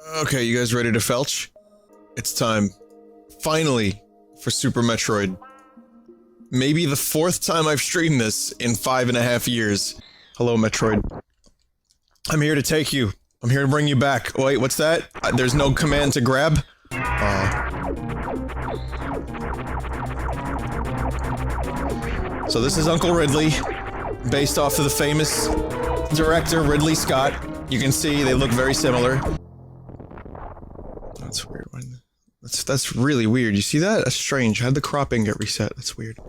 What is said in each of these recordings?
Okay, you guys ready to felch? It's time. Finally, for Super Metroid. Maybe the 4th time I've streamed this in 5.5 years. Hello, Metroid. I'm here to take you. I'm here to bring you back. Wait, what's that? There's no command to grab? So this is Uncle Ridley, based off of the famous director Ridley Scott. You can see they look very similar. That's weird. That's really weird. You see that? That's strange. How'd the cropping get reset? That's weird.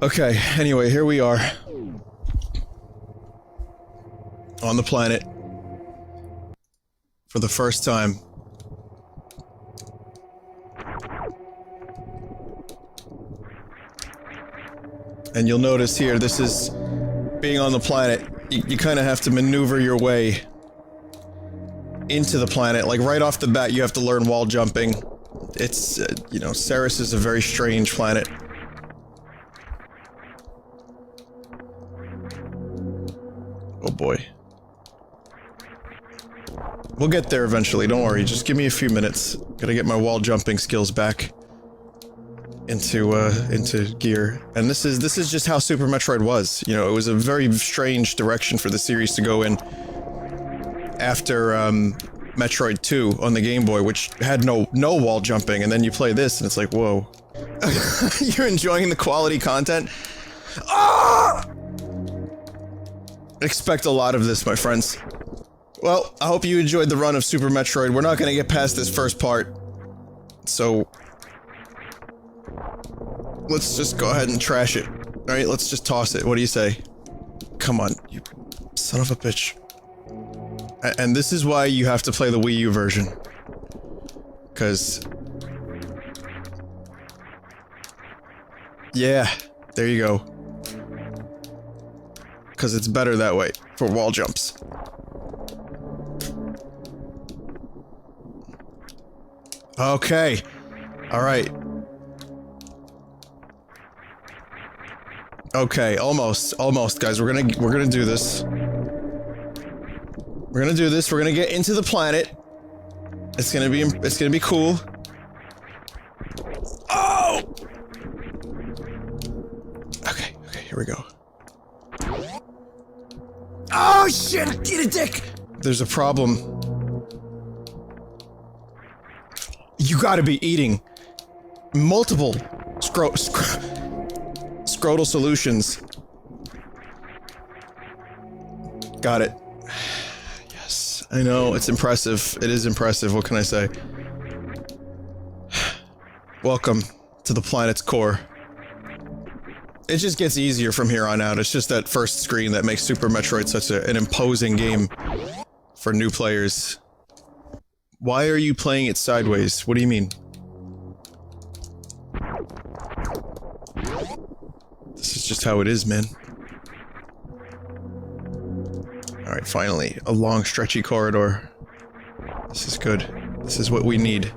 Okay, anyway, here we are. On the planet. For the first time. And you'll notice here, this is... being on the planet, you kind of have to maneuver your way into the planet. Like, right off the bat, you have to learn wall jumping. It's, you know, Ceres is a very strange planet. Oh boy. We'll get there eventually, don't worry. Just give me a few minutes. Gotta get my wall jumping skills back into gear. And this is just how Super Metroid was. You know, it was a very strange direction for the series to go in after Metroid 2 on the Game Boy, which had no wall jumping, and then you play this and it's like, whoa. You're enjoying the quality content? Ah! Expect a lot of this, my friends. Well, I hope you enjoyed the run of Super Metroid. We're not gonna get past this first part. So let's just go ahead and trash it. Alright, let's just toss it. What do you say? Come on, you son of a bitch. And this is why you have to play the Wii U version. 'Cause... yeah, there you go. 'Cause it's better that way, for wall jumps. Okay. Alright. Okay, almost, guys. We're gonna do this. We're gonna do this. We're gonna get into the planet. It's gonna be cool. Oh! Okay, here we go. Oh shit! Eat a dick! There's a problem. You gotta be eating multiple scrotal solutions. Got it. Yes, I know, it's impressive. It is impressive, what can I say? Welcome to the planet's core. It just gets easier from here on out. It's just that first screen that makes Super Metroid such an imposing game for new players. Why are you playing it sideways? What do you mean? This is just how it is, man. Alright, finally. A long, stretchy corridor. This is good. This is what we need.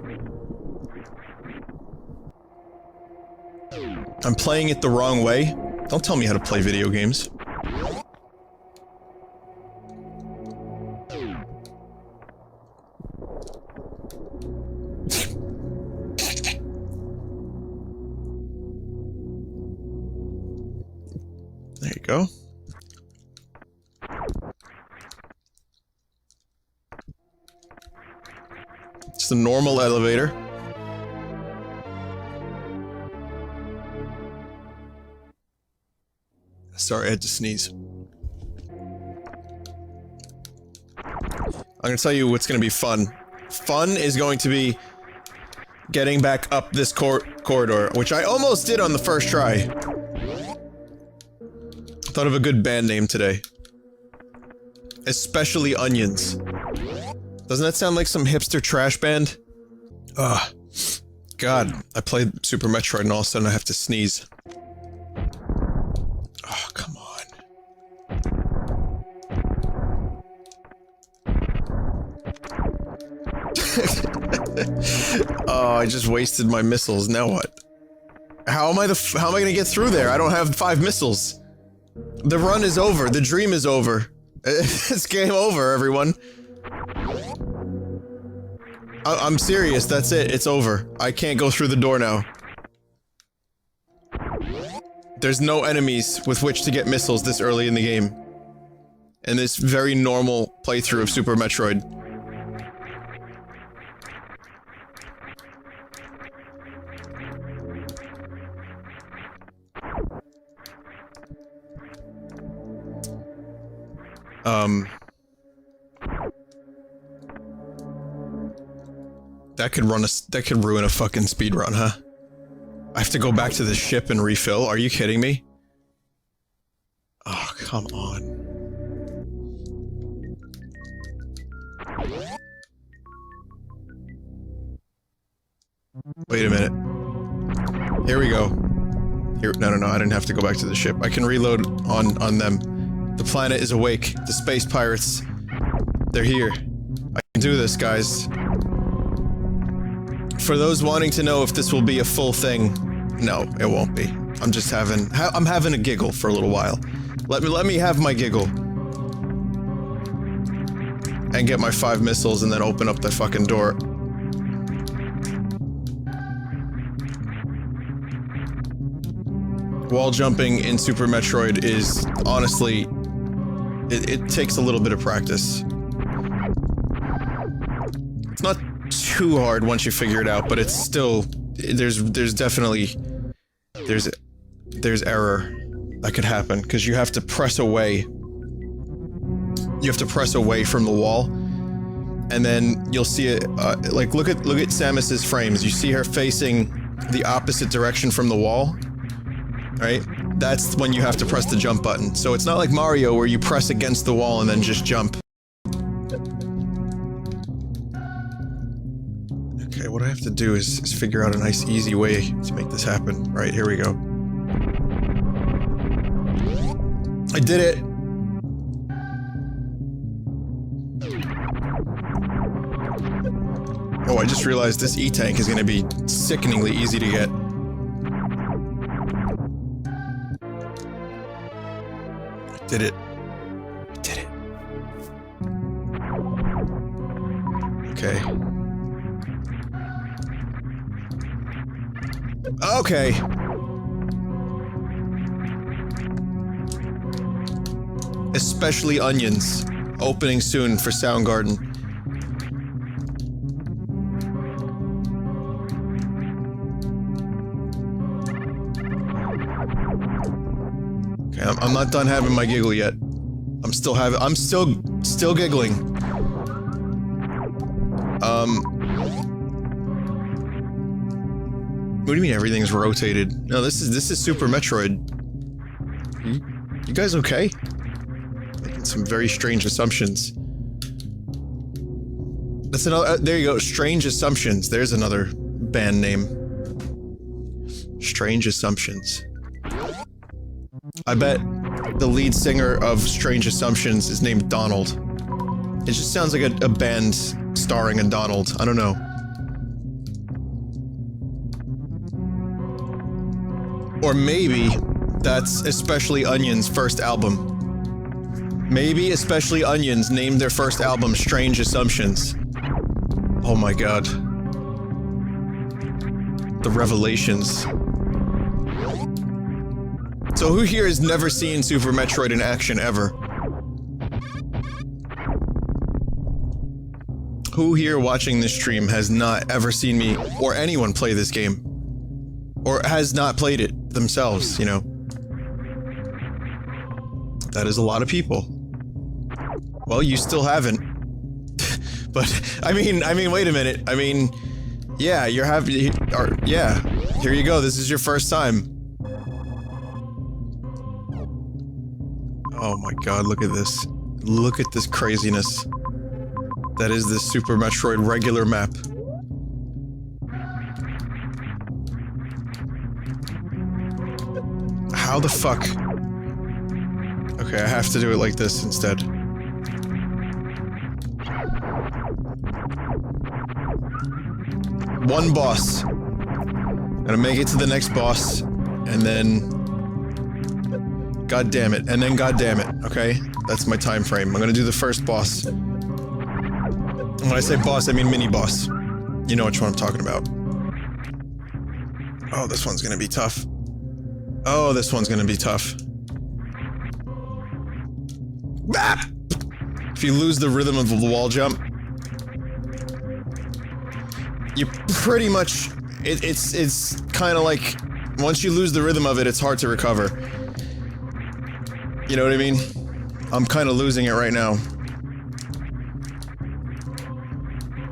I'm playing it the wrong way. Don't tell me how to play video games. There you go. It's the normal elevator. Sorry, I had to sneeze. I'm gonna tell you what's gonna be fun. Fun is going to be getting back up this corridor, which I almost did on the first try. Thought of a good band name today. Especially Onions. Doesn't that sound like some hipster trash band? Ugh. God, I played Super Metroid and all of a sudden I have to sneeze. Oh, come on. Oh, I just wasted my missiles. Now what? How am I gonna get through there? I don't have 5 missiles. The run is over. The dream is over. It's game over, everyone. I'm serious, that's it, it's over. I can't go through the door now. There's no enemies with which to get missiles this early in the game. In this very normal playthrough of Super Metroid. That could ruin a fucking speedrun, huh? I have to go back to the ship and refill? Are you kidding me? Oh, come on. Wait a minute. Here we go. Here, no, I didn't have to go back to the ship. I can reload on them. The planet is awake. The space pirates. They're here. I can do this, guys. For those wanting to know if this will be a full thing, no, it won't be. I'm just having a giggle for a little while. Let me have my giggle. And get my 5 missiles and then open up the fucking door. Wall jumping in Super Metroid is, honestly, it takes a little bit of practice. It's not too hard once you figure it out, but it's still, there's definitely, there's error that could happen, because you have to press away. You have to press away from the wall, and then you'll see it, like, look at Samus's frames. You see her facing the opposite direction from the wall, right? That's when you have to press the jump button. So it's not like Mario where you press against the wall and then just jump. Okay, what I have to do is figure out a nice, easy way to make this happen. Right, here we go. I did it! Oh, I just realized this E-tank is gonna be sickeningly easy to get. I did it. I did it. Okay. Okay. Especially onions. Opening soon for Soundgarden. Okay, I'm not done having my giggle yet. I'm still giggling. What do you mean everything's rotated? No, this is Super Metroid. You guys okay? Making some very strange assumptions. That's another, there you go, Strange Assumptions. There's another band name. Strange Assumptions. I bet the lead singer of Strange Assumptions is named Donald. It just sounds like a band starring a Donald. I don't know. Or maybe that's Especially Onion's first album. Maybe Especially Onions named their first album Strange Assumptions. Oh my god. The revelations. So who here has never seen Super Metroid in action ever? Who here watching this stream has not ever seen me or anyone play this game? Or has not played it themselves, you know? That is a lot of people. Well, you still haven't. But, I mean, wait a minute. I mean, yeah, yeah. Here you go, this is your first time. Oh my god, look at this. Look at this craziness. That is the Super Metroid regular map. How the fuck? Okay, I have to do it like this instead. One boss. Gotta make it to the next boss, and then... God damn it, and then god damn it, okay? That's my time frame. I'm gonna do the first boss. When I say boss, I mean mini-boss. You know which one I'm talking about. Oh, this one's gonna be tough. Oh, this one's gonna be tough. Ah! If you lose the rhythm of the wall jump, you pretty much... It's kind of like... Once you lose the rhythm of it, it's hard to recover. You know what I mean? I'm kind of losing it right now.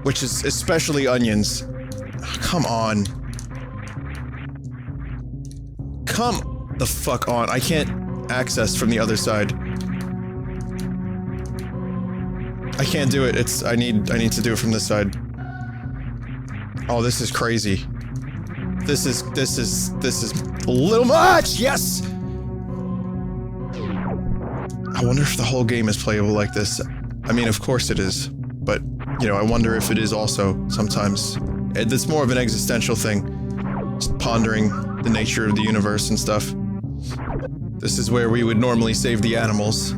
Which is especially onions. Oh, come on. Come the fuck on. I can't access from the other side. I can't do it. I need to do it from this side. Oh, this is crazy. This is a little much! Yes! I wonder if the whole game is playable like this. I mean, of course it is. But, you know, I wonder if it is also, sometimes. It's more of an existential thing. Just pondering the nature of the universe and stuff. This is where we would normally save the animals.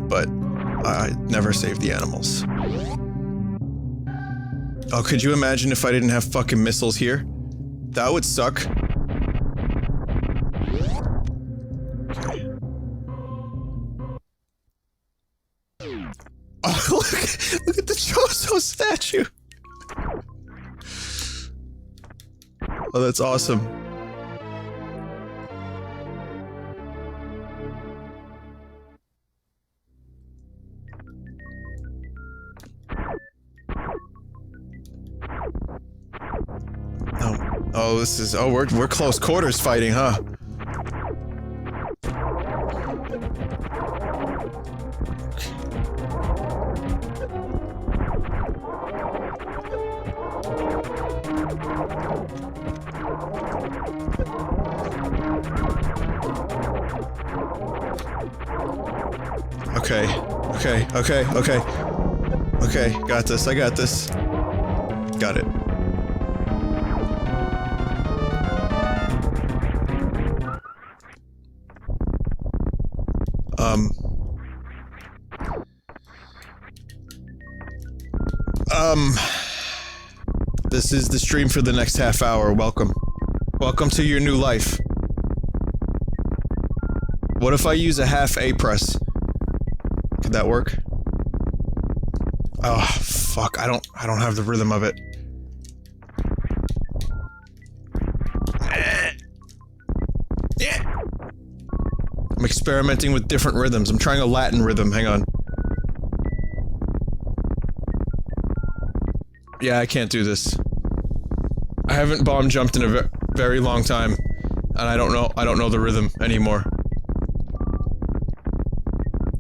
But I never save the animals. Oh, could you imagine if I didn't have fucking missiles here? That would suck. Okay. Oh, look at the Choso statue! Oh, that's awesome. Oh, this is... Oh, we're close quarters fighting, huh? Okay, got this, I got this. Got it. This is the stream for the next half hour. Welcome. Welcome to your new life. What if I use a half A press? Could that work? Oh, fuck. I don't have the rhythm of it. I'm experimenting with different rhythms. I'm trying a Latin rhythm. Hang on. Yeah, I can't do this. I haven't bomb jumped in a very long time, and I don't know the rhythm anymore.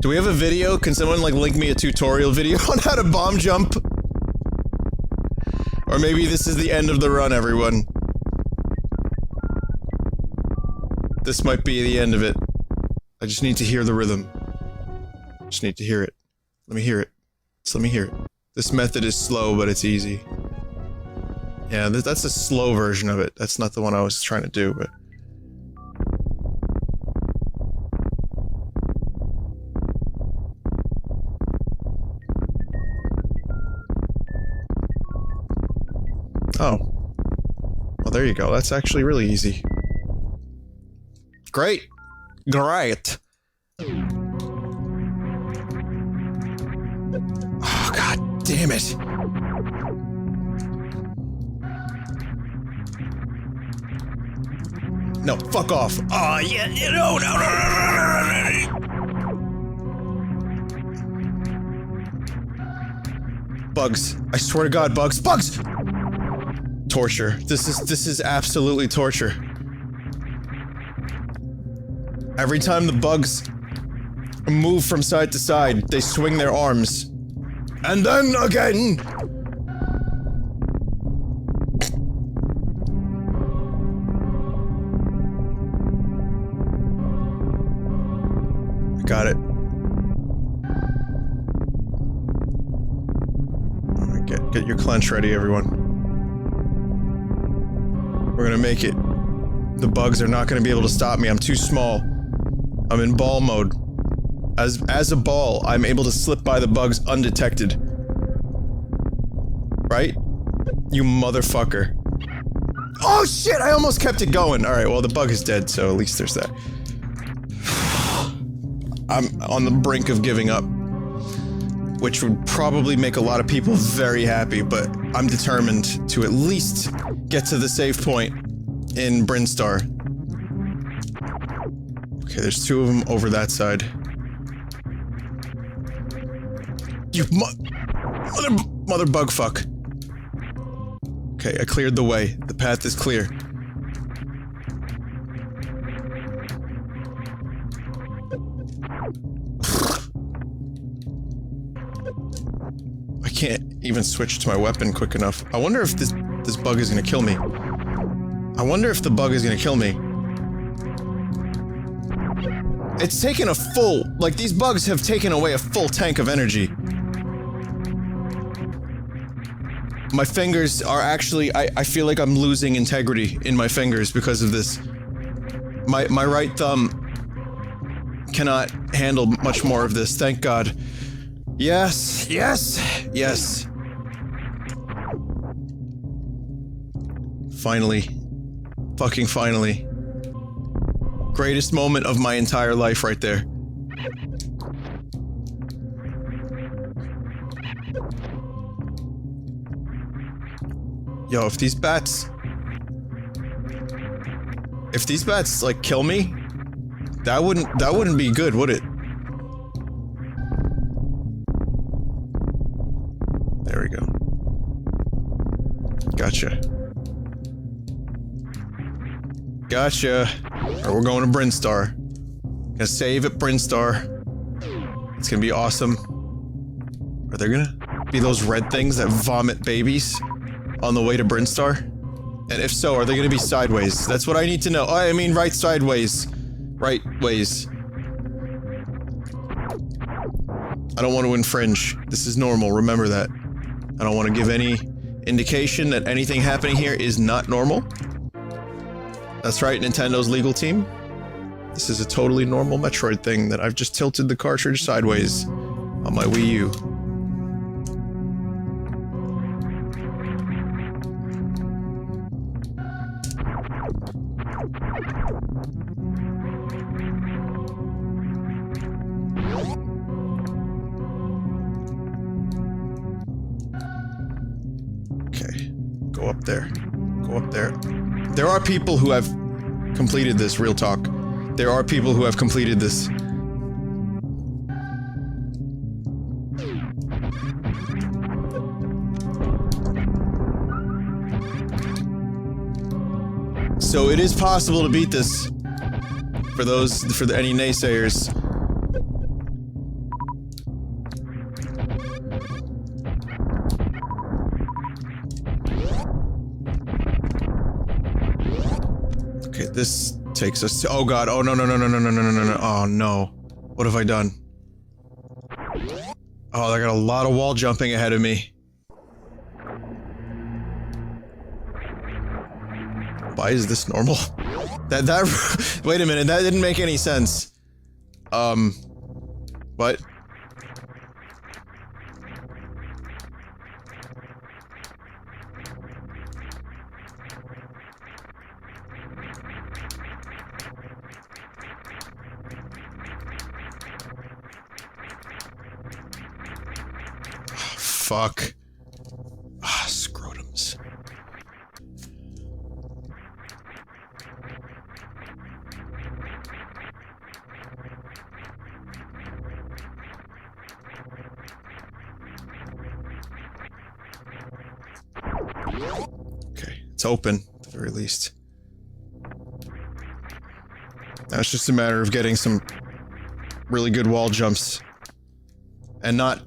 Do we have a video? Can someone, like, link me a tutorial video on how to bomb jump? Or maybe this is the end of the run, everyone. This might be the end of it. I just need to hear the rhythm. Just need to hear it. Let me hear it. Just let me hear it. This method is slow, but it's easy. Yeah, that's a slow version of it. That's not the one I was trying to do, but... Oh. Well, there you go. That's actually really easy. Great! Great! Oh, god damn it! No, fuck off! Oh, yeah, no. Bugs. I swear to god, bugs. Bugs! Torture. This is absolutely torture. Every time the bugs move from side to side, they swing their arms. And then again! Got it. Alright, get your clench ready, everyone. We're gonna make it. The bugs are not gonna be able to stop me. I'm too small. I'm in ball mode. As a ball, I'm able to slip by the bugs undetected. Right? You motherfucker. Oh shit, I almost kept it going. Alright, well the bug is dead, so at least there's that. I'm on the brink of giving up. Which would probably make a lot of people very happy, but I'm determined to at least get to the save point in Brinstar. Okay, there's two of them over that side. You mother bug fuck. Okay, I cleared the way. The path is clear. I can't even switch to my weapon quick enough. I wonder if this bug is gonna kill me. I wonder if the bug is gonna kill me. It's taken a full... like, these bugs have taken away a full tank of energy. My fingers are actually... I feel like I'm losing integrity in my fingers because of this. My right thumb cannot handle much more of this, thank God. Yes, yes, yes. Finally. Fucking finally. Greatest moment of my entire life right there. Yo, if these bats, like, kill me, that wouldn't be good, would it? There we go. Gotcha. Gotcha. Alright, we're going to Brinstar. Gonna save at Brinstar. It's gonna be awesome. Are there gonna be those red things that vomit babies on the way to Brinstar? And if so, are they gonna be sideways? That's what I need to know. Oh, I mean right sideways. Right ways. I don't want to infringe. This is normal, remember that. I don't want to give any indication that anything happening here is not normal. That's right, Nintendo's legal team. This is a totally normal Metroid thing that I've just tilted the cartridge sideways on my Wii U. Okay, go up there. Go up there. There are people who have completed this, real talk. There are people who have completed this. So it is possible to beat this. For any naysayers. Okay, this takes us to— oh god, oh no no no no no no no no no no, oh no. What have I done? Oh, I got a lot of wall jumping ahead of me. Why is this normal? That wait a minute, that didn't make any sense. What? Fuck. Ah, scrotums. Okay, it's open, at the very least. Now it's just a matter of getting some really good wall jumps. And not—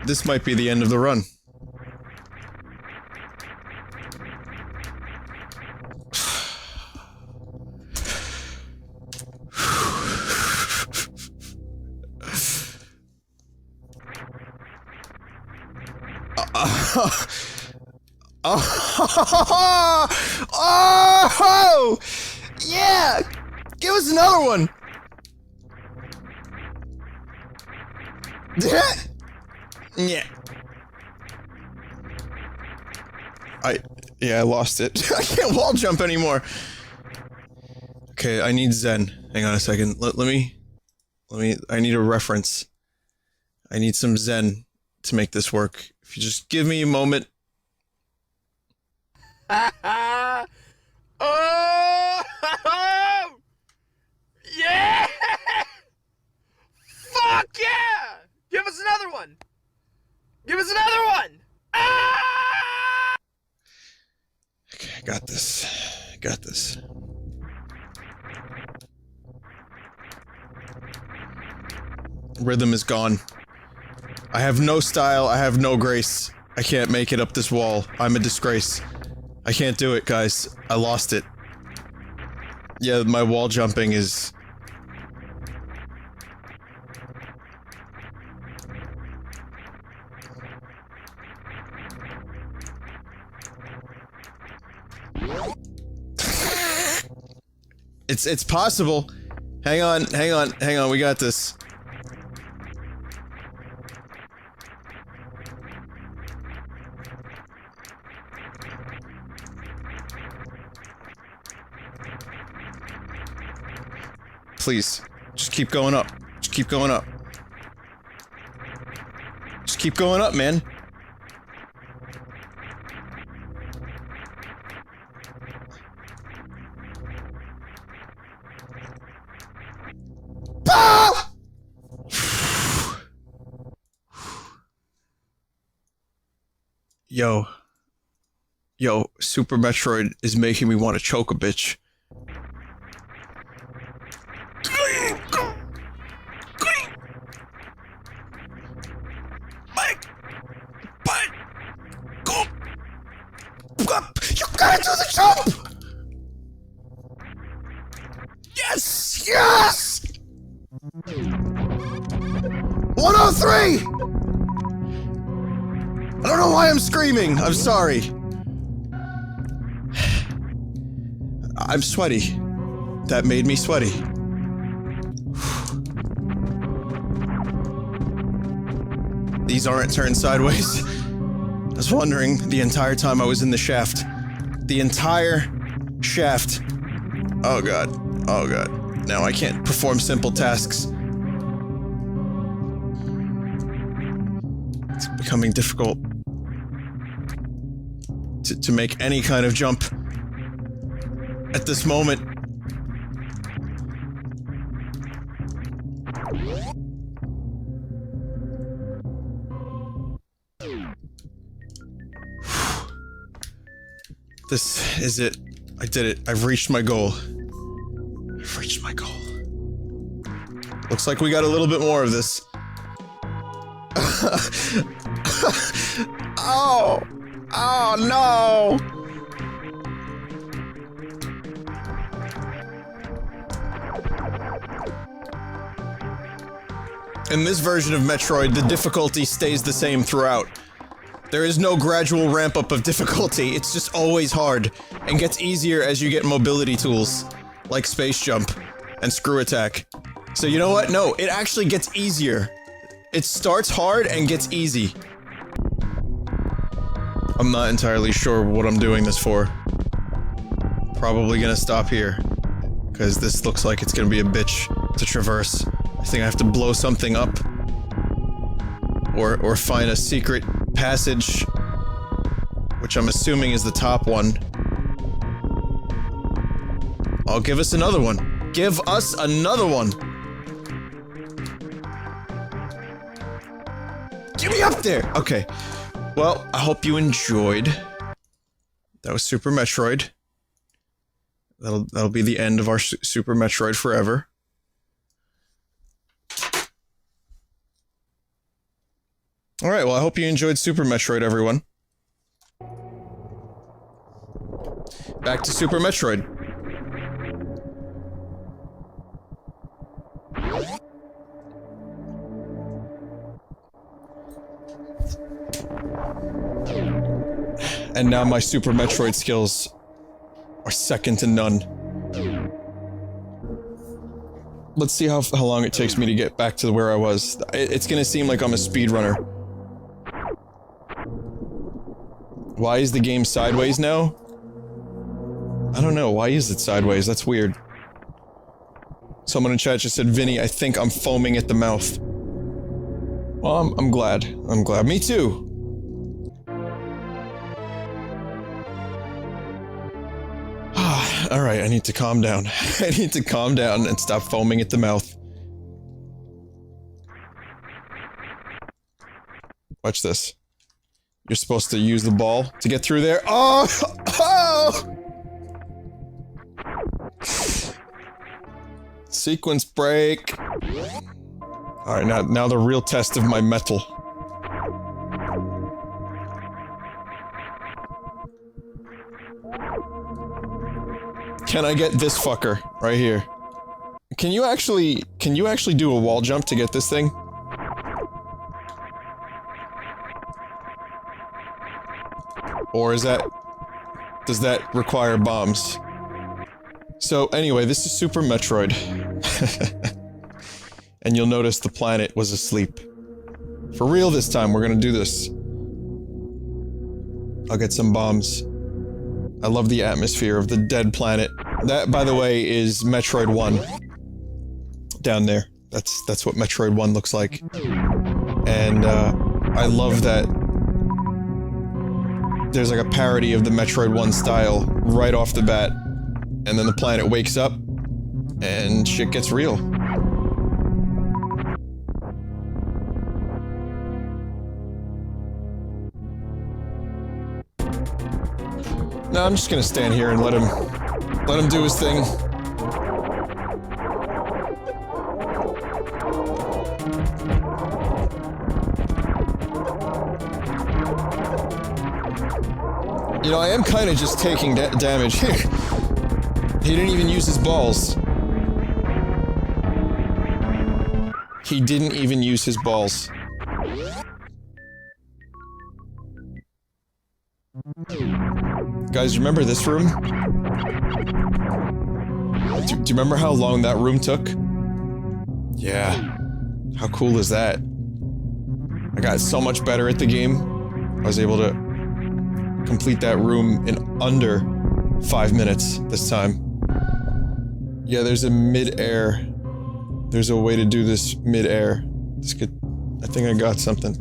this might be the end of the run. Oh! Oh! Yeah! Give us another one! Yeah. Yeah, I lost it. I can't wall jump anymore. Okay, I need Zen. Hang on a second. Let me, I need a reference. I need some Zen to make this work. If you just give me a moment. Oh! Yeah! Fuck yeah! Give us another one! Give us another one! Ah! Okay, I got this. I got this. Rhythm is gone. I have no style, I have no grace. I can't make it up this wall. I'm a disgrace. I can't do it, guys. I lost it. Yeah, my wall jumping is... It's possible. Hang on, we got this. Please, just keep going up. Just keep going up. Just keep going up, man. Ah! Yo, Super Metroid is making me want to choke a bitch. You gotta do the jump! Yes! Yes! 103! I don't know why I'm screaming. I'm sorry. I'm sweaty. That made me sweaty. These aren't turned sideways. I was wondering the entire time I was in the shaft. The entire shaft. Oh god. Oh god. Now I can't perform simple tasks. It's becoming difficult to make any kind of jump at this moment. This is it. I did it. I've reached my goal. I've reached my goal. Looks like we got a little bit more of this. Oh! Oh no! In this version of Metroid, the difficulty stays the same throughout. There is no gradual ramp-up of difficulty, it's just always hard, and gets easier as you get mobility tools, like space jump and screw attack. So you know what? No, it actually gets easier. It starts hard and gets easy. I'm not entirely sure what I'm doing this for. Probably gonna stop here, because this looks like it's gonna be a bitch to traverse. I think I have to blow something up. Or find a secret passage, which I'm assuming is the top one. Oh, give us another one. Give us another one! Get me up there! Okay. Well, I hope you enjoyed. That was Super Metroid. That'll be the end of our Super Metroid forever. Alright, well I hope you enjoyed Super Metroid, everyone. Back to Super Metroid. And now my Super Metroid skills are second to none. Let's see how long it takes me to get back to where I was. It's gonna seem like I'm a speedrunner. Why is the game sideways now? I don't know, why is it sideways? That's weird. Someone in chat just said, Vinny, I think I'm foaming at the mouth. Well, I'm glad. I'm glad. Me too! Alright, I need to calm down. I need to calm down and stop foaming at the mouth. Watch this. You're supposed to use the ball to get through there. Oh! Oh! Sequence break. Alright, now the real test of my metal. Can I get this fucker right here? Can you actually do a wall jump to get this thing? Or does that require bombs? So anyway, this is Super Metroid. And you'll notice the planet was asleep. For real this time, we're gonna do this. I'll get some bombs. I love the atmosphere of the dead planet. That, by the way, is Metroid 1. Down there. That's what Metroid 1 looks like. And, I love that there's like a parody of the Metroid 1 style right off the bat. And then the planet wakes up, and shit gets real. No, I'm just gonna stand here and let him do his thing. You know, I am kinda just taking damage here. He didn't even use his balls. He didn't even use his balls. Guys, remember this room? Do you remember how long that room took? Yeah. How cool is that? I got so much better at the game. I was able to complete that room in under 5 minutes this time. Yeah, there's a mid-air. There's a way to do this mid-air. This could... I think I got something.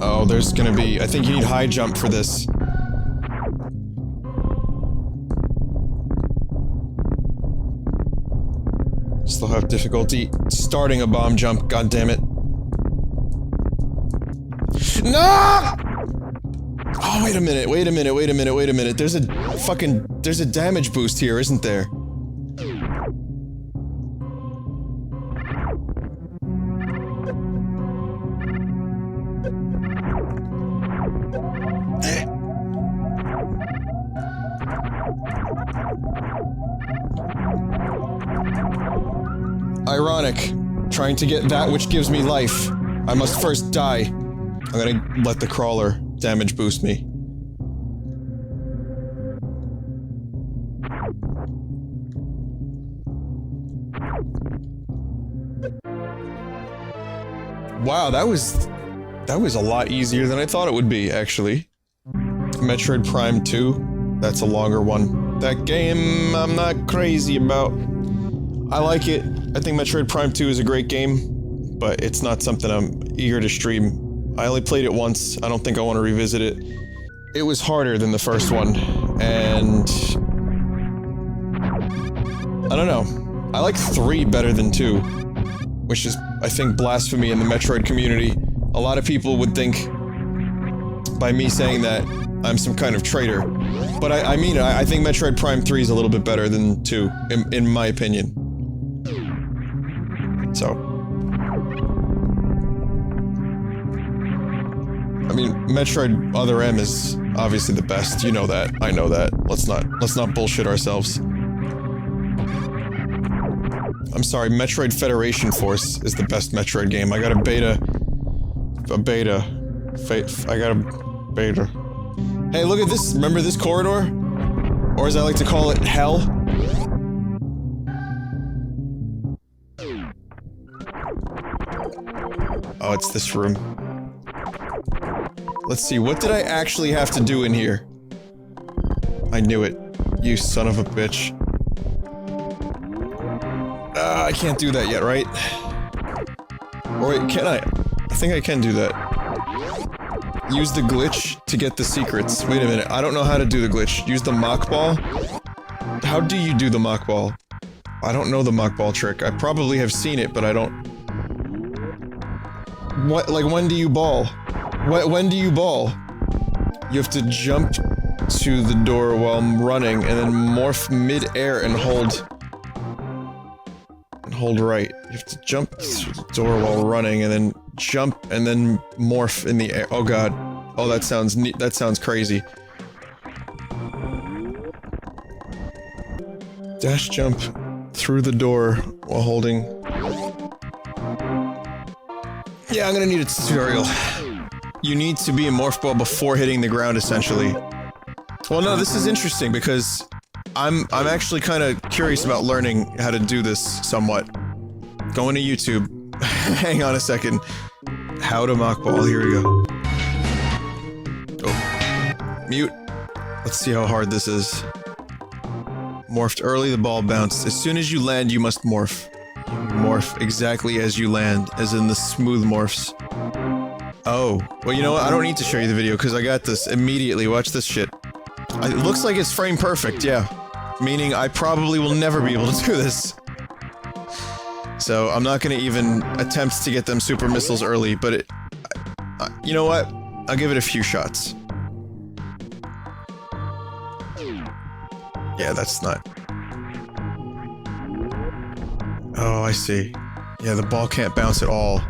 Oh, there's gonna be... I think you need high jump for this. Still have difficulty starting a bomb jump, god damn it. No! Oh, wait a minute. There's a damage boost here, isn't there? Ironic. Trying to get that which gives me life. I must first die. I'm gonna let the crawler damage boost me. Wow, that was a lot easier than I thought it would be, actually. Metroid Prime 2, that's a longer one. That game, I'm not crazy about. I like it. I think Metroid Prime 2 is a great game, but it's not something I'm eager to stream. I only played it once. I don't think I want to revisit it. It was harder than the first one, and... I don't know. I like 3 better than 2, which is, I think, blasphemy in the Metroid community. A lot of people would think, by me saying that, I'm some kind of traitor. But I mean it. I think Metroid Prime 3 is a little bit better than 2, in my opinion. So. I mean, Metroid Other M is obviously the best. You know that. I know that. Let's not bullshit ourselves. I'm sorry, Metroid Federation Force is the best Metroid game. I got a beta. I got a beta. Hey, look at this. Remember this corridor? Or as I like to call it, hell? Oh, it's this room. Let's see, what did I actually have to do in here? I knew it. You son of a bitch. I can't do that yet, right? Or wait, can I? I think I can do that. Use the glitch to get the secrets. Wait a minute, I don't know how to do the glitch. Use the mock ball? How do you do the mock ball? I don't know the mock ball trick. I probably have seen it, but I don't... What, like, when do you ball? When do you ball? You have to jump to the door while I'm running, and then morph mid-air and hold... hold right. You have to jump to the door while running, and then jump, and then morph in the air. Oh god. Oh, that sounds neat. That sounds crazy. Dash jump through the door while holding... Yeah, I'm gonna need a tutorial. You need to be a morph ball before hitting the ground, essentially. Well, no, this is interesting, because I'm actually kind of curious about learning how to do this somewhat. Going to YouTube. Hang on a second. How to mock ball. Here we go. Oh. Mute. Let's see how hard this is. Morphed early, the ball bounced. As soon as you land, you must morph. Morph exactly as you land, as in the smooth morphs. Oh. Well, you know what? I don't need to show you the video, because I got this immediately. Watch this shit. It looks like it's frame perfect, yeah. Meaning I probably will never be able to do this. So I'm not gonna even attempt to get them super missiles early, but it... you know what? I'll give it a few shots. Yeah, that's not... Oh, I see. Yeah, the ball can't bounce at all.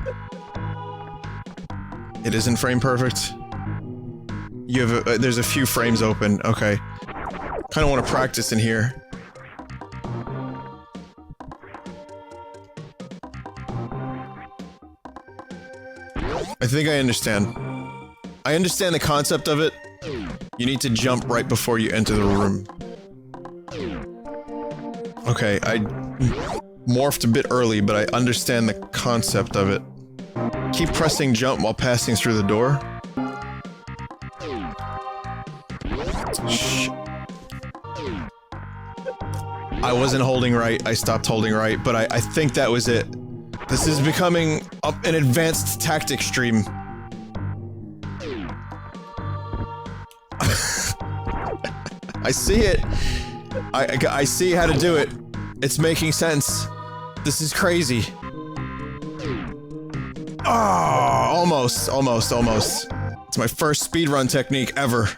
It isn't frame perfect? You have a, there's a few frames open, okay. Kinda wanna practice in here. I think I understand. I understand the concept of it. You need to jump right before you enter the room. Okay, I morphed a bit early, but I understand the concept of it. Keep pressing jump while passing through the door. Shh. I wasn't holding right, I stopped holding right, but I think that was it. This is becoming an advanced tactic stream. I see it. I see how to do it. It's making sense. This is crazy. Oh, almost. It's my first speedrun technique ever.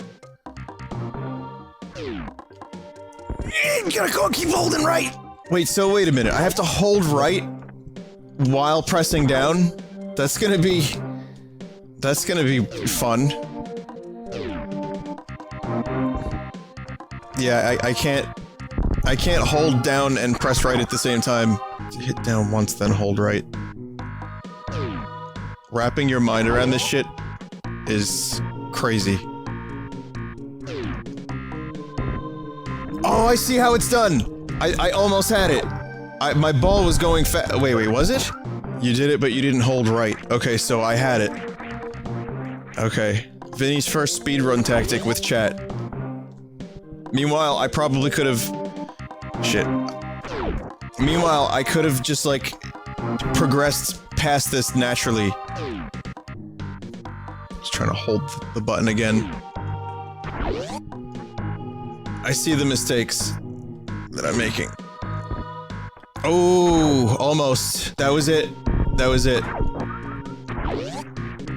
You gotta go, keep holding right. Wait, so wait a minute. I have to hold right while pressing down? That's gonna be fun. Yeah, I can't hold down and press right at the same time. Hit down once, then hold right. Wrapping your mind around this shit is crazy. Oh, I see how it's done! I almost had it. My ball was going wait, was it? You did it, but you didn't hold right. Okay, so I had it. Okay. Vinny's first speedrun tactic with chat. Meanwhile, I probably could've... Shit. Meanwhile, I could've just, like, progressed past this naturally. Just trying to hold the button again. I see the mistakes that I'm making. Oh, almost. That was it. That was it.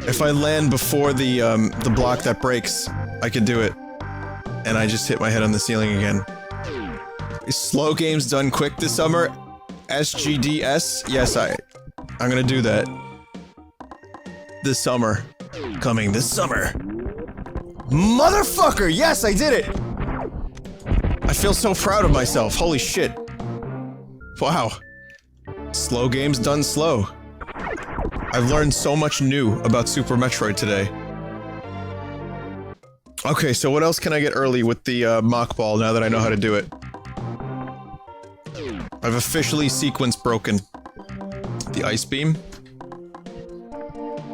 If I land before the block that breaks, I could do it. And I just hit my head on the ceiling again. Is slow games done quick this summer? SGDS? Yes, I'm gonna do that. This summer. Coming this summer. Motherfucker! Yes, I did it! I feel so proud of myself. Holy shit. Wow. Slow games done slow. I've learned so much new about Super Metroid today. Okay, so what else can I get early with the mock ball now that I know how to do it? I've officially sequence broken. The ice beam.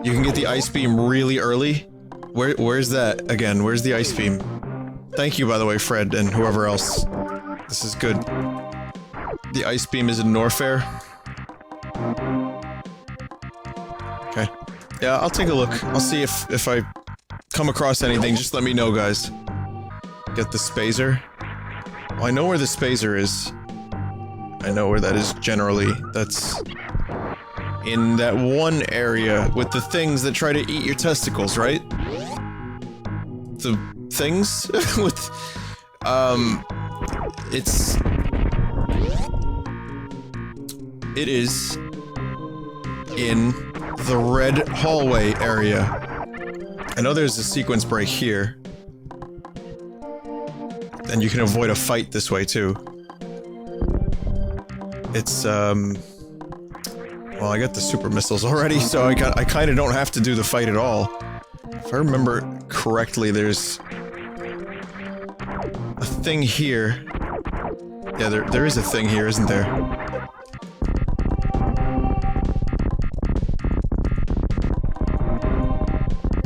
You can get the ice beam really early. Where's that again? Where's the ice beam? Thank you, by the way, Fred, and whoever else. This is good. The ice beam is in Norfair. Okay. Yeah, I'll take a look. I'll see if I come across anything. Just let me know, guys. Get the spazer. Well, I know where the spazer is. I know where that is generally. That's in that one area with the things that try to eat your testicles, right? The things with it is in the red hallway area. I know there's a sequence break here. And you can avoid a fight this way too. It's well, I got the super missiles already, so I kinda don't have to do the fight at all. If I remember correctly, there's a thing here. Yeah, there is a thing here, isn't there?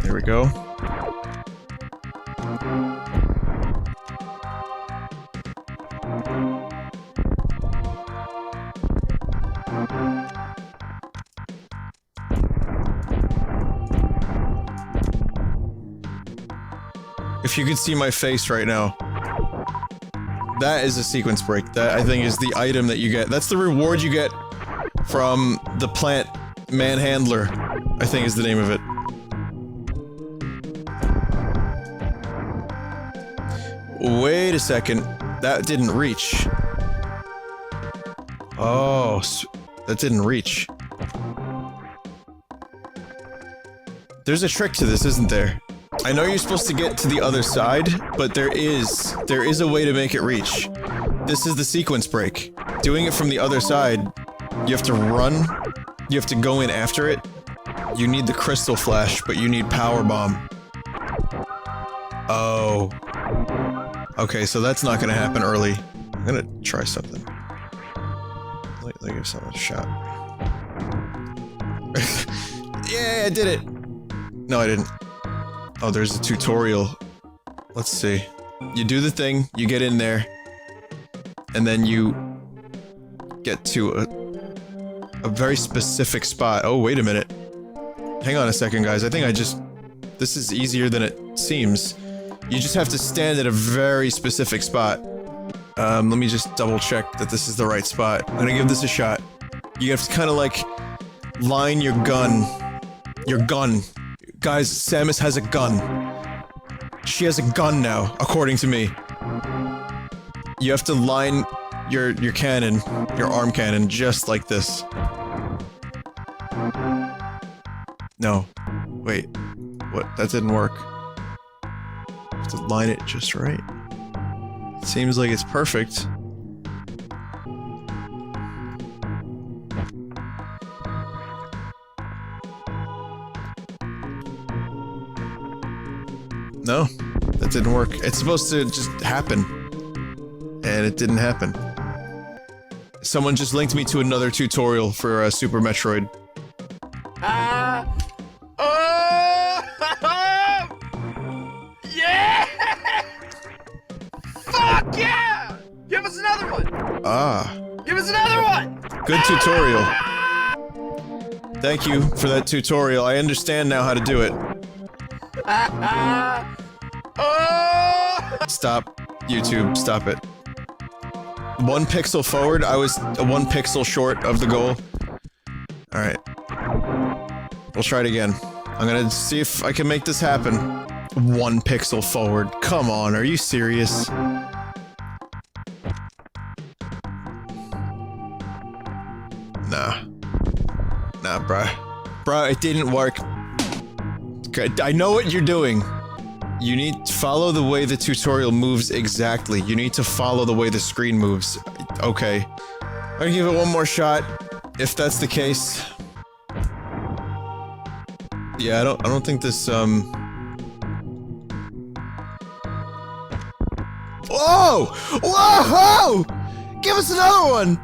There we go. If you could see my face right now. That is a sequence break. That, I think, is the item that you get. That's the reward you get from the plant manhandler, I think is the name of it. Wait a second. That didn't reach. Oh, that didn't reach. There's a trick to this, isn't there? I know you're supposed to get to the other side, but there is a way to make it reach. This is the sequence break. Doing it from the other side, you have to run, you have to go in after it. You need the crystal flash, but you need power bomb. Oh. Okay, so that's not gonna happen early. I'm gonna try something. Let me give someone a shot. Yeah, I did it! No, I didn't. Oh, there's a tutorial. Let's see. You do the thing, you get in there, and then you get to a very specific spot. Oh, wait a minute. Hang on a second, guys. I think this is easier than it seems. You just have to stand at a very specific spot. Let me just double check that this is the right spot. I'm gonna give this a shot. You have to kind of like line your gun. Guys, Samus has a gun. She has a gun now, according to me. You have to line your cannon, your arm cannon, just like this. No. Wait. What? That didn't work. You have to line it just right. Seems like it's perfect. No, that didn't work. It's supposed to just happen. And it didn't happen. Someone just linked me to another tutorial for Super Metroid. Yeah! Fuck yeah! Give us another one! Give us another one! Good tutorial. Thank you for that tutorial. I understand now how to do it. Stop. YouTube, stop it. 1 pixel forward, I was 1 pixel short of the goal. Alright. We'll try it again. I'm gonna see if I can make this happen. 1 pixel forward. Come on, are you serious? Nah. Nah, bruh. Bruh, it didn't work. Okay, I know what you're doing. You need to follow the way the tutorial moves exactly. You need to follow the way the screen moves. Okay. I'm gonna give it one more shot, if that's the case. Yeah, I don't think this, Whoa! Whoa! Give us another one!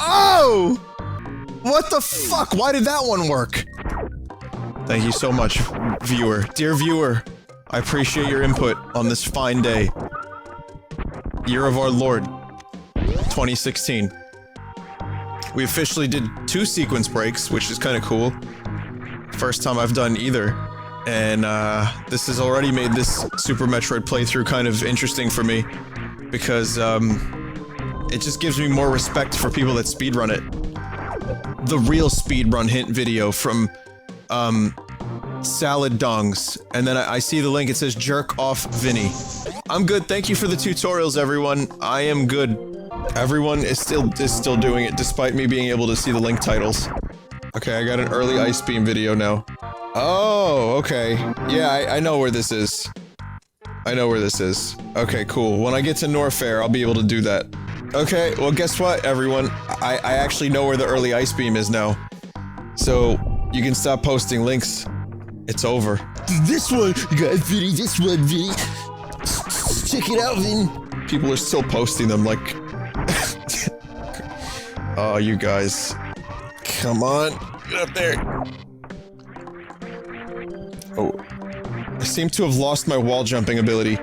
Oh! What the fuck? Why did that one work? Thank you so much, viewer. Dear viewer, I appreciate your input on this fine day. Year of our Lord, 2016. We officially did 2 sequence breaks, which is kind of cool. First time I've done either. And, this has already made this Super Metroid playthrough kind of interesting for me. Because, it just gives me more respect for people that speedrun it. The real speedrun hint video from, Salad Dongs. And then I see the link, it says Jerk Off Vinny. I'm good, thank you for the tutorials, everyone. I am good. Everyone is still doing it, despite me being able to see the link titles. Okay, I got an early Ice Beam video now. Oh, okay. Yeah, I know where this is. I know where this is. Okay, cool. When I get to Norfair, I'll be able to do that. Okay, well guess what, everyone? I actually know where the early Ice Beam is now. So, you can stop posting links. It's over. This one! You got Vinny, this one, Vinny! Check it out, Vinny! People are still posting them, like... Oh, you guys. Come on, get up there. Oh. I seem to have lost my wall jumping ability.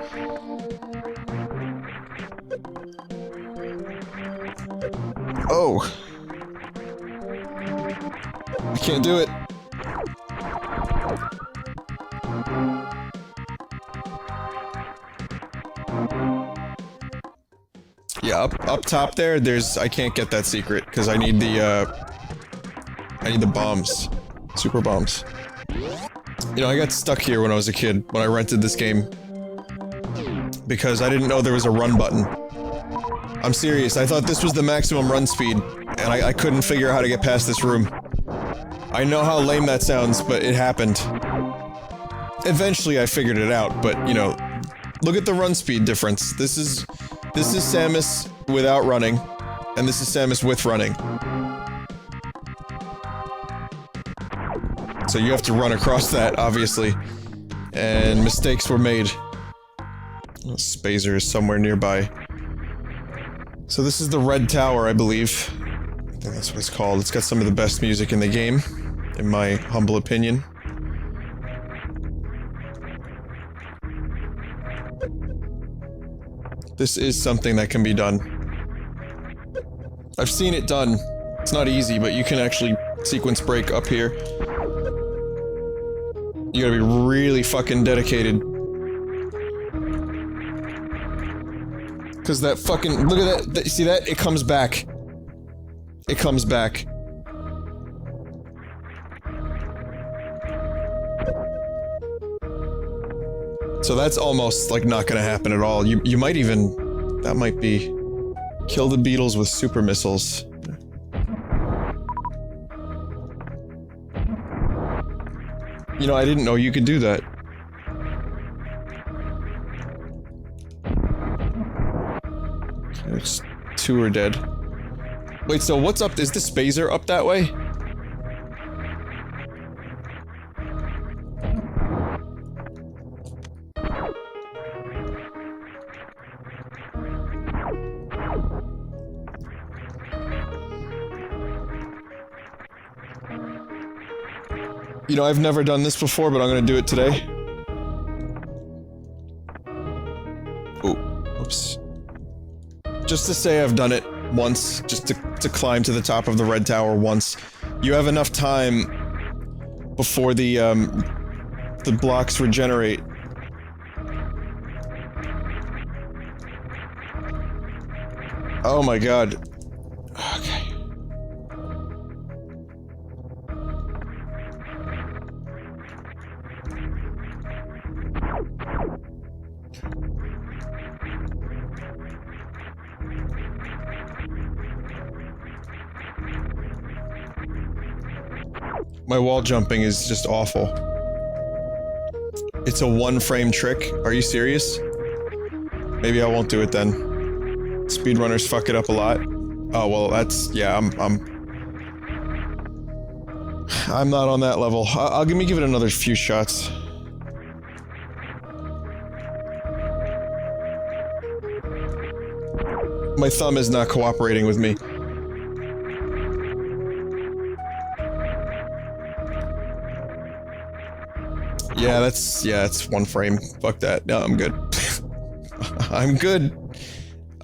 Oh. I can't do it. Yeah, up top there, I can't get that secret, because I need the bombs. Super bombs. You know, I got stuck here when I was a kid, when I rented this game. Because I didn't know there was a run button. I'm serious, I thought this was the maximum run speed, and I couldn't figure out how to get past this room. I know how lame that sounds, but it happened. Eventually I figured it out, but, you know, look at the run speed difference. This is Samus without running, and this is Samus with running. So you have to run across that, obviously. And mistakes were made. Spazer is somewhere nearby. So this is the Red Tower, I believe. I think that's what it's called. It's got some of the best music in the game, in my humble opinion. This is something that can be done. I've seen it done. It's not easy, but you can actually sequence break up here. You gotta be really fucking dedicated. Cause that fucking- look at that, you see that? It comes back. It comes back. So that's almost, like, not gonna happen at all. You might even- that might be- kill the beetles with super missiles. You know, I didn't know you could do that. There's 2 are dead. Wait, so what's up? Is the Spazer up that way? You know, I've never done this before, but I'm gonna do it today. Oh, oops. Just to say I've done it once, just to climb to the top of the Red Tower once. You have enough time before the blocks regenerate. Oh my god. Okay. My wall jumping is just awful. It's a one-frame trick? Are you serious? Maybe I won't do it then. Speedrunners fuck it up a lot. Oh, well, that's... yeah, I'm not on that level. I'll give it another few shots. My thumb is not cooperating with me. Yeah, it's one frame. Fuck that. No, I'm good. I'm good.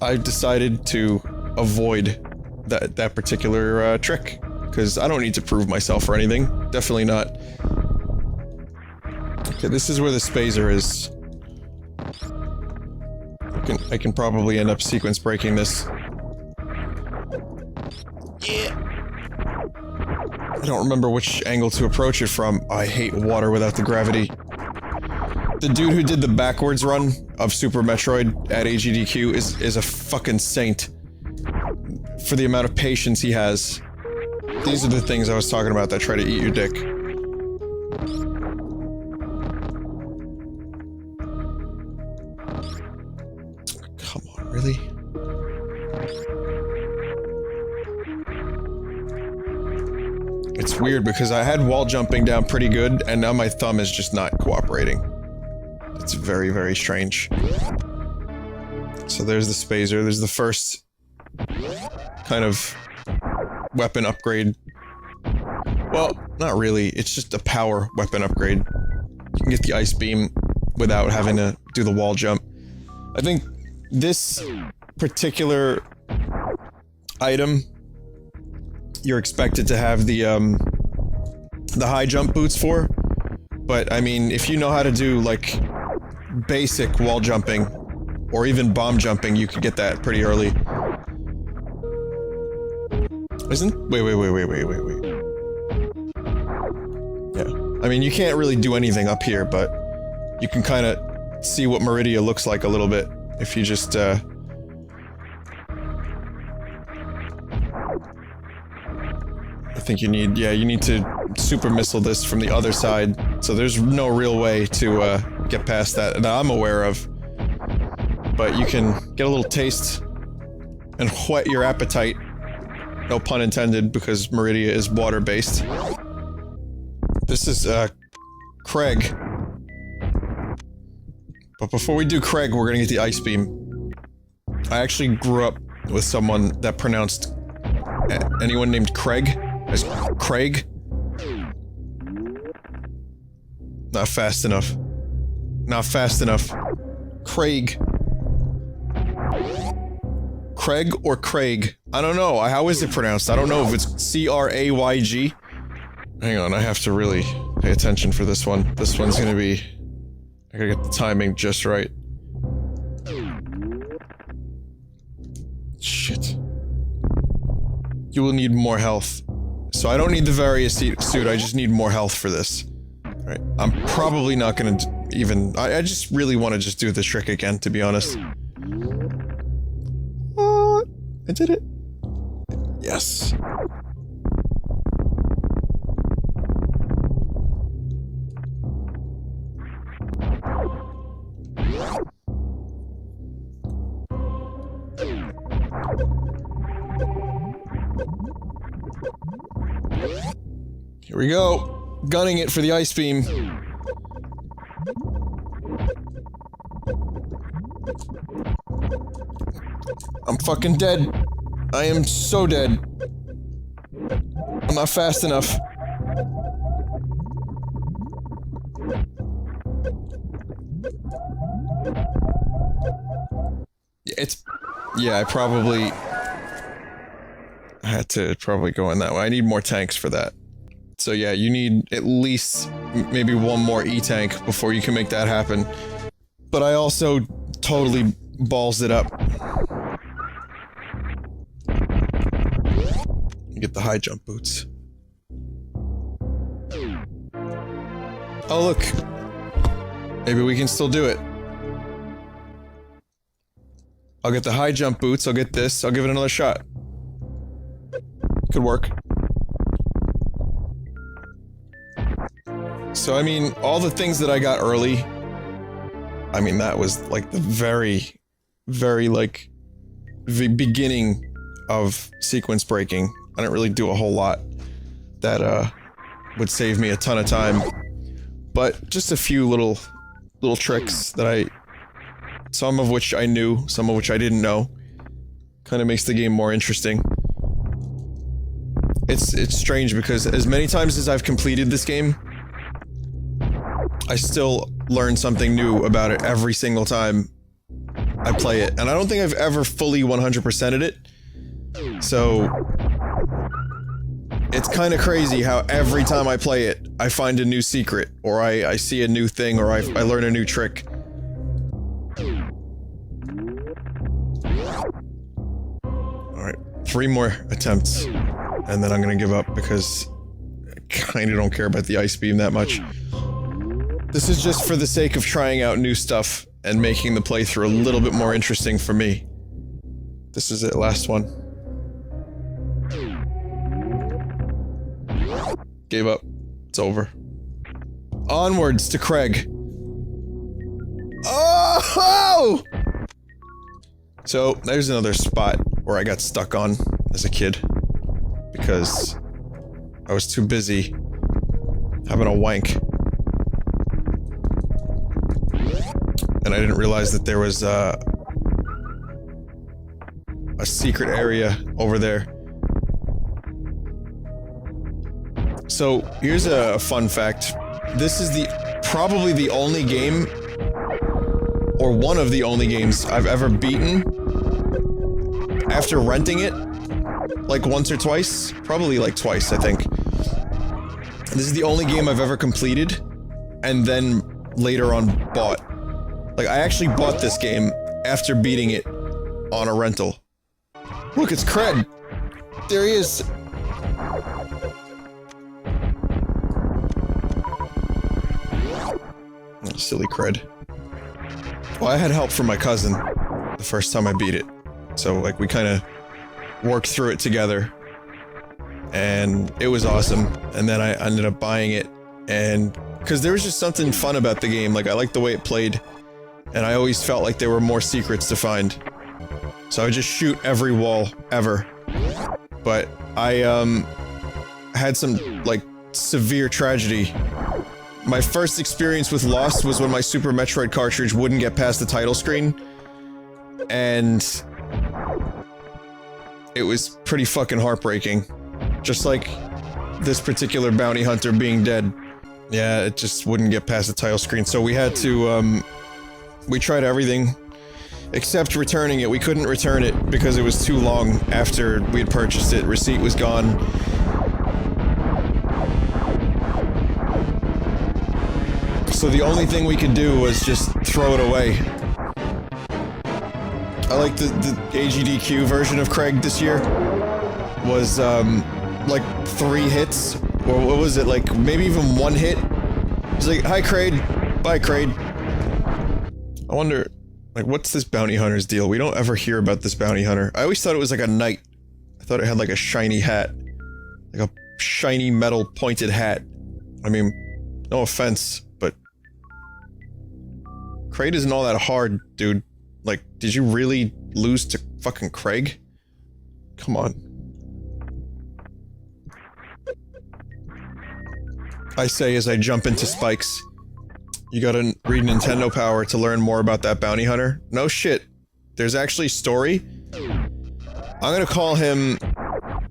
I've decided to avoid that particular trick, because I don't need to prove myself or anything. Definitely not. Okay, this is where the spazer is. I can probably end up sequence breaking this. Yeah. I don't remember which angle to approach it from. Oh, I hate water without the gravity. The dude who did the backwards run of Super Metroid at AGDQ is a fucking saint. For the amount of patience he has. These are the things I was talking about that try to eat your dick. Come on, really? It's weird because I had wall jumping down pretty good, and now my thumb is just not cooperating. It's very, very strange. So there's the spazer, there's the first kind of weapon upgrade. Well, not really, it's just a power weapon upgrade. You can get the ice beam without having to do the wall jump. I think this particular item you're expected to have the high jump boots for, but I mean, if you know how to do, like, basic wall jumping, or even bomb jumping, you could get that pretty early. Wait. Yeah. I mean, you can't really do anything up here, but you can kinda see what Meridia looks like a little bit, if you just, I think you need to super missile this from the other side, so there's no real way to, get past that I'm aware of. But you can get a little taste and whet your appetite. No pun intended, because Meridia is water-based. This is, Craig. But before we do Craig, we're gonna get the ice beam. I actually grew up with someone that pronounced anyone named Craig as Craig. Not fast enough. Not fast enough. Craig. Craig or Craig? I don't know. How is it pronounced? I don't know if it's C-R-A-Y-G. Hang on, I have to really pay attention for this one. This one's gonna be... I gotta get the timing just right. Shit. You will need more health. So I don't need the various suit, I just need more health for this. Right. I'm probably not gonna even... I just really want to just do the trick again, to be honest. What? I did it. Yes. Here we go. Gunning it for the ice beam. I'm fucking dead. I am so dead. I'm not fast enough. Yeah, I probably... I had to probably go in that way. I need more tanks for that. So yeah, you need at least maybe one more E-tank before you can make that happen. But I also totally balls it up. You get the high jump boots. Oh look! Maybe we can still do it. I'll get the high jump boots, I'll get this, I'll give it another shot. Could work. So I mean, all the things that I got early I mean, that was like the very, very like the beginning of sequence breaking. I didn't really do a whole lot that would save me a ton of time, but just a few little tricks that some of which I knew, some of which I didn't know. Kind of makes the game more interesting. It's strange because as many times as I've completed this game, I still learn something new about it every single time I play it, and I don't think I've ever fully 100%ed it. So it's kind of crazy how every time I play it, I find a new secret, or I see a new thing, or I learn a new trick. Alright, 3 more attempts, and then I'm gonna give up because I kinda don't care about the ice beam that much. This is just for the sake of trying out new stuff and making the playthrough a little bit more interesting for me. This is it, last one. Gave up. It's over. Onwards to Craig. Oh! So, there's another spot where I got stuck on as a kid. Because I was too busy having a wank. And I didn't realize that there was a secret area over there. So, here's a fun fact. This is probably the only game, or one of the only games I've ever beaten after renting it, like once or twice. Probably like twice, I think. This is the only game I've ever completed, and then later on bought. Like, I actually bought this game after beating it on a rental. Look, it's Craig! There he is! Oh, silly cred. Well, I had help from my cousin the first time I beat it. So, like, we kinda worked through it together. And it was awesome. And then I ended up buying it, and... because there was just something fun about the game, like, I liked the way it played. And I always felt like there were more secrets to find. So I would just shoot every wall, ever. But I, had some, like, severe tragedy. My first experience with Lost was when my Super Metroid cartridge wouldn't get past the title screen. And... it was pretty fucking heartbreaking. Just like this particular bounty hunter being dead. Yeah, it just wouldn't get past the title screen, so we had to, we tried everything except returning it. We couldn't return it because it was too long after we had purchased it. Receipt was gone. So the only thing we could do was just throw it away. I like the AGDQ version of Craig this year was, like 3 hits, or what was it, like maybe even 1 hit? He's like, hi Craig, bye Craig. I wonder, like, what's this bounty hunter's deal? We don't ever hear about this bounty hunter. I always thought it was like a knight. I thought it had like a shiny hat. Like a shiny metal pointed hat. I mean, no offense, but... Craig isn't all that hard, dude. Like, did you really lose to fucking Craig? Come on. I say as I jump into spikes. You gotta read Nintendo Power to learn more about that bounty hunter. No shit. There's actually story. I'm gonna call him...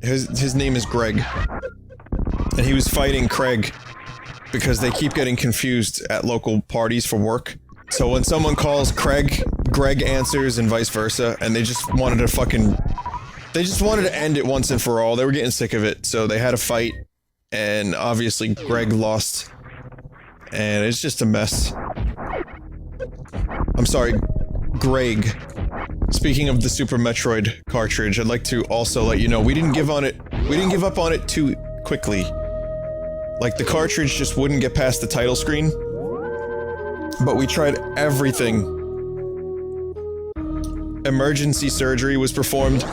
His name is Greg. And he was fighting Craig because they keep getting confused at local parties for work. So when someone calls Craig, Greg answers and vice versa, and they just wanted to fucking... They just wanted to end it once and for all. They were getting sick of it, so they had a fight, and obviously Greg lost. And it's just a mess. I'm sorry, Greg. Speaking of the Super Metroid cartridge, I'd like to also let you know we didn't give up on it too quickly. Like, the cartridge just wouldn't get past the title screen. But we tried everything. Emergency surgery was performed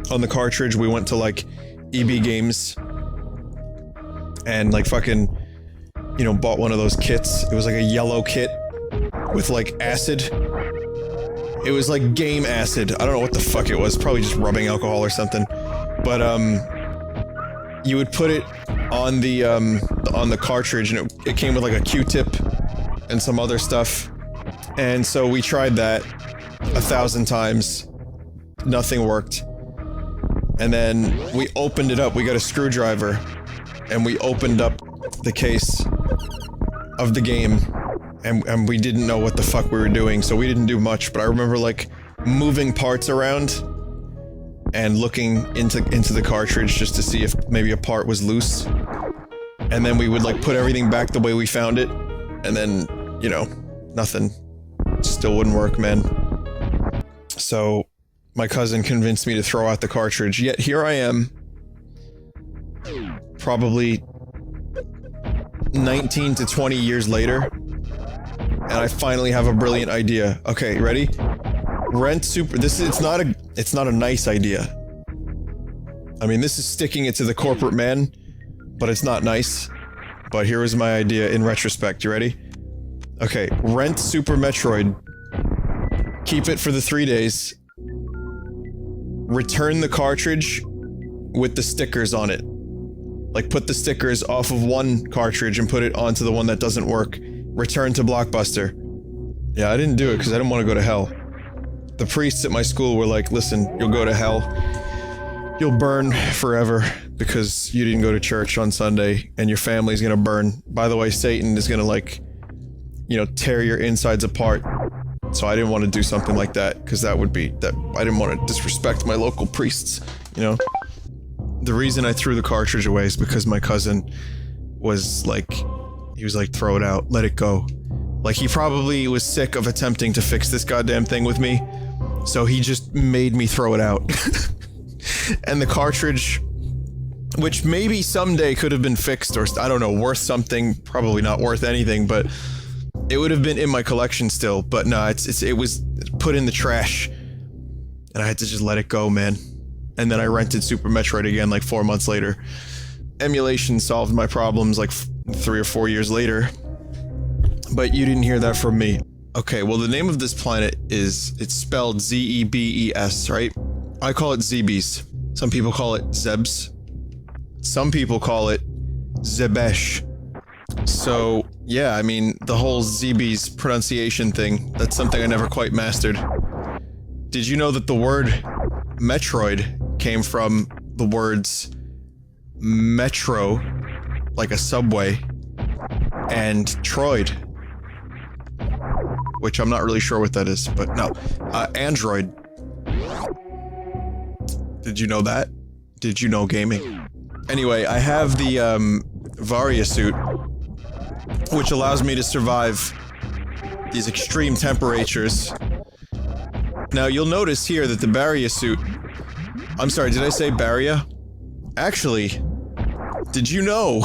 on the cartridge. We went to, like, EB Games. And, like, fucking... you know, bought one of those kits. It was like a yellow kit with like acid. It was like game acid. I don't know what the fuck it was. Probably just rubbing alcohol or something. But you would put it on the cartridge, and it came with like a Q-tip and some other stuff. And so we tried that 1,000 times. Nothing worked. And then we opened it up. We got a screwdriver, and we opened up the case of the game, and we didn't know what the fuck we were doing, so we didn't do much. But I remember like moving parts around and looking into the cartridge just to see if maybe a part was loose. And then we would like put everything back the way we found it, and then, you know, nothing. Still wouldn't work, man. So my cousin convinced me to throw out the cartridge, yet here I am, probably 19 to 20 years later, and I finally have a brilliant idea. Okay, ready? Rent Super... it's not a nice idea. I mean, this is sticking it to the corporate man, but it's not nice. But here is my idea in retrospect. You ready? Okay, rent Super Metroid. Keep it for the 3 days. Return the cartridge with the stickers on it. Like, put the stickers off of one cartridge and put it onto the one that doesn't work. Return to Blockbuster. Yeah, I didn't do it because I didn't want to go to hell. The priests at my school were like, listen, you'll go to hell. You'll burn forever because you didn't go to church on Sunday, and your family's gonna burn. By the way, Satan is gonna, like, you know, tear your insides apart. So I didn't want to do something like that, because that would be, I didn't want to disrespect my local priests, you know? The reason I threw the cartridge away is because my cousin was like, he was like, throw it out, let it go. Like, he probably was sick of attempting to fix this goddamn thing with me, so he just made me throw it out. And the cartridge, which maybe someday could have been fixed, or I don't know, worth something, probably not worth anything, but it would have been in my collection still. But no, it was put in the trash, and I had to just let it go, man. And then I rented Super Metroid again like 4 months later. Emulation solved my problems like 3 or 4 years later. But you didn't hear that from me. Okay, well, the name of this planet it's spelled Z-E-B-E-S, right? I call it Zebes. Some people call it Zebs. Some people call it Zebesh. So, yeah, I mean, the whole Zebes pronunciation thing, that's something I never quite mastered. Did you know that the word Metroid came from the words metro, like a subway, and Troid? Which I'm not really sure what that is, but no. Android. Did you know that? Did you know gaming? Anyway, I have the, Varia suit, which allows me to survive these extreme temperatures. Now, you'll notice here that the Baria suit... I'm sorry, did I say Baria? Actually, did you know...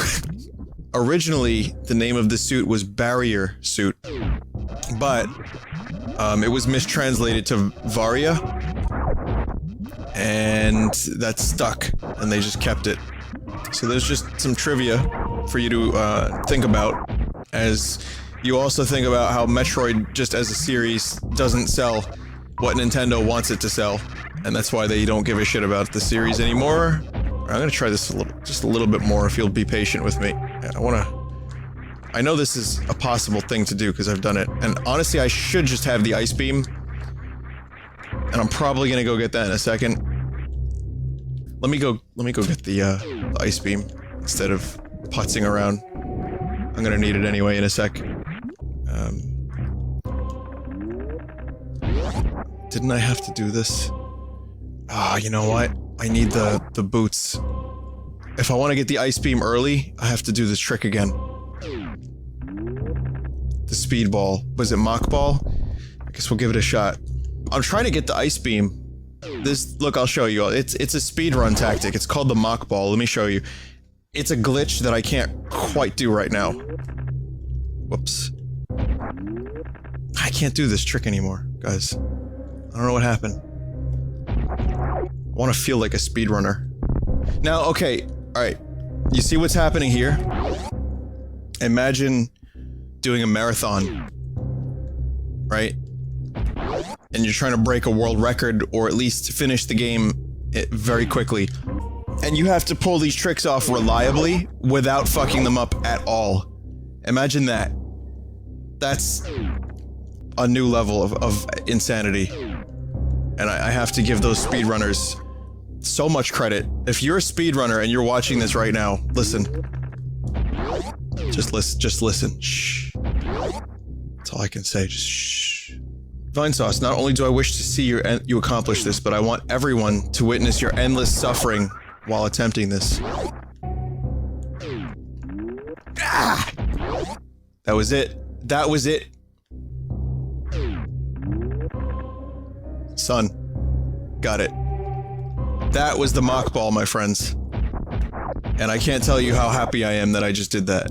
Originally, the name of the suit was Barrier Suit, but it was mistranslated to Varia, and that stuck, and they just kept it. So there's just some trivia for you to think about, as you also think about how Metroid, just as a series, doesn't sell what Nintendo wants it to sell, and that's why they don't give a shit about the series anymore. I'm gonna try this just a little bit more if you'll be patient with me. I know this is a possible thing to do because I've done it, and honestly I should just have the ice beam, and I'm probably gonna go get that in a second. Let me go get the ice beam instead of putzing around. I'm gonna need it anyway in a sec. Didn't I have to do this? Ah, you know what? I need the boots. If I want to get the ice beam early, I have to do this trick again. The speed ball. Was it mock ball? I guess we'll give it a shot. I'm trying to get the ice beam. Look, I'll show you. It's a speedrun tactic. It's called the mock ball. Let me show you. It's a glitch that I can't quite do right now. Whoops. I can't do this trick anymore, guys. I don't know what happened. I want to feel like a speedrunner. Now, okay, alright. You see what's happening here? Imagine doing a marathon. right? And you're trying to break a world record or at least finish the game very quickly. And you have to pull these tricks off reliably without fucking them up at all. Imagine that. That's a new level of insanity. And I have to give those speedrunners so much credit. If you're a speedrunner and you're watching this right now, listen. Just listen. Shh. That's all I can say, just shh. Vinesauce, not only do I wish to see you accomplish this, but I want everyone to witness your endless suffering while attempting this. Ah! That was it. That was it. Son. Got it. That was the mock ball, my friends. And I can't tell you how happy I am that I just did that.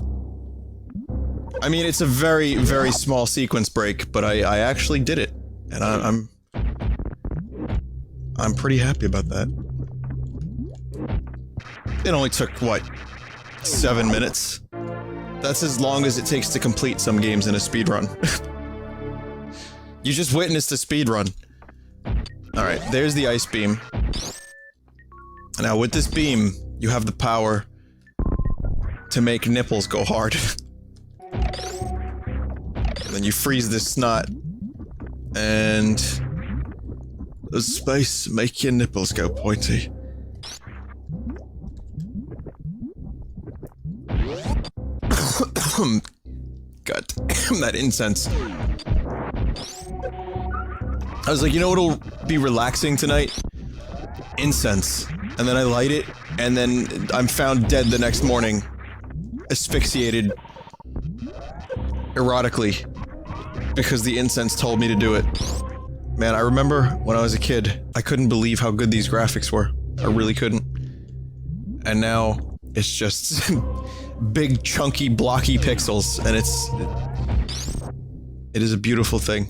I mean, it's a very, very small sequence break, but I actually did it. And I'm pretty happy about that. It only took, what, 7 minutes? That's as long as it takes to complete some games in a speedrun. You just witnessed a speedrun. Alright, there's the ice beam. Now with this beam, you have the power to make nipples go hard. And then you freeze this snot. And the space make your nipples go pointy. God damn, that incense. I was like, you know what'll be relaxing tonight? Incense. And then I light it, and then I'm found dead the next morning. Asphyxiated. Erotically. Because the incense told me to do it. Man, I remember when I was a kid, I couldn't believe how good these graphics were. I really couldn't. And now, it's just big, chunky, blocky pixels, and it is a beautiful thing.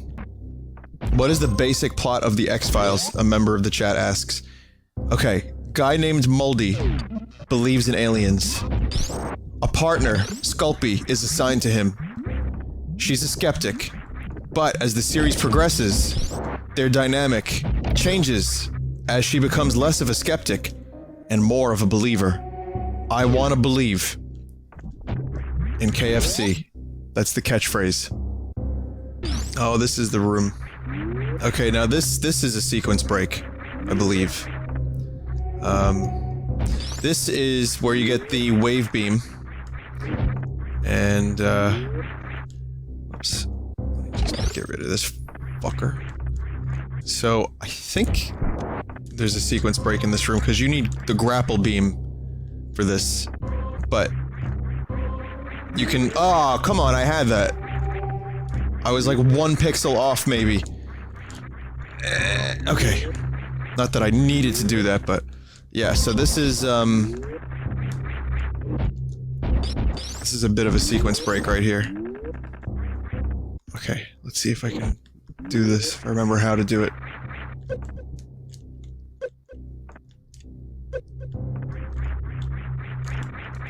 What is the basic plot of the X-Files? A member of the chat asks. Okay, guy named Moldy believes in aliens. A partner, Sculpey, is assigned to him. She's a skeptic. But as the series progresses, their dynamic changes as she becomes less of a skeptic and more of a believer. I wanna believe. In KFC. That's the catchphrase. Oh, this is the room. Okay, now this is a sequence break, I believe. This is where you get the wave beam. And, oops. Just get rid of this fucker. So, I think there's a sequence break in this room, because you need the grapple beam for this. But you can— oh, come on, I had that. I was like 1 pixel off, maybe. Okay. Not that I needed to do that, but yeah, so this is a bit of a sequence break right here. Okay, let's see if I can do this, if I remember how to do it.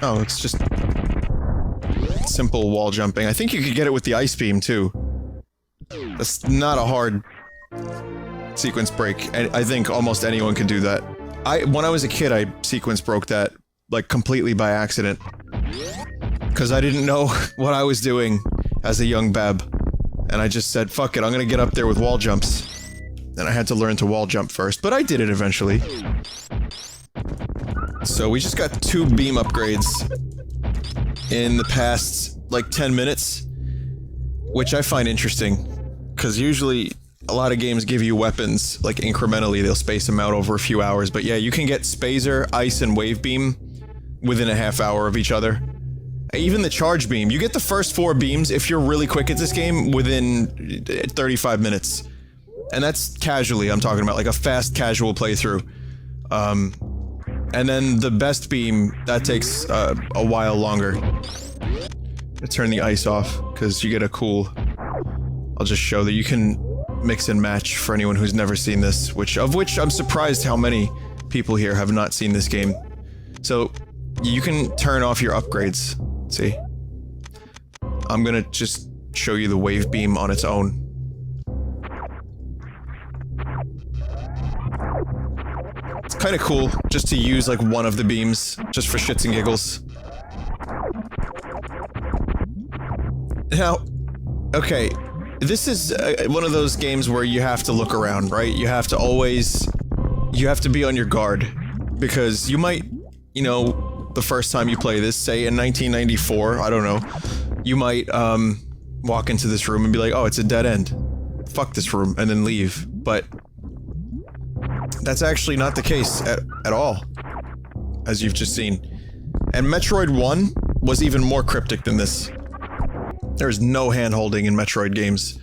Oh, it's just simple wall jumping. I think you could get it with the ice beam, too. That's not a hard sequence break. I think almost anyone could do that. When I was a kid, I sequence broke that, like, completely by accident. Because I didn't know what I was doing as a young bab. And I just said, fuck it, I'm gonna get up there with wall jumps. And I had to learn to wall jump first, but I did it eventually. So we just got 2 beam upgrades in the past, like, 10 minutes. Which I find interesting. Because usually, a lot of games give you weapons, like, incrementally, they'll space them out over a few hours. But yeah, you can get Spazer, Ice, and Wave Beam within a half hour of each other. Even the Charge Beam, you get the first 4 beams if you're really quick at this game within 35 minutes. And that's casually, I'm talking about, like a fast, casual playthrough. And then the best beam, that takes a while longer. I turn the ice off, because you get a cool— I'll just show that you can mix and match for anyone who's never seen this, of which I'm surprised how many people here have not seen this game. So, you can turn off your upgrades. See? I'm gonna just show you the wave beam on its own. kind of cool just to use like one of the beams just for shits and giggles. Now, okay, this is one of those games where you have to look around, right? You have to always, you have to be on your guard because you might, you know, the first time you play this, say in 1994, I don't know, you might walk into this room and be like, oh, it's a dead end. Fuck this room, and then leave. But that's actually not the case at all, as you've just seen. And Metroid 1 was even more cryptic than this. There's no hand-holding in Metroid games.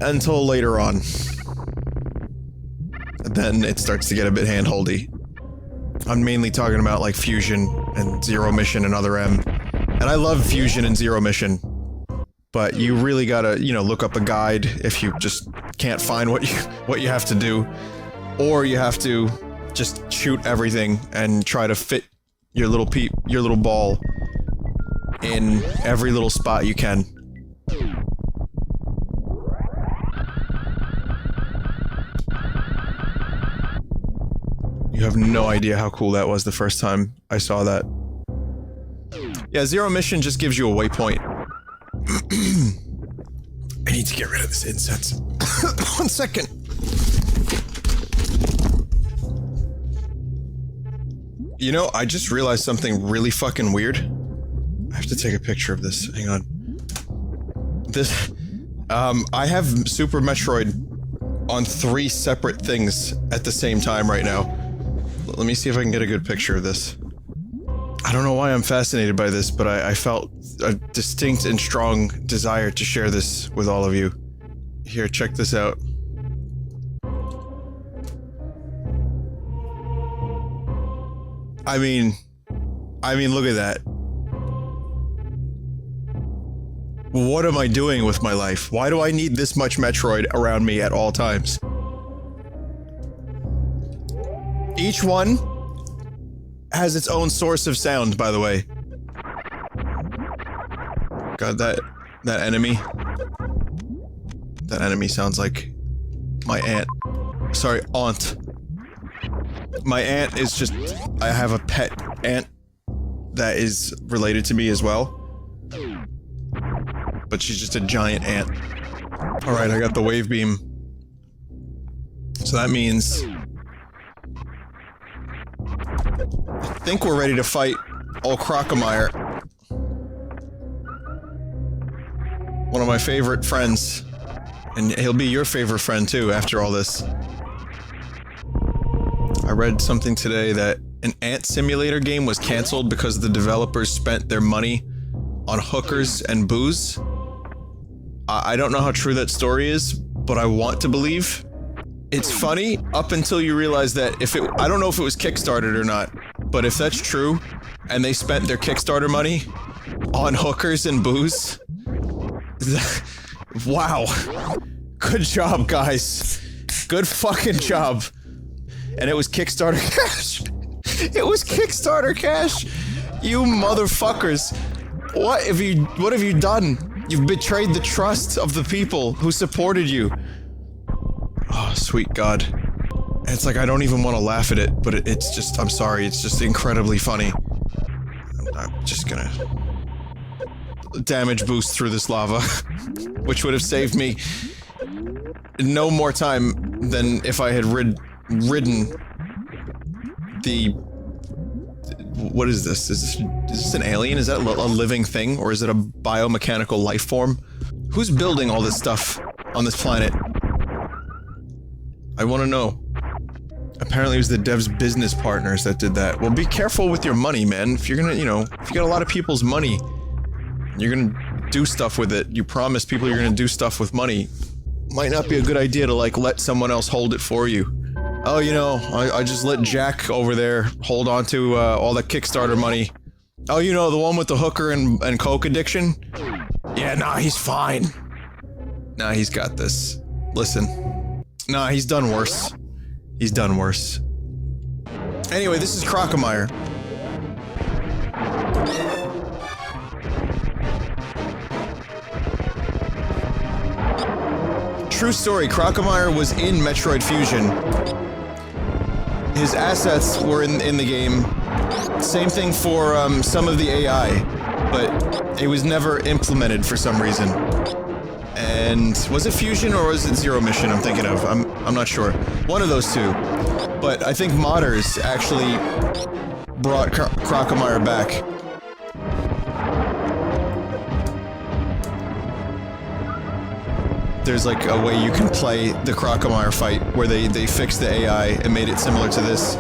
Until later on. Then it starts to get a bit hand-holdy. I'm mainly talking about like Fusion and Zero Mission and Other M. And I love Fusion and Zero Mission. But you really gotta, you know, look up a guide if you just can't find what you have to do. Or you have to just shoot everything and try to fit your little ball in every little spot you can. You have no idea how cool that was the first time I saw that. Yeah, Zero Mission just gives you a waypoint. I need to get rid of this incense. 1 second. You know, I just realized something really fucking weird. I have to take a picture of this. Hang on. This, I have Super Metroid on 3 separate things at the same time right now. Let me see if I can get a good picture of this. I don't know why I'm fascinated by this, but I felt a distinct and strong desire to share this with all of you. Here, check this out. I mean, look at that. What am I doing with my life? Why do I need this much Metroid around me at all times? Each one has its own source of sound, by the way. God, that enemy. That enemy sounds like my aunt. Sorry, aunt. My aunt is just... I have a pet aunt that is related to me as well. But she's just a giant ant. Alright, I got the wave beam. So that means... I think we're ready to fight old Crocomire. One of my favorite friends. And he'll be your favorite friend too, after all this. I read something today that an ant simulator game was cancelled because the developers spent their money on hookers and booze. I don't know how true that story is, but I want to believe. It's funny up until you realize that if it- I don't know if it was Kickstarted or not, but if that's true, and they spent their Kickstarter money on hookers and booze, wow. Good job, guys. Good fucking job. And it was Kickstarter cash. It was Kickstarter cash. You motherfuckers. What have you done? You've betrayed the trust of the people who supported you. Oh, sweet God. And it's like I don't even want to laugh at it, but it's just, I'm sorry, it's just incredibly funny. I'm just gonna damage boost through this lava, which would have saved me no more time than if I had ridden the... What is this? Is this an alien? Is that a living thing? Or is it a biomechanical life form? Who's building all this stuff on this planet? I want to know. Apparently it was the devs' business partners that did that. Well, be careful with your money, man. If you're gonna, you know, if you got a lot of people's money, you're gonna do stuff with it. You promise people you're gonna do stuff with money. Might not be a good idea to, like, let someone else hold it for you. Oh, you know, I just let Jack over there hold on to, all the Kickstarter money. Oh, you know, the one with the hooker and coke addiction? Yeah, nah, he's fine. Nah, he's got this. Listen. Nah, he's done worse. He's done worse. Anyway, this is Crocomire. True story, Crocomire was in Metroid Fusion. his assets were in the game. Same thing for some of the AI, but it was never implemented for some reason. And was it Fusion or was it Zero Mission I'm thinking of? I'm not sure. One of those two. But I think modders actually brought Crocomire back. There's like a way you can play the Crocomire fight where they fixed the AI and made it similar to this.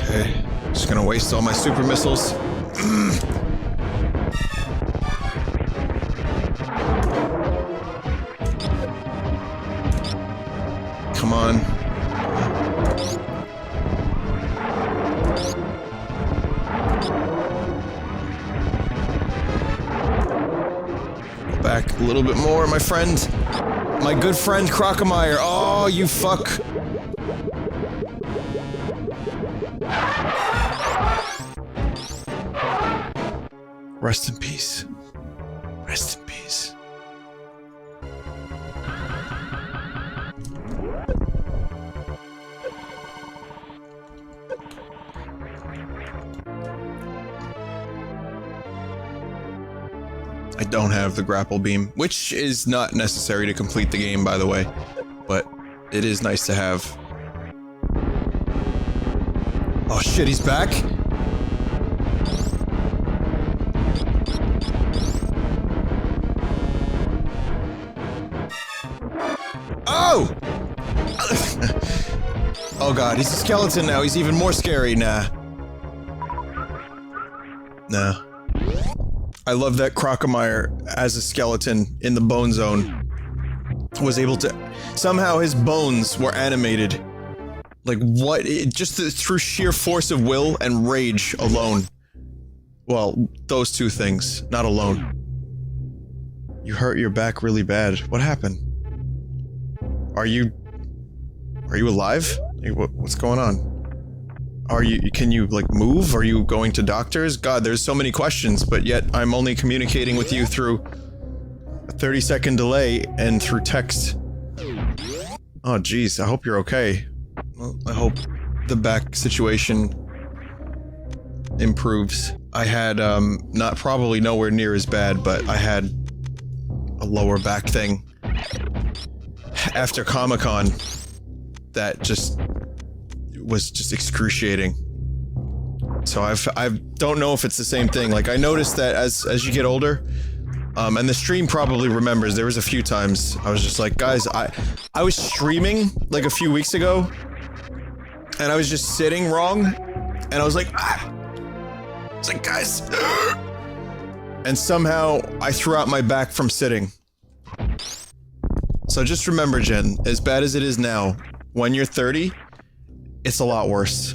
Okay, just gonna waste all my super missiles. Come on. Go back a little bit more, my friend. My good friend Crocomire. Oh, you fuck. Rest in peace. Rest in peace. I don't have the grapple beam, which is not necessary to complete the game, by the way, but it is nice to have. Oh shit, he's back? Oh! Oh god, he's a skeleton now, he's even more scary. Nah. Nah. I love that Crocomire, as a skeleton in the bone zone, was able to... Somehow his bones were animated. Like, what? Just through sheer force of will and rage alone. Well, those two things, not alone. You hurt your back really bad. What happened? Are you alive? What's going on? Can you, like, move? Are you going to doctors? God, there's so many questions, but yet I'm only communicating with you through a 30-second delay and through text. Oh, jeez, I hope you're okay. Well, I hope the back situation improves. I had, not probably nowhere near as bad, but I had a lower back thing after Comic-Con that just was just excruciating. So I don't know if it's the same thing. Like, I noticed that as you get older, and the stream probably remembers, there was a few times I was just like, guys, I was streaming like a few weeks ago, and I was just sitting wrong, and I was like, ah! I was like, guys, and somehow I threw out my back from sitting. So just remember, Jen, as bad as it is now, when you're 30, it's a lot worse.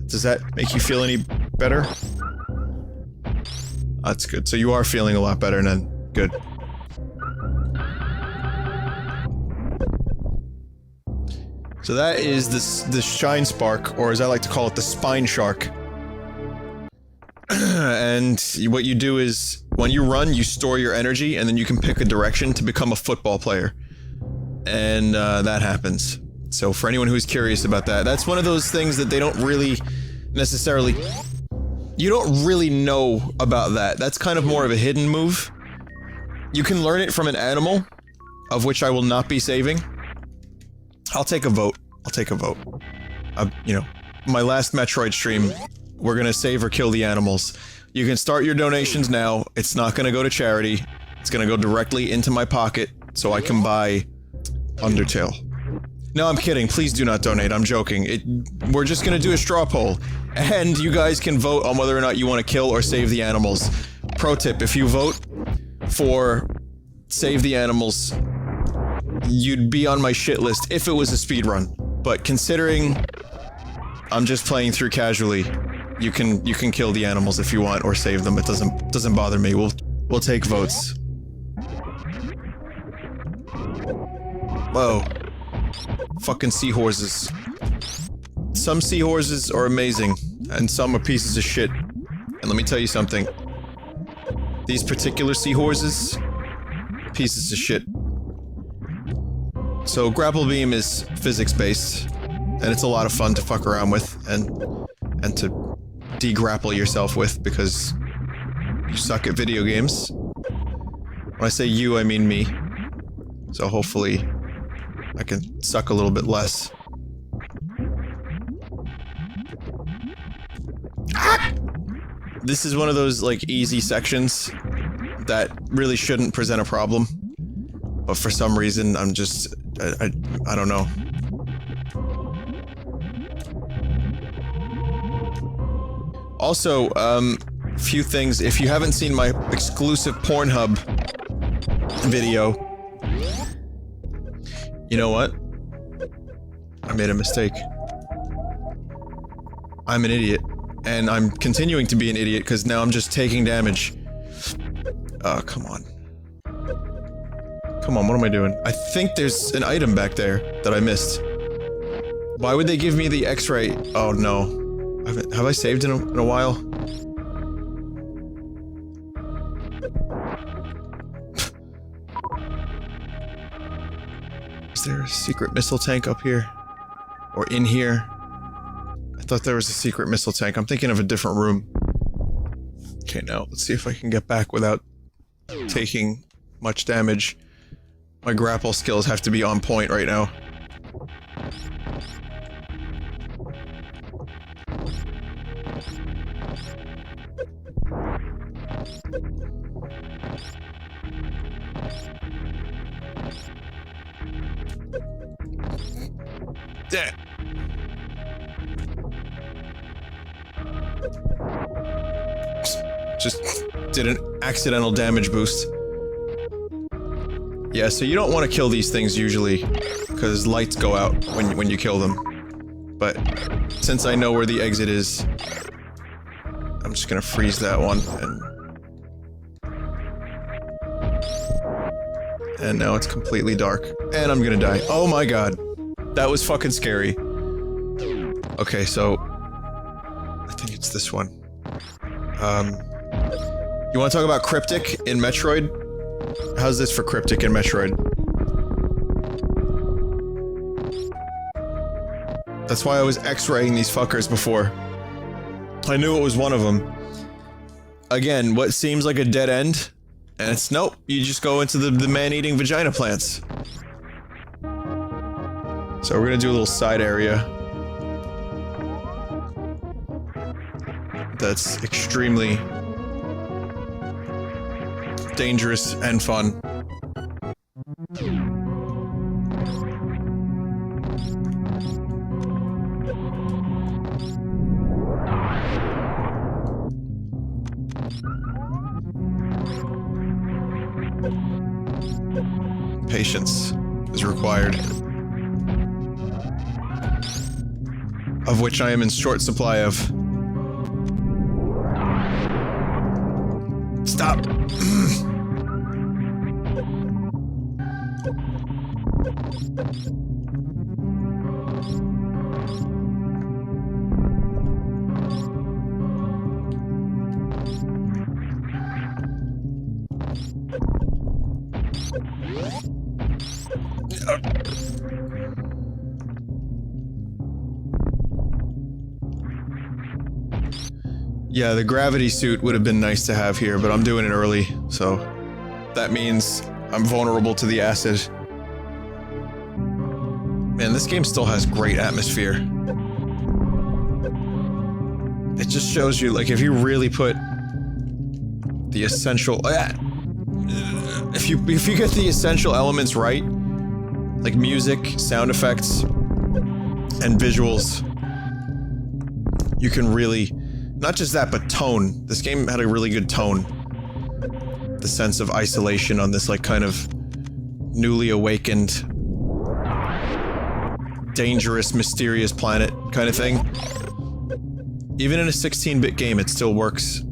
Does that make you feel any better? That's good. So you are feeling a lot better then. Good. So that is this Shine Spark, or as I like to call it, the Spine Shark. And what you do is, when you run, you store your energy, and then you can pick a direction to become a football player. And that happens. So for anyone who's curious about that, that's one of those things that they don't really necessarily... You don't really know about that. That's kind of more of a hidden move. You can learn it from an animal, of which I will not be saving. I'll take a vote. I'll take a vote. You know, my last Metroid stream, we're gonna save or kill the animals. You can start your donations now. It's not gonna go to charity. It's gonna go directly into my pocket, so I can buy Undertale. No, I'm kidding. Please do not donate. I'm joking. We're just gonna do a straw poll, and you guys can vote on whether or not you want to kill or save the animals. Pro tip, if you vote for save the animals, you'd be on my shit list if it was a speedrun. But considering I'm just playing through casually, you can kill the animals if you want, or save them. It doesn't bother me. We'll take votes. Whoa. Fucking seahorses. Some seahorses are amazing, and some are pieces of shit. And let me tell you something. These particular seahorses pieces of shit. So grapple beam is physics-based, and it's a lot of fun to fuck around with and to de-grapple yourself with because you suck at video games. When I say you, I mean me. So hopefully I can suck a little bit less. Ah! This is one of those, like, easy sections that really shouldn't present a problem. But for some reason, I'm just... I don't know. Also, few things. If you haven't seen my exclusive Pornhub video... You know what? I made a mistake. I'm an idiot. And I'm continuing to be an idiot because now I'm just taking damage. Come on. Come on, what am I doing? I think there's an item back there that I missed. Why would they give me the X-ray? Oh no. Have I saved in a while? Is there a secret missile tank up here? Or in here? I thought there was a secret missile tank. I'm thinking of a different room. Okay, now, let's see if I can get back without taking much damage. My grapple skills have to be on point right now. Yeah. Just did an accidental damage boost. Yeah, so you don't want to kill these things usually, because lights go out when you kill them. But since I know where the exit is, I'm just gonna freeze that one, and now it's completely dark. And I'm gonna die. Oh my god. That was fucking scary. Okay, so... I think it's this one. You wanna talk about Cryptic in Metroid? How's this for Cryptic in Metroid? That's why I was X-raying these fuckers before. I knew it was one of them. Again, what seems like a dead end, and it's nope, you just go into the man-eating vagina plants. So we're gonna do a little side area. That's extremely dangerous and fun. Patience is required. Of which I am in short supply of. Stop! Yeah, the gravity suit would have been nice to have here, but I'm doing it early, so that means I'm vulnerable to the acid. Man, this game still has great atmosphere. It just shows you, like, if you really put the essential... If you get the essential elements right, like music, sound effects, and visuals, you can really... Not just that, but tone. This game had a really good tone. The sense of isolation on this, like, kind of newly awakened, dangerous, mysterious planet kind of thing. Even in a 16-bit game, it still works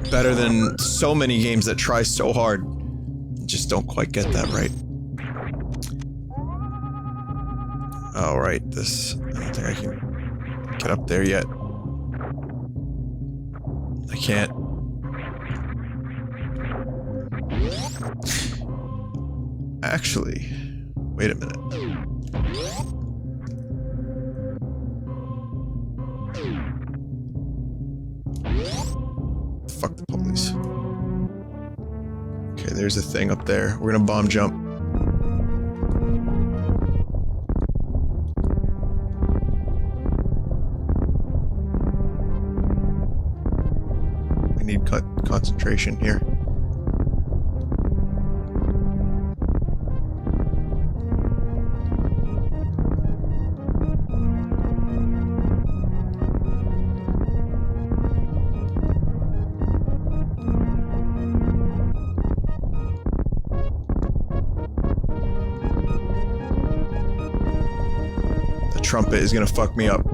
better than so many games that try so hard and just don't quite get that right. Alright, this... I don't think I can get up there yet. I can't. Actually, wait a minute. Fuck the police. Okay, there's a thing up there. We're gonna bomb jump. I need concentration here. Trumpet is gonna fuck me up.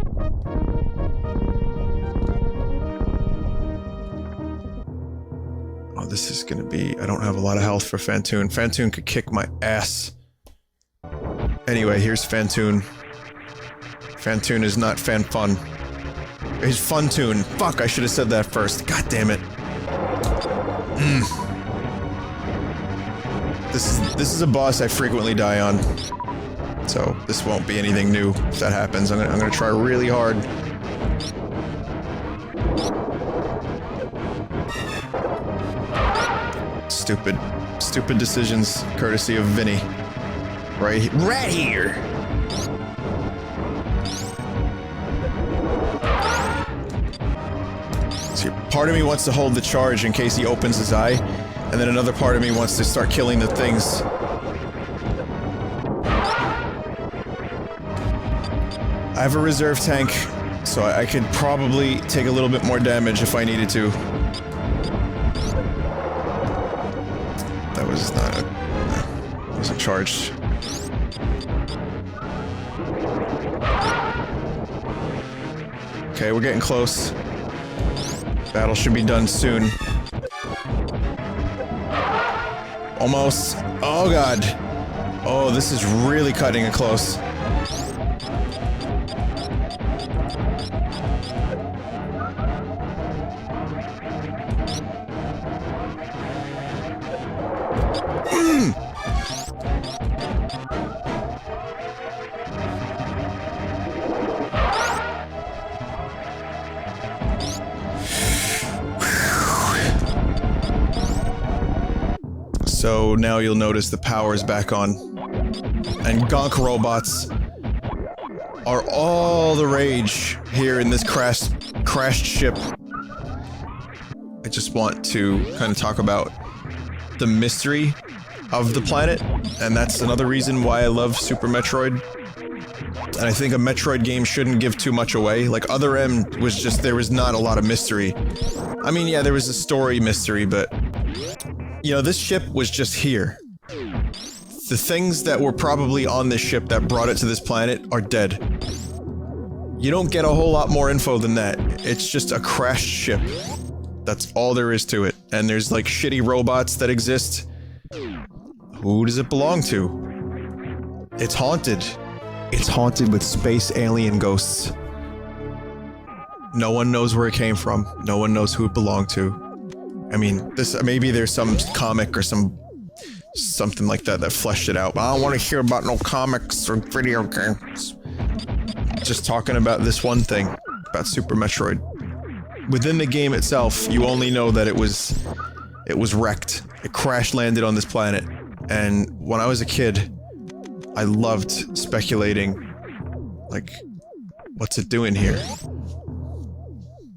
Oh, this is gonna be... I don't have a lot of health for Fantoon. Fantoon could kick my ass. Anyway, here's Fantoon. Fantoon is not fan-fun. He's Funtoon. Fuck, I should have said that first. God damn it. This is a boss I frequently die on. So, this won't be anything new if that happens. I'm gonna try really hard. Stupid decisions, courtesy of Vinny. Right here! So, part of me wants to hold the charge in case he opens his eye, and then another part of me wants to start killing the things. I have a reserve tank, so I could probably take a little bit more damage if I needed to. That was not a... No, wasn't charged. Okay, we're getting close. Battle should be done soon. Almost. Oh god. Oh, this is really cutting it close. So now you'll notice the power's back on. And gonk robots are all the rage here in this crashed ship. I just want to kind of talk about the mystery of the planet, and that's another reason why I love Super Metroid. And I think a Metroid game shouldn't give too much away. Like, Other M was just, there was not a lot of mystery. I mean, yeah, there was a story mystery, but... You know, this ship was just here. The things that were probably on this ship that brought it to this planet are dead. You don't get a whole lot more info than that. It's just a crashed ship. That's all there is to it. And there's like shitty robots that exist. Who does it belong to? It's haunted. It's haunted with space alien ghosts. No one knows where it came from. No one knows who it belonged to. I mean, maybe there's some comic or something like that that fleshed it out, but I don't want to hear about no comics or video games. Just talking about this one thing, about Super Metroid. Within the game itself, you only know that it was wrecked. It crash landed on this planet. And when I was a kid, I loved speculating, like, what's it doing here?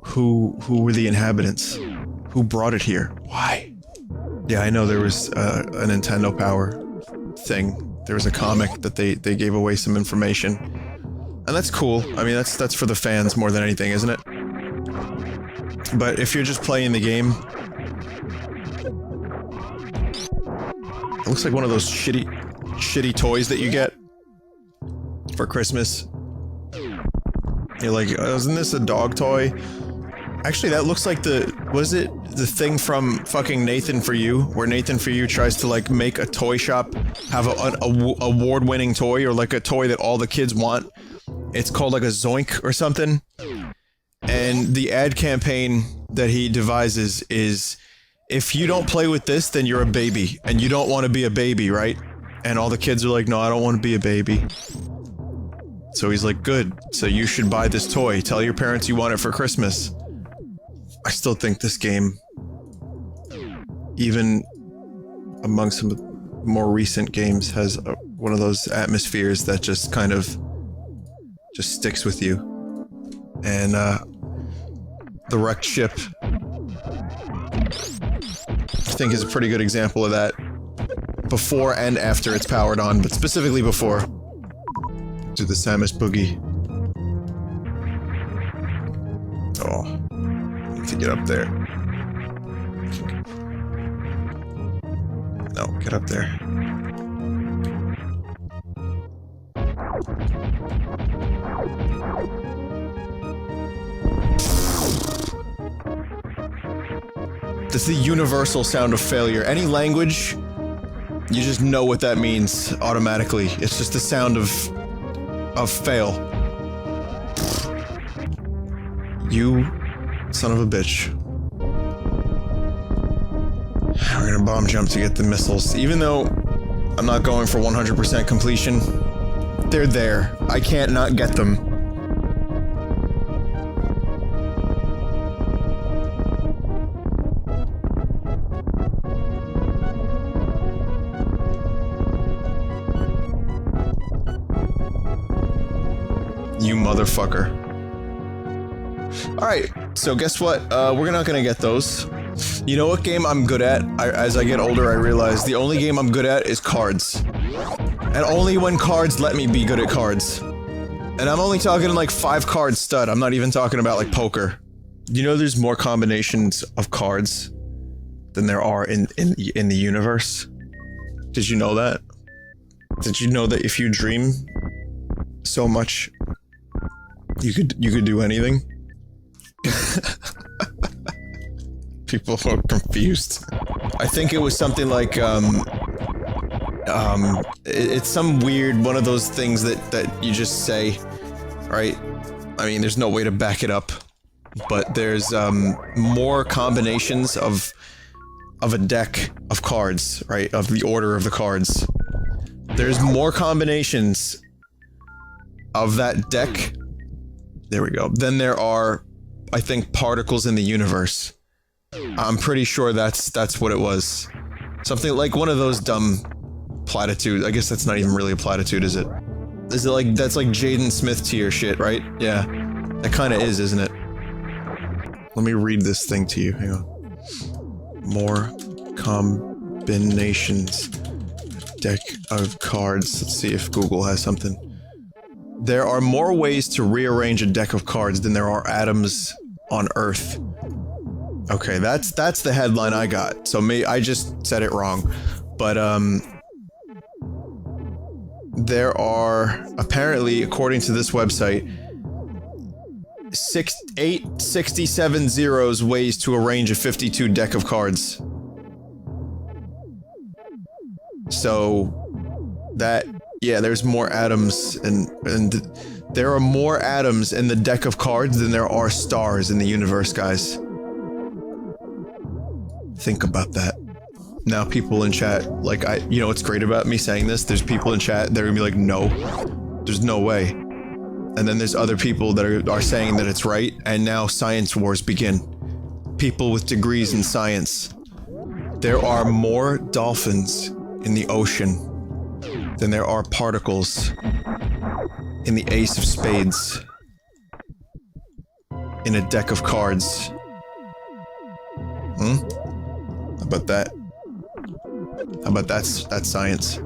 Who were the inhabitants? Who brought it here? Why? Yeah, I know there was a Nintendo Power thing. There was a comic that they gave away some information. And that's cool. I mean, that's for the fans more than anything, isn't it? But if you're just playing the game... It looks like one of those shitty toys that you get for Christmas. You're like, isn't this a dog toy? Actually, that looks like was it the thing from fucking Nathan For You, where Nathan For You tries to like make a toy shop have an award-winning toy, or like a toy that all the kids want. It's called like a Zoink or something. And the ad campaign that he devises is if you don't play with this, then you're a baby, and you don't want to be a baby, right? And all the kids are like, no, I don't want to be a baby. So he's like, good, so you should buy this toy. Tell your parents you want it for Christmas. I still think this game, even among some more recent games, has one of those atmospheres that just kind of just sticks with you. And the wrecked ship, I think, is a pretty good example of that. Before and after it's powered on, but specifically before. Do the Samus Boogie. Oh, I need to get up there. No, get up there. This is the universal sound of failure. Any language, you just know what that means automatically. It's just the sound of fail. You son of a bitch. We're gonna bomb jump to get the missiles. Even though I'm not going for 100% completion, they're there. I can't not get them. You motherfucker. Alright, so guess what? We're not gonna get those. You know what game I'm good at? As I get older, I realize the only game I'm good at is cards. And only when cards let me be good at cards. And I'm only talking like 5-card stud. I'm not even talking about like poker. You know there's more combinations of cards than there are in the universe? Did you know that? Did you know that if you dream so much, you could do anything? People are confused. I think it was something like, it's some weird one of those things that you just say, right? I mean, there's no way to back it up, but there's, more combinations of a deck of cards, right? Of the order of the cards. There's more combinations of that deck, there we go, than there are, I think, particles in the universe. I'm pretty sure that's what it was. Something like one of those dumb platitudes. I guess that's not even really a platitude, is it? Is it like, that's like Jaden Smith tier shit, right? Yeah. That kinda is, isn't it? Let me read this thing to you, hang on. More combinations. Deck of cards. Let's see if Google has something. There are more ways to rearrange a deck of cards than there are atoms on Earth. Okay, that's the headline I got. So I just said it wrong. But, there are, apparently, according to this website, 867 zeros ways to arrange a 52 deck of cards. So, yeah, there's more atoms, and there are more atoms in the deck of cards than there are stars in the universe, guys. Think about that. Now people in chat, like, you know what's great about me saying this? There's people in chat that are gonna be like, no, there's no way. And then there's other people that are saying that it's right, and now science wars begin. People with degrees in science. There are more dolphins in the ocean than there are particles in the ace of spades in a deck of cards. How about that? How about that's science?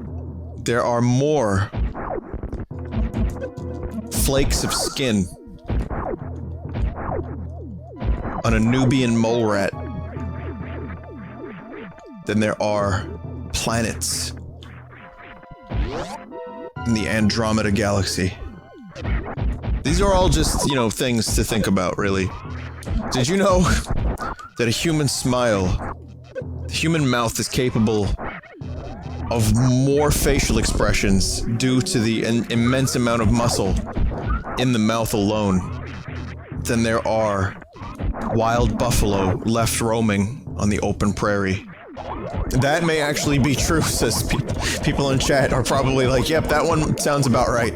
There are more flakes of skin on a Nubian mole rat than there are planets in the Andromeda galaxy. These are all just, you know, things to think about, really. Did you know that a human smile, the human mouth is capable of more facial expressions due to the immense amount of muscle in the mouth alone than there are wild buffalo left roaming on the open prairie. That may actually be true, says people in chat are probably like, yep, that one sounds about right.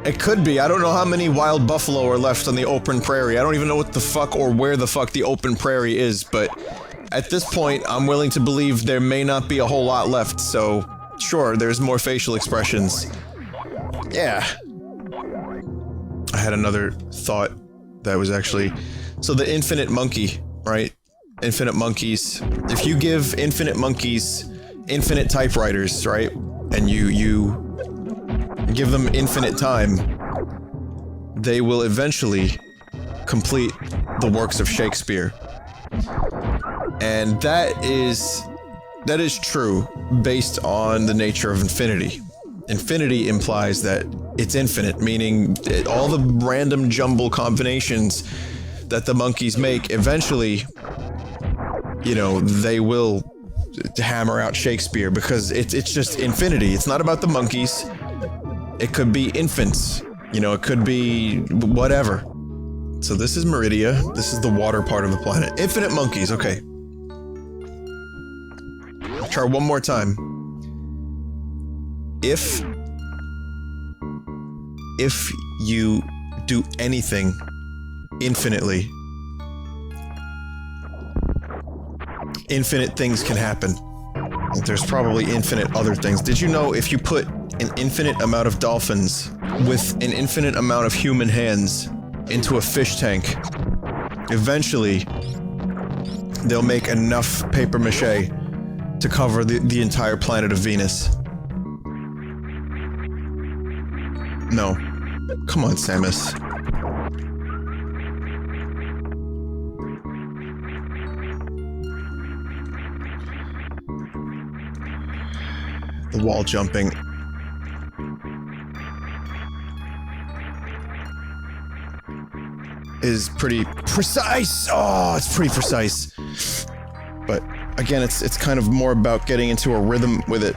It could be. I don't know how many wild buffalo are left on the open prairie. I don't even know what the fuck or where the fuck the open prairie is, but at this point, I'm willing to believe there may not be a whole lot left, so sure, there's more facial expressions. Yeah. I had another thought that was actually... So the infinite monkey, right? Infinite monkeys. If you give infinite monkeys infinite typewriters, right? And you give them infinite time, they will eventually complete the works of Shakespeare. And that is true based on the nature of infinity. Infinity implies that it's infinite, meaning all the random jumble combinations that the monkeys make, eventually, you know, they will hammer out Shakespeare because it's just infinity. It's not about the monkeys. It could be infants. You know, it could be whatever. So this is Meridia. This is the water part of the planet. Infinite monkeys, okay. I'll try one more time. If you do anything infinitely, infinite things can happen. There's probably infinite other things. Did you know if you put an infinite amount of dolphins with an infinite amount of human hands into a fish tank, eventually they'll make enough paper mache to cover the entire planet of Venus? No. Come on, Samus. The wall jumping. Is pretty precise. Oh, it's pretty precise. But again, it's kind of more about getting into a rhythm with it.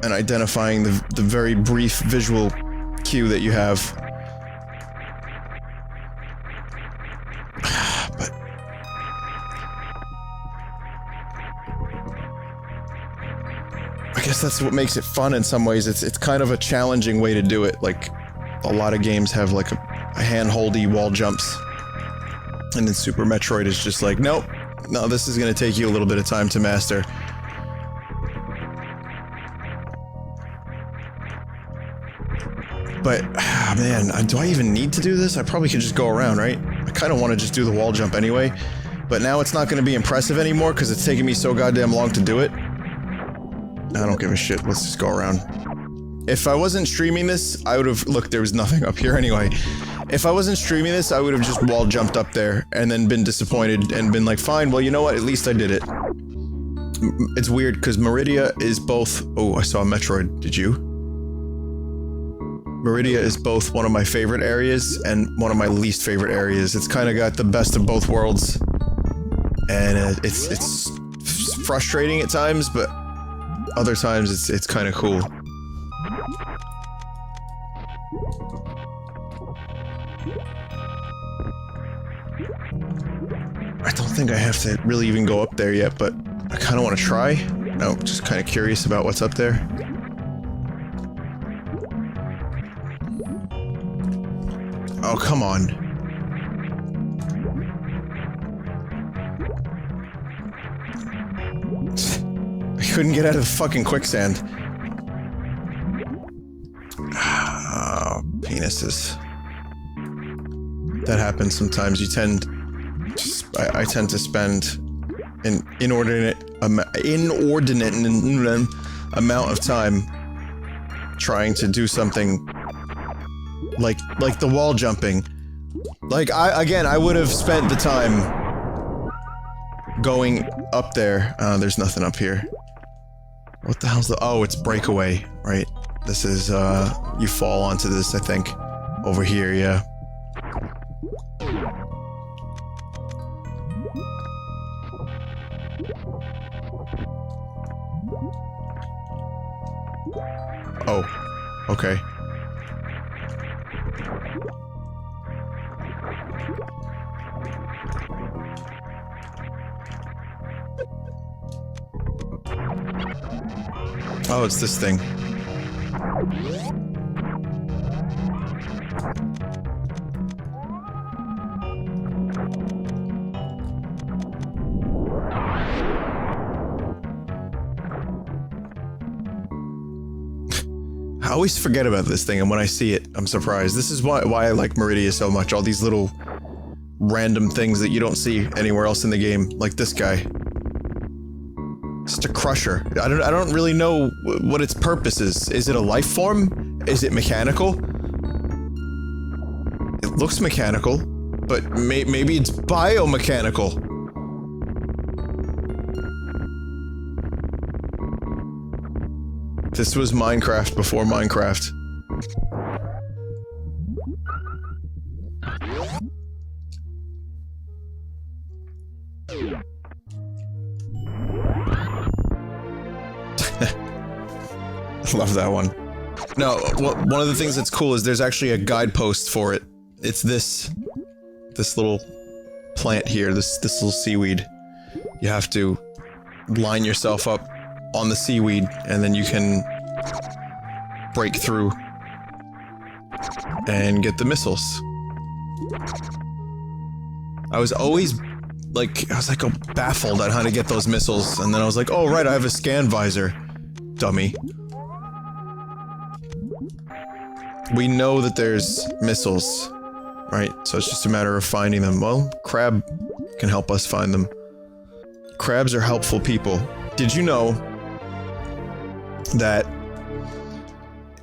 And identifying the very brief visual cue that you have. But I guess that's what makes it fun in some ways. It's kind of a challenging way to do it. Like, a lot of games have like a hand-holdy wall jumps. And then Super Metroid is just like, nope, no, this is gonna take you a little bit of time to master. But, man, do I even need to do this? I probably could just go around, right? I kind of want to just do the wall jump anyway. But now it's not going to be impressive anymore because it's taking me so goddamn long to do it. I don't give a shit. Let's just go around. If I wasn't streaming this, I would have... Look, there was nothing up here anyway. If I wasn't streaming this, I would have just wall jumped up there and then been disappointed and been like, fine, well, you know what? At least I did it. It's weird because Meridia is both... Oh, I saw a Metroid. Did you? Meridia is both one of my favorite areas and one of my least favorite areas. It's kind of got the best of both worlds. And it's frustrating at times, but other times it's kind of cool. I don't think I have to really even go up there yet, but I kind of want to try. No, just kind of curious about what's up there. Oh, come on. I couldn't get out of the fucking quicksand. Oh, penises. That happens sometimes. You tend... I tend to spend an inordinate amount of time trying to do something like the wall jumping. Like, I would have spent the time going up there. There's nothing up here. What the hell's the... Oh, it's breakaway, right? This is, you fall onto this, I think. Over here, yeah. Oh, okay. Oh, it's this thing. I always forget about this thing, and when I see it, I'm surprised. This is why I like Meridia so much. All these little random things that you don't see anywhere else in the game, like this guy. Just a crusher. I don't really know what its purpose is. Is it a life form? Is it mechanical? It looks mechanical, but maybe it's biomechanical. This was Minecraft before Minecraft. Love that one. No, one of the things that's cool is there's actually a guidepost for it. It's this little plant here, this little seaweed. You have to line yourself up on the seaweed, and then you can break through and get the missiles. I was always like, baffled on how to get those missiles, and then I was like, oh right, I have a scan visor. Dummy. We know that there's missiles, right? So it's just a matter of finding them. Well, Crab can help us find them. Crabs are helpful people. Did you know that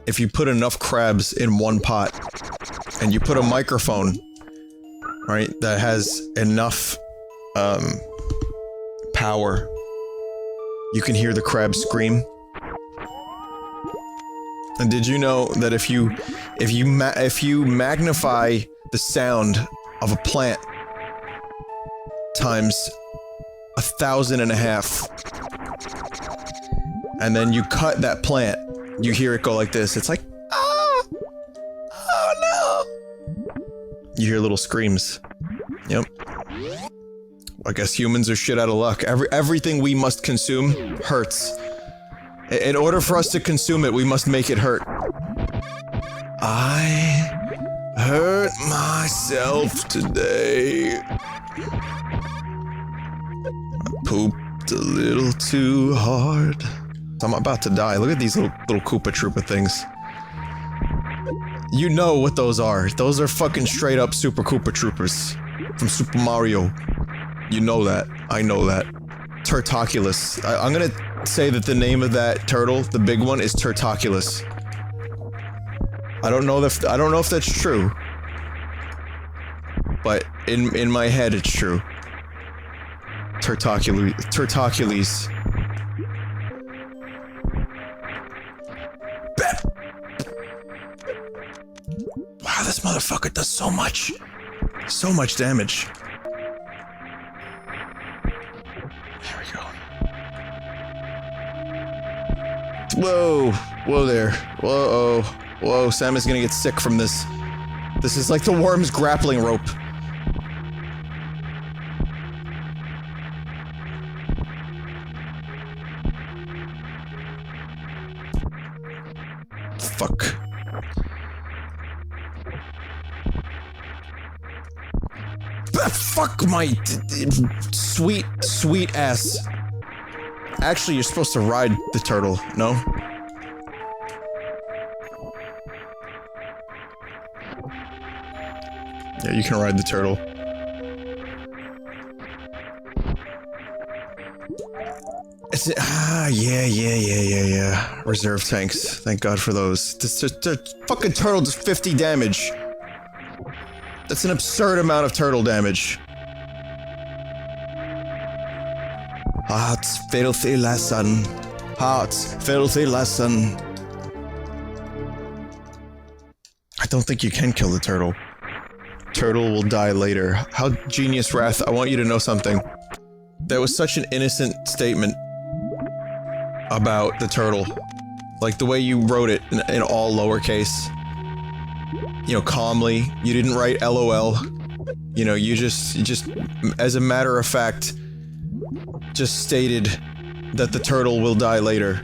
if you put enough crabs in one pot, and you put a microphone, right, that has enough, power, you can hear the crabs scream? And did you know that if you magnify the sound of a plant times 1,500, and then you cut that plant, you hear it go like this. It's like, ah! Oh no! You hear little screams. Yep. I guess humans are shit out of luck. Everything we must consume hurts. In order for us to consume it, we must make it hurt. I hurt myself today. I pooped a little too hard. I'm about to die. Look at these little Koopa Troopa things. You know what those are. Those are fucking straight up Super Koopa Troopers from Super Mario. You know that. I know that. Turtoculus. I'm gonna say that the name of that turtle, the big one, is Turtoculus. I don't know if that's true, but in my head it's true. Turtocules. Wow, this motherfucker does so much damage. There we go. Whoa there. Whoa, Sam is gonna get sick from this. This is like the worm's grappling rope. Fuck. Fuck my sweet ass. Actually, you're supposed to ride the turtle, no? Yeah, you can ride the turtle. Yeah. Reserve tanks. Thank God for those. The fucking turtle does 50 damage. That's an absurd amount of turtle damage. Heart's filthy lesson. Heart's filthy lesson. I don't think you can kill the turtle. Turtle will die later. How genius, Wrath. I want you to know something. That was such an innocent statement about the turtle. Like the way you wrote it in all lowercase. You know, calmly. You didn't write LOL. You know, you just, as a matter of fact, just stated that the turtle will die later.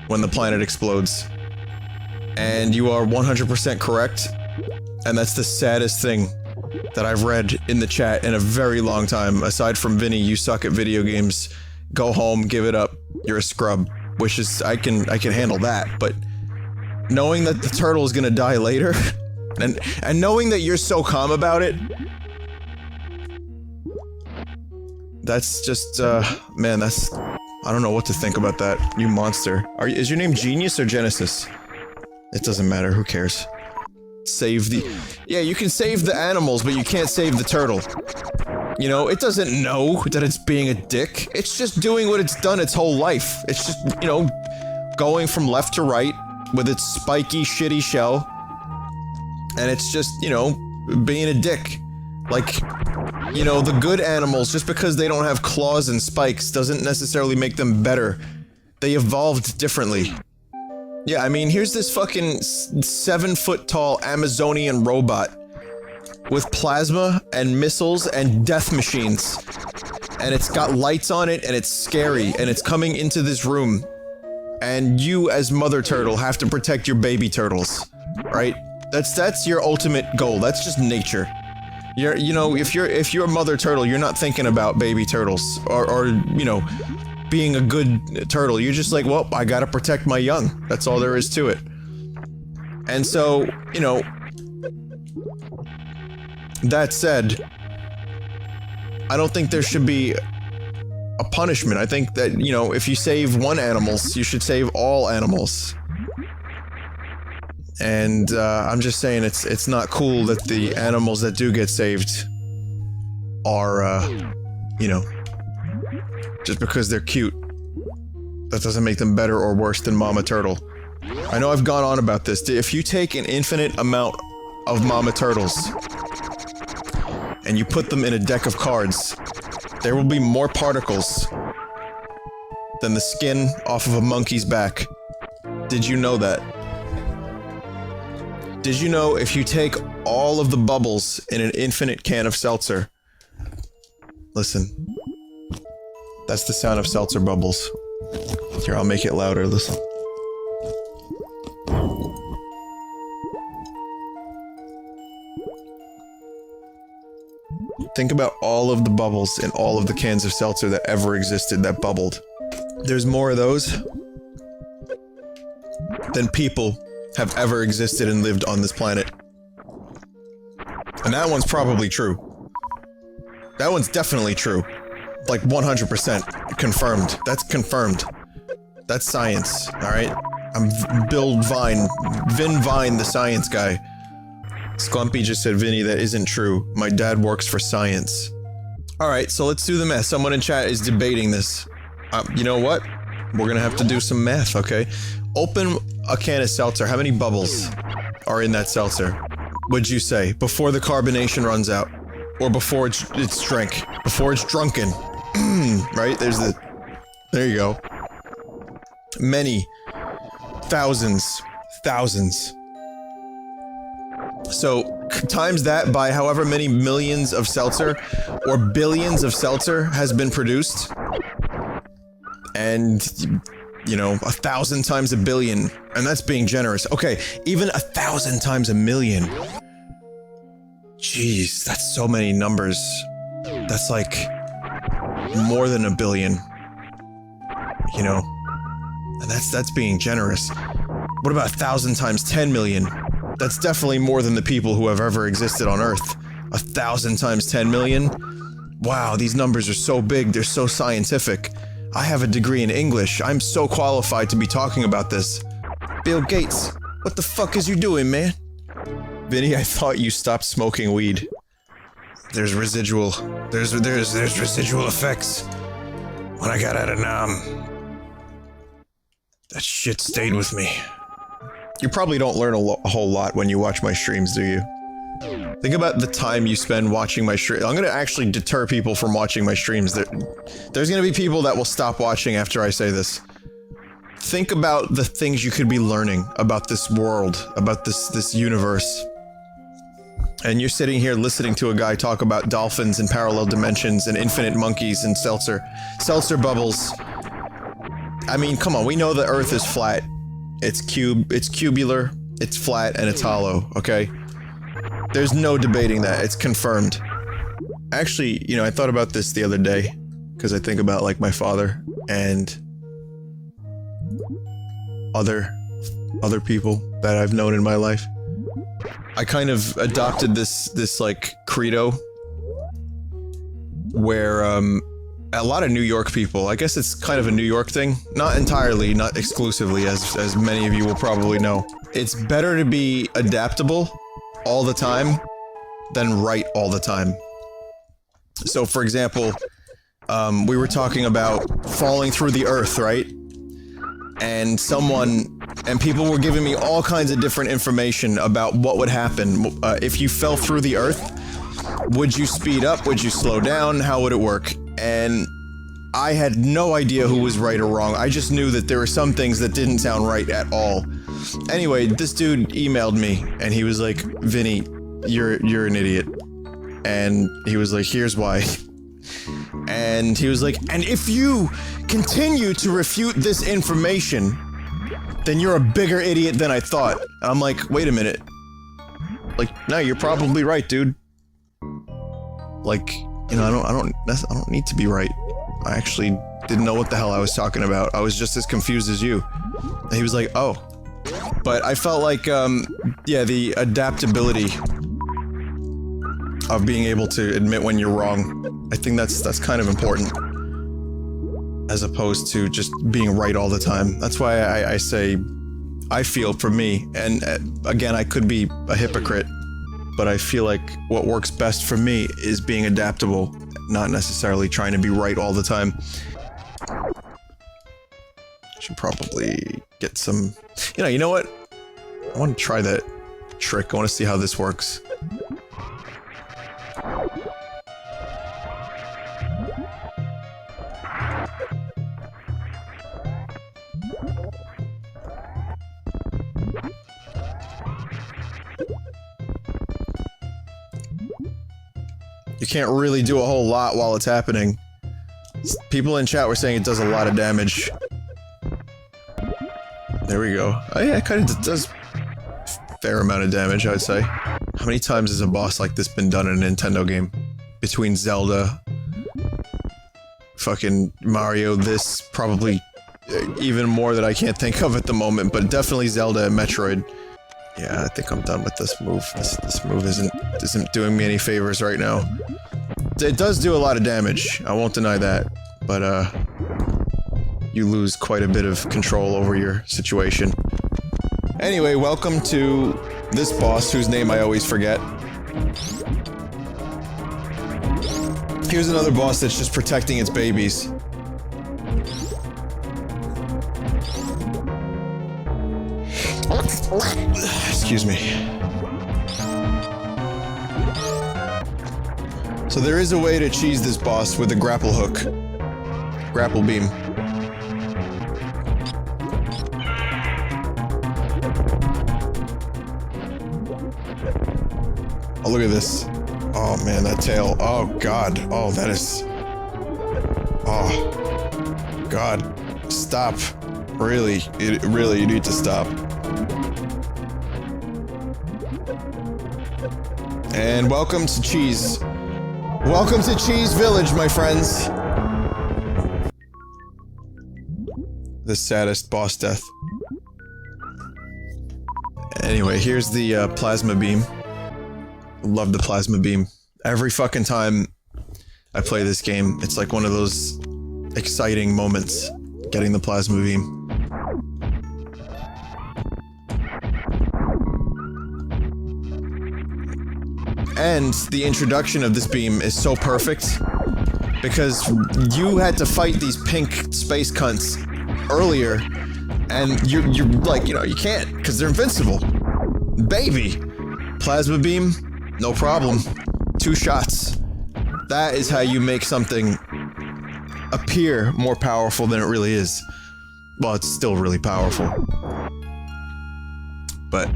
when the planet explodes. And you are 100% correct. And that's the saddest thing that I've read in the chat in a very long time. Aside from Vinny, you suck at video games. Go home, give it up. You're a scrub. Which is, I can handle that, but knowing that the turtle is gonna die later, and knowing that you're so calm about it, that's just, man, that's, I don't know what to think about that, you monster. Is your name Genius or Genesis? It doesn't matter, who cares? Save the- yeah, you can save the animals, but you can't save the turtle. You know, it doesn't know that it's being a dick. It's just doing what it's done its whole life. It's just, you know, going from left to right with its spiky, shitty shell. And it's just, you know, being a dick. Like, you know, the good animals, just because they don't have claws and spikes, doesn't necessarily make them better. They evolved differently. Yeah, I mean, here's this fucking 7-foot-tall Amazonian robot with plasma and missiles and death machines. And it's got lights on it and it's scary and it's coming into this room. And you as Mother Turtle have to protect your baby turtles, right? That's your ultimate goal. That's just nature. You know, if you're a Mother Turtle, you're not thinking about baby turtles or you know, being a good turtle. You're just like, well, I gotta protect my young. That's all there is to it. And so, you know, that said, I don't think there should be a punishment. I think that, you know, if you save one animal, you should save all animals. And, I'm just saying it's not cool that the animals that do get saved are, you know, just because they're cute. That doesn't make them better or worse than Mama Turtle. I know I've gone on about this. If you take an infinite amount of Mama Turtles and you put them in a deck of cards, there will be more particles than the skin off of a monkey's back. Did you know that? Did you know if you take all of the bubbles in an infinite can of seltzer? Listen. That's the sound of seltzer bubbles. Here, I'll make it louder, listen. Think about all of the bubbles in all of the cans of seltzer that ever existed that bubbled. There's more of those than people have ever existed and lived on this planet. And that one's probably true. That one's definitely true. Like 100% confirmed. That's confirmed. That's science, alright? I'm Bill Vine. Vin Vine, the science guy. Sclumpy just said, Vinny, that isn't true. My dad works for science. Alright, so let's do the math. Someone in chat is debating this. You know what? We're gonna have to do some math, okay? Open a can of seltzer. How many bubbles are in that seltzer? Would you say? Before the carbonation runs out? Or before it's drank? Before it's drunken? Right? There you go. Many. Thousands. Thousands. So, times that by however many millions of seltzer, or billions of seltzer has been produced. And, you know, 1,000 times a billion. And that's being generous. Okay, even 1,000 times a million. Jeez, that's so many numbers. That's like more than a billion. You know? And that's being generous. What about 1,000 times 10 million? That's definitely more than the people who have ever existed on Earth. 1,000 times 10 million? Wow, these numbers are so big, they're so scientific. I have a degree in English. I'm so qualified to be talking about this. Bill Gates, what the fuck is you doing, man? Vinny, I thought you stopped smoking weed. There's residual effects. When I got out of Nam, that shit stayed with me. You probably don't learn a whole lot when you watch my streams, do you? Think about the time you spend watching my stream. I'm gonna actually deter people from watching my streams. There's gonna be people that will stop watching after I say this. Think about the things you could be learning about this world, about this universe. And you're sitting here listening to a guy talk about dolphins and parallel dimensions and infinite monkeys and seltzer bubbles. I mean, come on, we know the Earth is flat. It's cubular, it's flat, and it's hollow, okay? There's no debating that, it's confirmed. Actually, you know, I thought about this the other day, because I think about, like, my father, and other people that I've known in my life. I kind of adopted this like, credo, where, a lot of New York people, I guess it's kind of a New York thing, not entirely, not exclusively, as many of you will probably know. It's better to be adaptable all the time than right all the time. So, for example, we were talking about falling through the earth, right? And people were giving me all kinds of different information about what would happen if you fell through the earth. Would you speed up? Would you slow down? How would it work? And I had no idea who was right or wrong. I just knew that there were some things that didn't sound right at all. Anyway, this dude emailed me, and he was like, Vinny, you're an idiot. And he was like, here's why. And he was like, and if you continue to refute this information, then you're a bigger idiot than I thought. And I'm like, wait a minute. Like, no, you're probably right, dude. Like, you know, I don't need to be right. I actually didn't know what the hell I was talking about. I was just as confused as you. And he was like, oh. But I felt like, yeah, the adaptability of being able to admit when you're wrong, I think that's kind of important. As opposed to just being right all the time. That's why I say, I feel for me, and again, I could be a hypocrite, but I feel like what works best for me is being adaptable, not necessarily trying to be right all the time. Should probably get some... You know what? I want to try that trick. I want to see how this works. You can't really do a whole lot while it's happening. People in chat were saying it does a lot of damage. There we go. Oh yeah, it kind of does a fair amount of damage, I'd say. How many times has a boss like this been done in a Nintendo game? Between Zelda, fucking Mario, this, probably even more that I can't think of at the moment, but definitely Zelda and Metroid. Yeah, I think I'm done with this move. This move isn't doing me any favors right now. It does do a lot of damage, I won't deny that, but you lose quite a bit of control over your situation. Anyway, welcome to this boss whose name I always forget. Here's another boss that's just protecting its babies. Excuse me. So there is a way to cheese this boss with a grapple hook. Grapple beam. Oh, look at this. Oh man, that tail. Oh god. Oh, that is... Oh. God. Stop. Really, you need to stop. And welcome to Cheese. Welcome to Cheese Village, my friends. The saddest boss death. Anyway, here's the plasma beam. Love the plasma beam. Every fucking time I play this game, it's like one of those exciting moments, getting the plasma beam. And the introduction of this beam is so perfect, because you had to fight these pink space cunts earlier, and you're like, you know, you can't, because they're invincible. Baby! Plasma beam, no problem. 2 shots. That is how you make something appear more powerful than it really is. Well, it's still really powerful. But,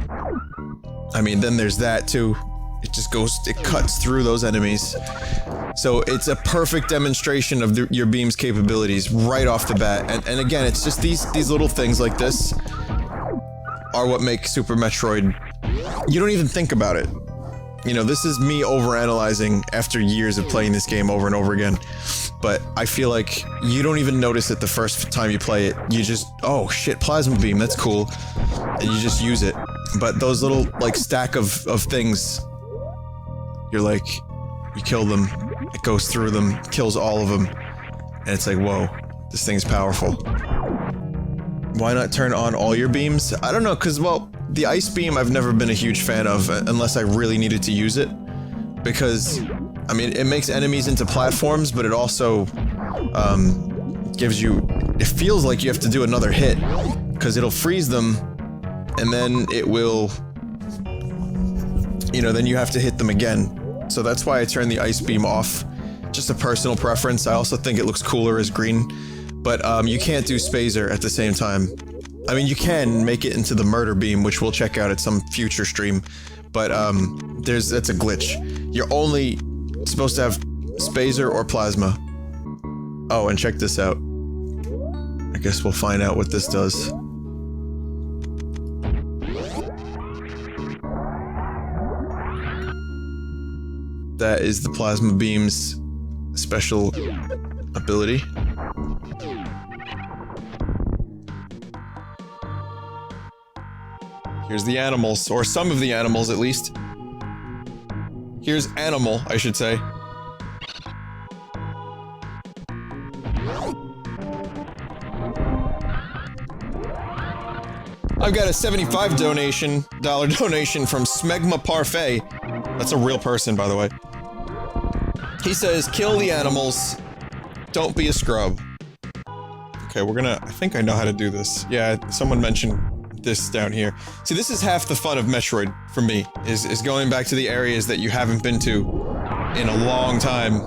I mean, then there's that too. it just goes, it cuts through those enemies. So it's a perfect demonstration of your beam's capabilities right off the bat. And again, it's just these little things like this are what make Super Metroid. You don't even think about it. You know, this is me overanalyzing after years of playing this game over and over again. But I feel like you don't even notice it the first time you play it. You just, oh shit, plasma beam, that's cool. And you just use it. But those little, like, stack of things, you're like, you kill them, it goes through them, kills all of them. And it's like, whoa, this thing's powerful. Why not turn on all your beams? I don't know, cause, well, the ice beam I've never been a huge fan of unless I really needed to use it. Because, I mean, it makes enemies into platforms, but it also, gives you, it feels like you have to do another hit. Cause it'll freeze them, and then it will, you know, then you have to hit them again. So that's why I turned the ice beam off. Just a personal preference. I also think it looks cooler as green. But, you can't do Spazer at the same time. I mean, you can make it into the murder beam, which we'll check out at some future stream. But, that's a glitch. You're only supposed to have Spazer or Plasma. Oh, and check this out. I guess we'll find out what this does. That is the Plasma Beam's special ability. Here's the animals, or some of the animals at least. Here's Animal, I should say. I've got a $75 donation from Smegma Parfait. That's a real person, by the way. He says, kill the animals. Don't be a scrub. Okay, we're gonna... I think I know how to do this. Yeah, someone mentioned this down here. See, this is half the fun of Metroid, for me, is going back to the areas that you haven't been to in a long time,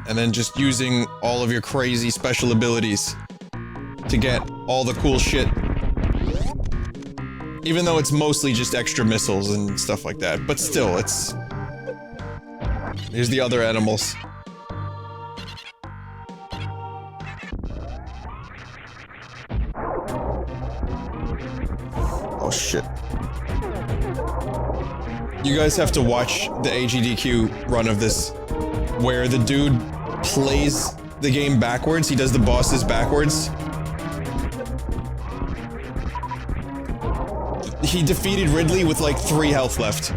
and then just using all of your crazy special abilities to get all the cool shit. Even though it's mostly just extra missiles and stuff like that, but still, it's... Here's the other animals. Oh shit. You guys have to watch the AGDQ run of this, where the dude plays the game backwards, he does the bosses backwards. He defeated Ridley with like 3 health left.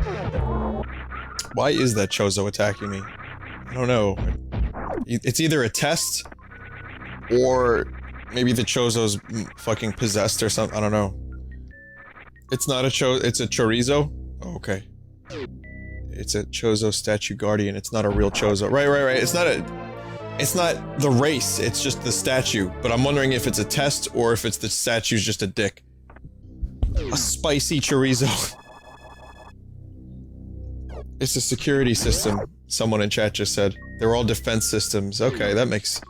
Why is that Chozo attacking me? I don't know. It's either a test, or maybe the Chozo's fucking possessed or something, I don't know. It's not a it's a Chorizo? Oh, okay. It's a Chozo statue guardian, it's not a real Chozo. Right. It's not the race, it's just the statue. But I'm wondering if it's a test, or if it's the statue's just a dick. A spicy chorizo. It's a security system, someone in chat just said. They're all defense systems. Okay, that makes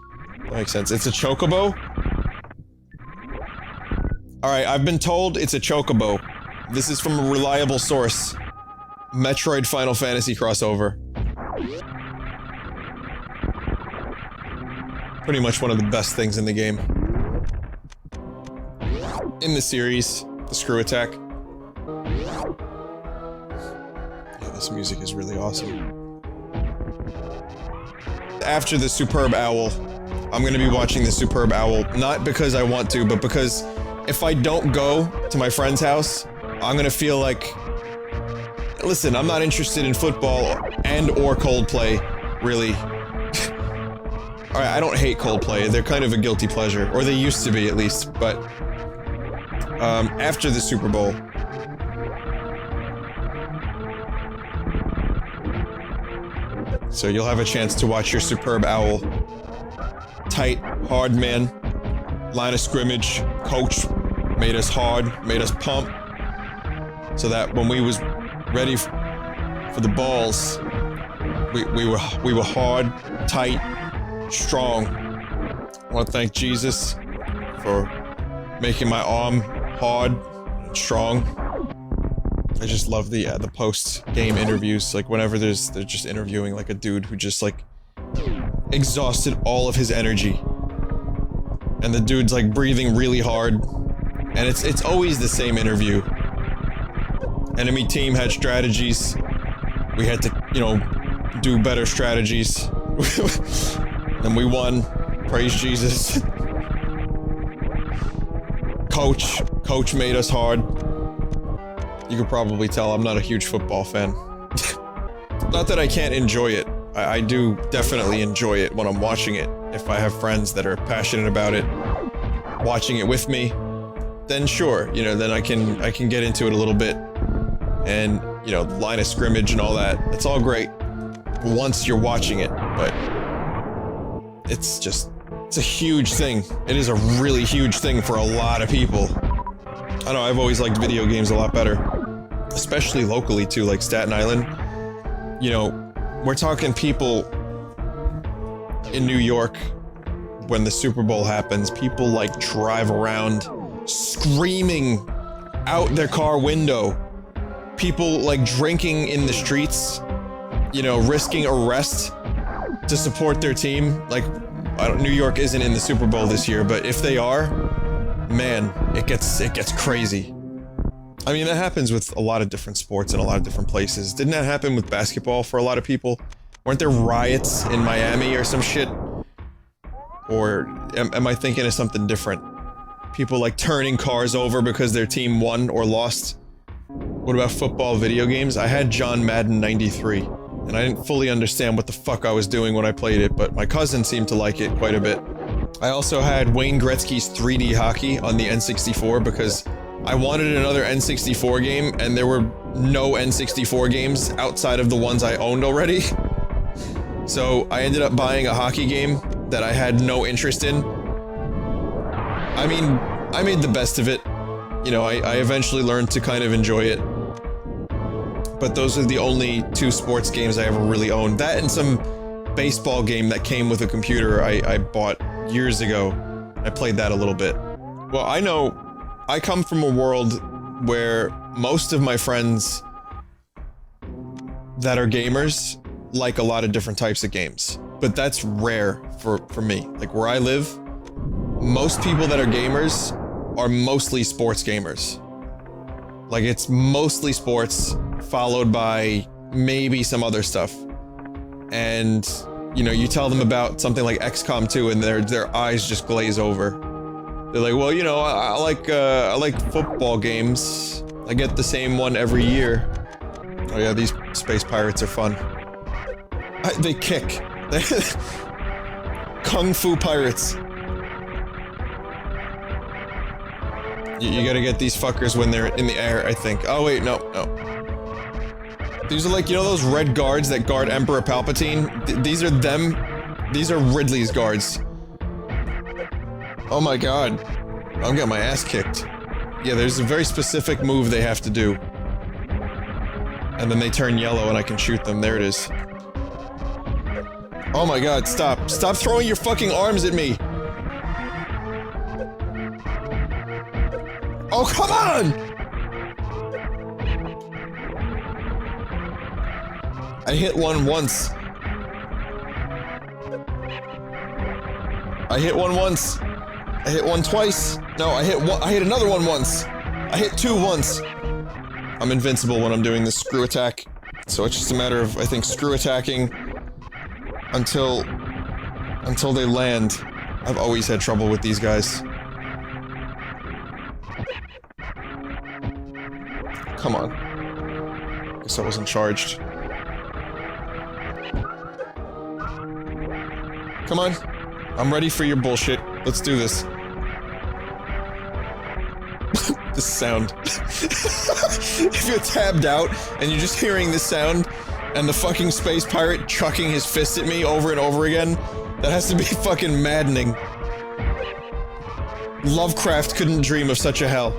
sense. It's a chocobo? Alright, I've been told it's a chocobo. This is from a reliable source. Metroid Final Fantasy crossover. Pretty much one of the best things in the game. In the series. The screw attack. Yeah, this music is really awesome. After the Superb Owl, I'm gonna be watching the Superb Owl, not because I want to, but because if I don't go to my friend's house, I'm gonna feel like... Listen, I'm not interested in football and or Coldplay, really. Alright, I don't hate Coldplay, they're kind of a guilty pleasure, or they used to be at least, but... after the Super Bowl. So you'll have a chance to watch your Superb Owl. Tight, hard man. Line of scrimmage. Coach made us hard, made us pump. So that when we was ready for the balls, we were hard, tight, strong. I want to thank Jesus for making my arm hard and strong. I just love the post-game interviews, like whenever they're just interviewing like a dude who just like exhausted all of his energy. And the dude's like breathing really hard. And it's always the same interview. Enemy team had strategies. We had to, you know, do better strategies. And we won. Praise Jesus. Coach made us hard. You could probably tell I'm not a huge football fan. Not that I can't enjoy it. I do definitely enjoy it when I'm watching it. If I have friends that are passionate about it, watching it with me, then sure, you know, then I can get into it a little bit. And, you know, line of scrimmage and all that. It's all great once you're watching it, but it's a huge thing. It is a really huge thing for a lot of people. I know, I've always liked video games a lot better. Especially locally too, like Staten Island. You know, we're talking people in New York when the Super Bowl happens, people like drive around screaming out their car window. People like drinking in the streets, you know, risking arrest to support their team. Like, New York isn't in the Super Bowl this year, but if they are, man, it gets crazy. I mean, that happens with a lot of different sports in a lot of different places. Didn't that happen with basketball for a lot of people? Weren't there riots in Miami or some shit? Or am I thinking of something different? People like turning cars over because their team won or lost? What about football video games? I had John Madden 93, and I didn't fully understand what the fuck I was doing when I played it, but my cousin seemed to like it quite a bit. I also had Wayne Gretzky's 3D hockey on the N64 because I wanted another N64 game, and there were no N64 games outside of the ones I owned already. So I ended up buying a hockey game that I had no interest in. I mean, I made the best of it. You know, I eventually learned to kind of enjoy it. But those are the only two sports games I ever really owned. That and some baseball game that came with a computer I bought years ago. I played that a little bit. Well, I know I come from a world where most of my friends that are gamers like a lot of different types of games. But that's rare for me. Like where I live, most people that are gamers are mostly sports gamers. Like it's mostly sports, followed by maybe some other stuff. And, you know, you tell them about something like XCOM 2 and their eyes just glaze over. They're like, well, you know, I like football games. I get the same one every year. Oh yeah, these space pirates are fun. They kick. Kung Fu pirates. You gotta get these fuckers when they're in the air, I think. Oh wait, no. These are like, you know those red guards that guard Emperor Palpatine? These are them. These are Ridley's guards. Oh my god. I'm getting my ass kicked. Yeah, there's a very specific move they have to do. And then they turn yellow and I can shoot them. There it is. Oh my god, stop. Stop throwing your fucking arms at me! Oh, come on! I hit one once. I hit one once. I hit one twice. No, I hit another one once. I hit two once. I'm invincible when I'm doing this screw attack. So it's just a matter of, I think, screw attacking until they land. I've always had trouble with these guys. Come on. Guess I wasn't charged. Come on. I'm ready for your bullshit. Let's do this. This sound. If you're tabbed out and you're just hearing this sound and the fucking space pirate chucking his fist at me over and over again, that has to be fucking maddening. Lovecraft couldn't dream of such a hell.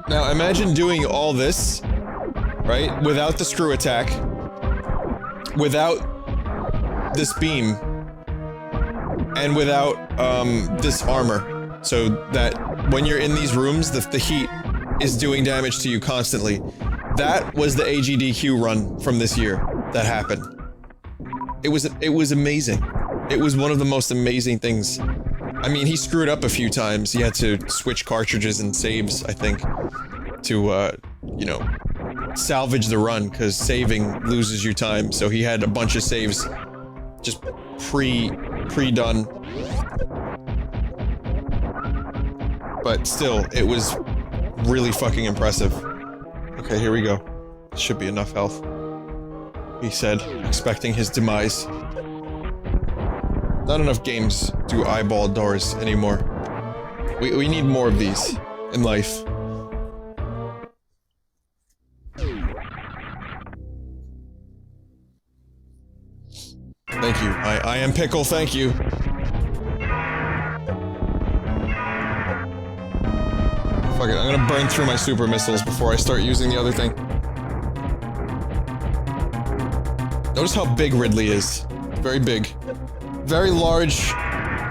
Now imagine doing all this, right, without the screw attack, without this beam, and without, this armor. So that when you're in these rooms, the heat is doing damage to you constantly. That was the AGDQ run from this year that happened. It was amazing. It was one of the most amazing things. I mean, he screwed up a few times. He had to switch cartridges and saves, I think, to, you know, salvage the run, because saving loses you time, so he had a bunch of saves just pre-done. But still, it was really fucking impressive. Okay, here we go. Should be enough health. He said, expecting his demise. Not enough games do eyeball doors anymore. We need more of these in life. Thank you. I am Pickle, thank you. Fuck it, I'm gonna burn through my super missiles before I start using the other thing. Notice how big Ridley is. Very big. Very large.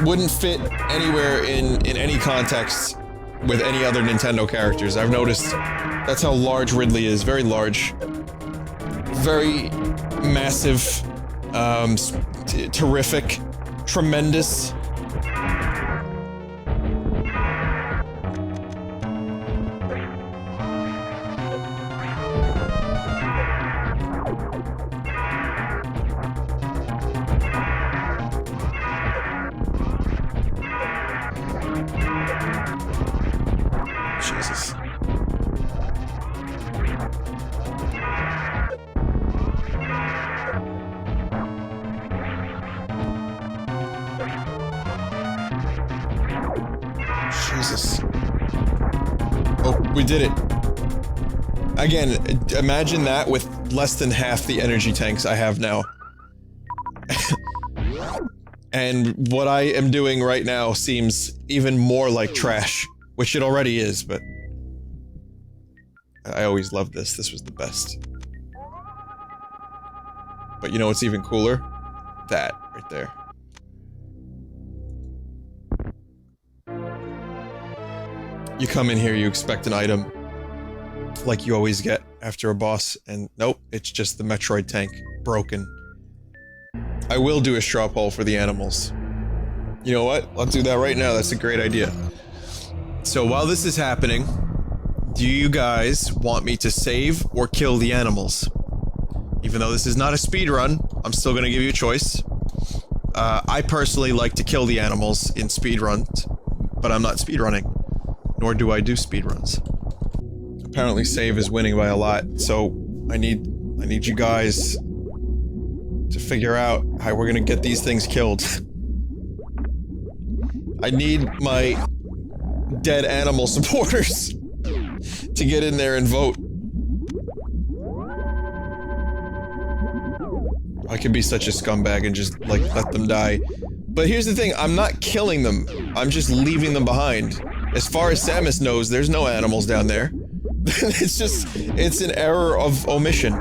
Wouldn't fit anywhere in any context with any other Nintendo characters. I've noticed that's how large Ridley is. Very large. Very massive. Terrific. Tremendous. Jesus. Jesus. Oh, we did it. Again, imagine that with less than half the energy tanks I have now. And what I am doing right now seems even more like trash. Which it already is, but... I always loved this. This was the best. But you know what's even cooler? That, right there. You come in here, you expect an item. Like you always get after a boss, and nope, it's just the Metroid tank. Broken. I will do a straw poll for the animals. You know what? I'll do that right now, that's a great idea. So while this is happening, do you guys want me to save or kill the animals? Even though this is not a speed run, I'm still gonna give you a choice. I personally like to kill the animals in speed runs, but I'm not speed running. Nor do I do speed runs. Apparently save is winning by a lot, so I need you guys to figure out how we're gonna get these things killed. I need my dead animal supporters to get in there and vote. I could be such a scumbag and just, like, let them die. But here's the thing, I'm not killing them. I'm just leaving them behind. As far as Samus knows, there's no animals down there. it's an error of omission.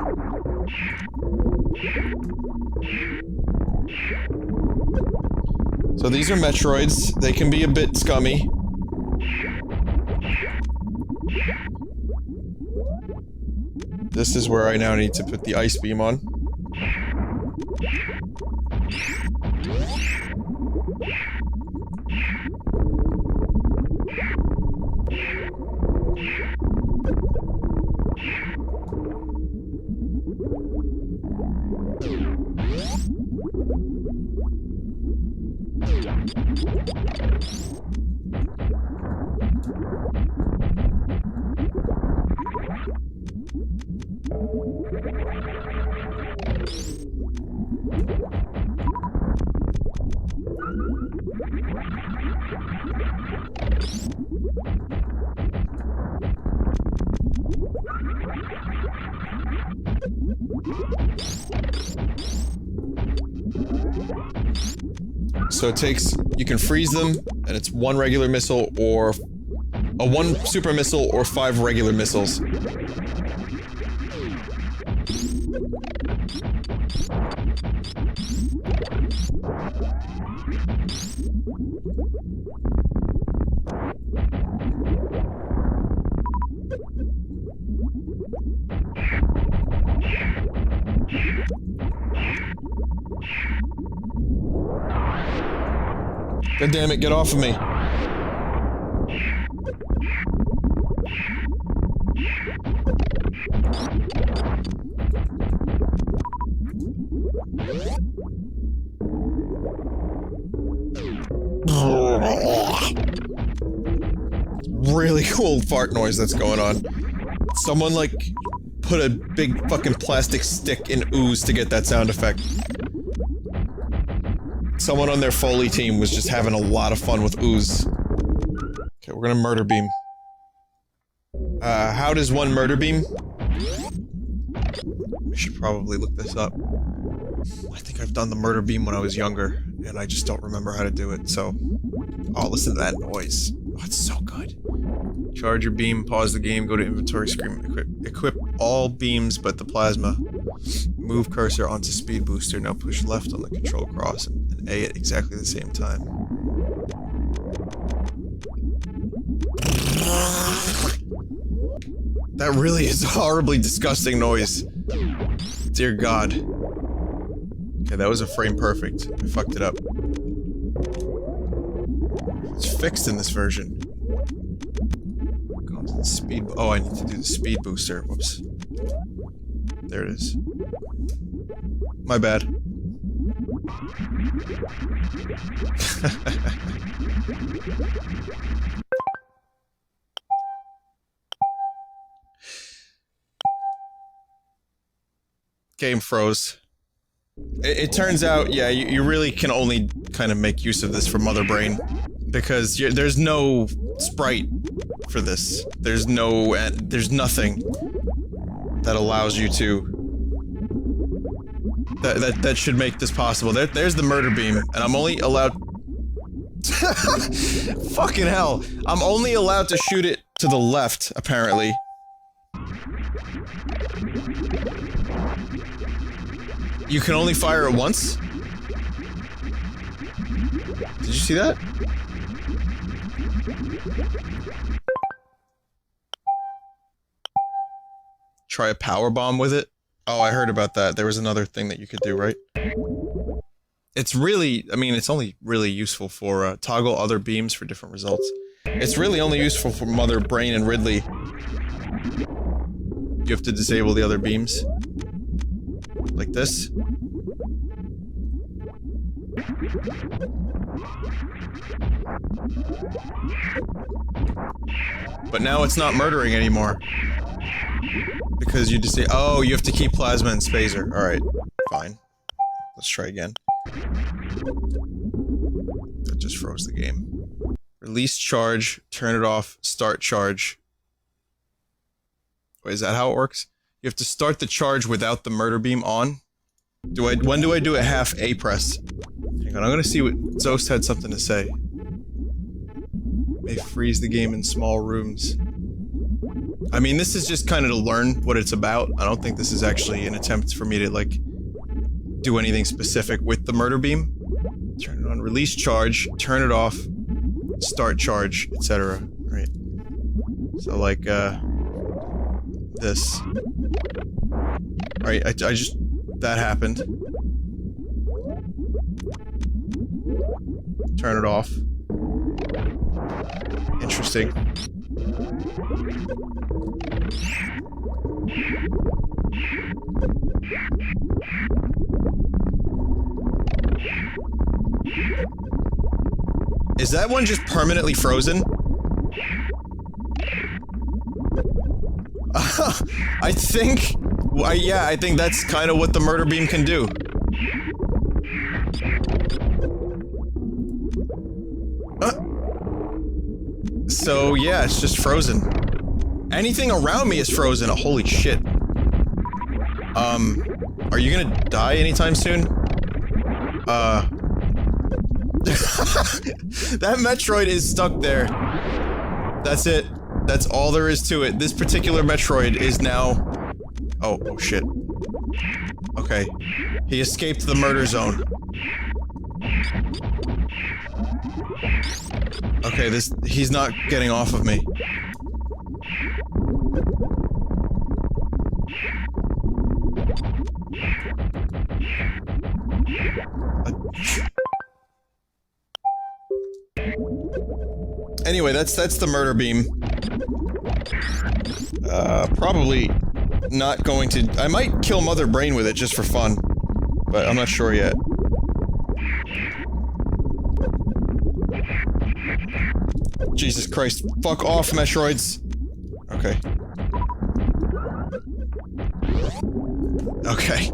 So these are Metroids. They can be a bit scummy. This is where I now need to put the ice beam on. So it takes, you can freeze them, and it's one regular missile or one super missile or 5 regular missiles. God damn it, get off of me. Really cool fart noise that's going on. Someone, like, put a big fucking plastic stick in ooze to get that sound effect. Someone on their Foley team was just having a lot of fun with ooze. Okay, we're gonna murder beam. How does one murder beam? I should probably look this up. I think I've done the murder beam when I was younger, and I just don't remember how to do it, so... Oh, listen to that noise. Oh, it's so good. Charge your beam, pause the game, go to inventory screen, equip all beams but the plasma. Move cursor onto speed booster, now push left on the control cross and A at exactly the same time. That really is a horribly disgusting noise. Dear God. Okay, that was a frame perfect. I fucked it up. It's fixed in this version. Go to the speed. Oh, I need to do the speed booster. Whoops. There it is. My bad. Game froze. It turns out, yeah, you really can only kind of make use of this for Mother Brain. Because there's no sprite for this. There's nothing that allows you to... That should make this possible. There's the murder beam, and I'm only allowed... Fucking hell. I'm only allowed to shoot it to the left, apparently. You can only fire it once? Did you see that? Try a power bomb with it? Oh, I heard about that. There was another thing that you could do, right? It's really, I mean, it's only really useful for, toggle other beams for different results. It's really only useful for Mother Brain and Ridley. You have to disable the other beams. Like this. But now it's not murdering anymore. Because you just say, oh, you have to keep plasma and spacer. Alright, fine. Let's try again. That just froze the game. Release charge, turn it off, start charge. Wait, is that how it works? You have to start the charge without the murder beam on? When do I do a half A press? Hang on, I'm gonna see what Zost had something to say. May freeze the game in small rooms. I mean, this is just kind of to learn what it's about. I don't think this is actually an attempt for me to, like, do anything specific with the murder beam. Turn it on, release charge, turn it off, start charge, etc. Right. So, like, this. Alright, I just... That happened. Turn it off. Interesting. Is that one just permanently frozen? I think... yeah, I think that's kind of what the murder beam can do. So, yeah, it's just frozen. Anything around me is frozen. Oh, holy shit. Are you gonna die anytime soon? That Metroid is stuck there. That's it. That's all there is to it. This particular Metroid is now... Oh shit. Okay. He escaped the murder zone. Okay, he's not getting off of me. Anyway, that's the murder beam. Probably not going to... I might kill Mother Brain with it just for fun. But I'm not sure yet. Jesus Christ. Fuck off, Metroids. Okay. Okay.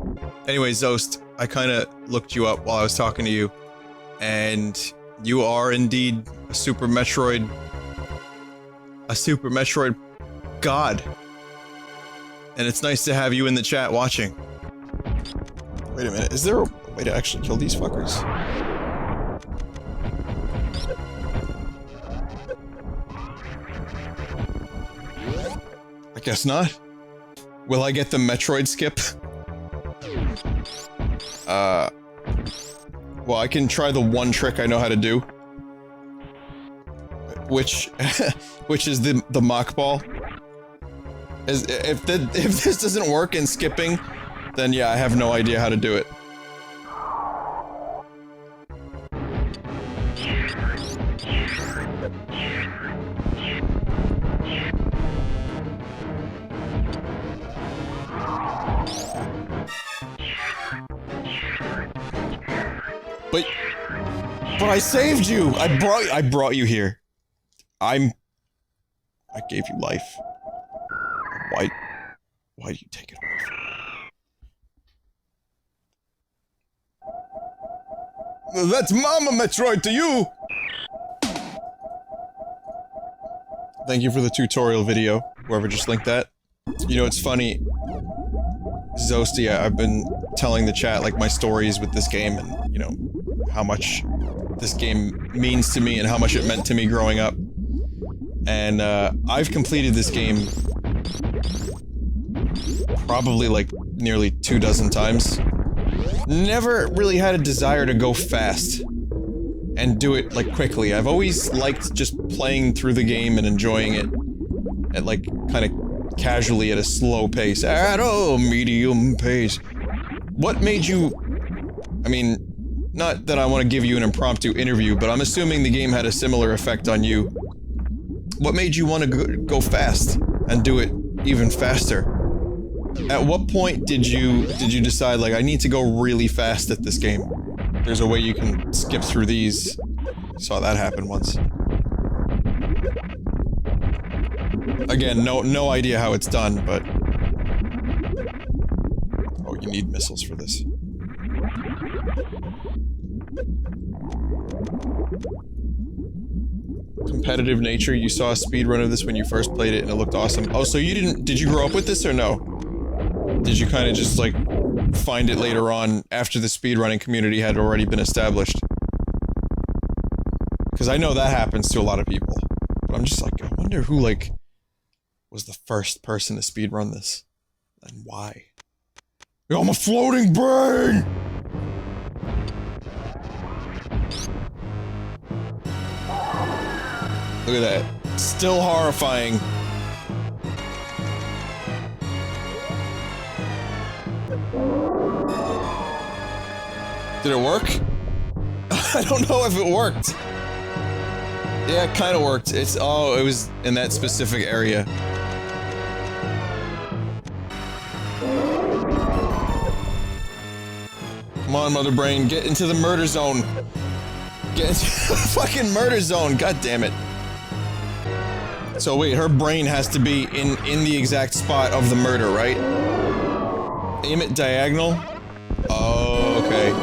Anyway, Zost, I kinda looked you up while I was talking to you. And you are indeed a Super Metroid god. And it's nice to have you in the chat watching. Wait a minute, is there a way to actually kill these fuckers? I guess not. Will I get the Metroid skip? Well, I can try the one trick I know how to do. Which is the mock ball. If this doesn't work in skipping, then yeah, I have no idea how to do it. But I saved you! I brought you here. I gave you life. Why do you take it away from me? That's Mama Metroid to you! Thank you for the tutorial video, whoever just linked that. You know, it's funny, Zosty, I've been telling the chat, like, my stories with this game and, you know, how much this game means to me and how much it meant to me growing up. And, I've completed this game probably, like, nearly 24 times. Never really had a desire to go fast and do it, like, quickly. I've always liked just playing through the game and enjoying it at, like, kinda casually at a slow pace. At a medium pace. What made you... I mean, not that I want to give you an impromptu interview, but I'm assuming the game had a similar effect on you. What made you want to go fast and do it even faster? At what point did you decide, like, I need to go really fast at this game? There's a way you can skip through these. Saw that happen once. Again, no idea how it's done, but... Oh, you need missiles for this. Competitive nature, you saw a speedrun of this when you first played it and it looked awesome. Oh, so you did you grow up with this or no? Did you kind of just, like, find it later on after the speedrunning community had already been established? Because I know that happens to a lot of people. But I'm just like, I wonder who, like, was the first person to speedrun this. And why? Yo, I'm a floating brain! Look at that. Still horrifying. Did it work? I don't know if it worked. Yeah, it kinda worked. Oh, it was in that specific area. Come on, Mother Brain, get into the murder zone. Get into the fucking murder zone, god damn it. So wait, her brain has to be in the exact spot of the murder, right? Aim it diagonal? Oh, okay.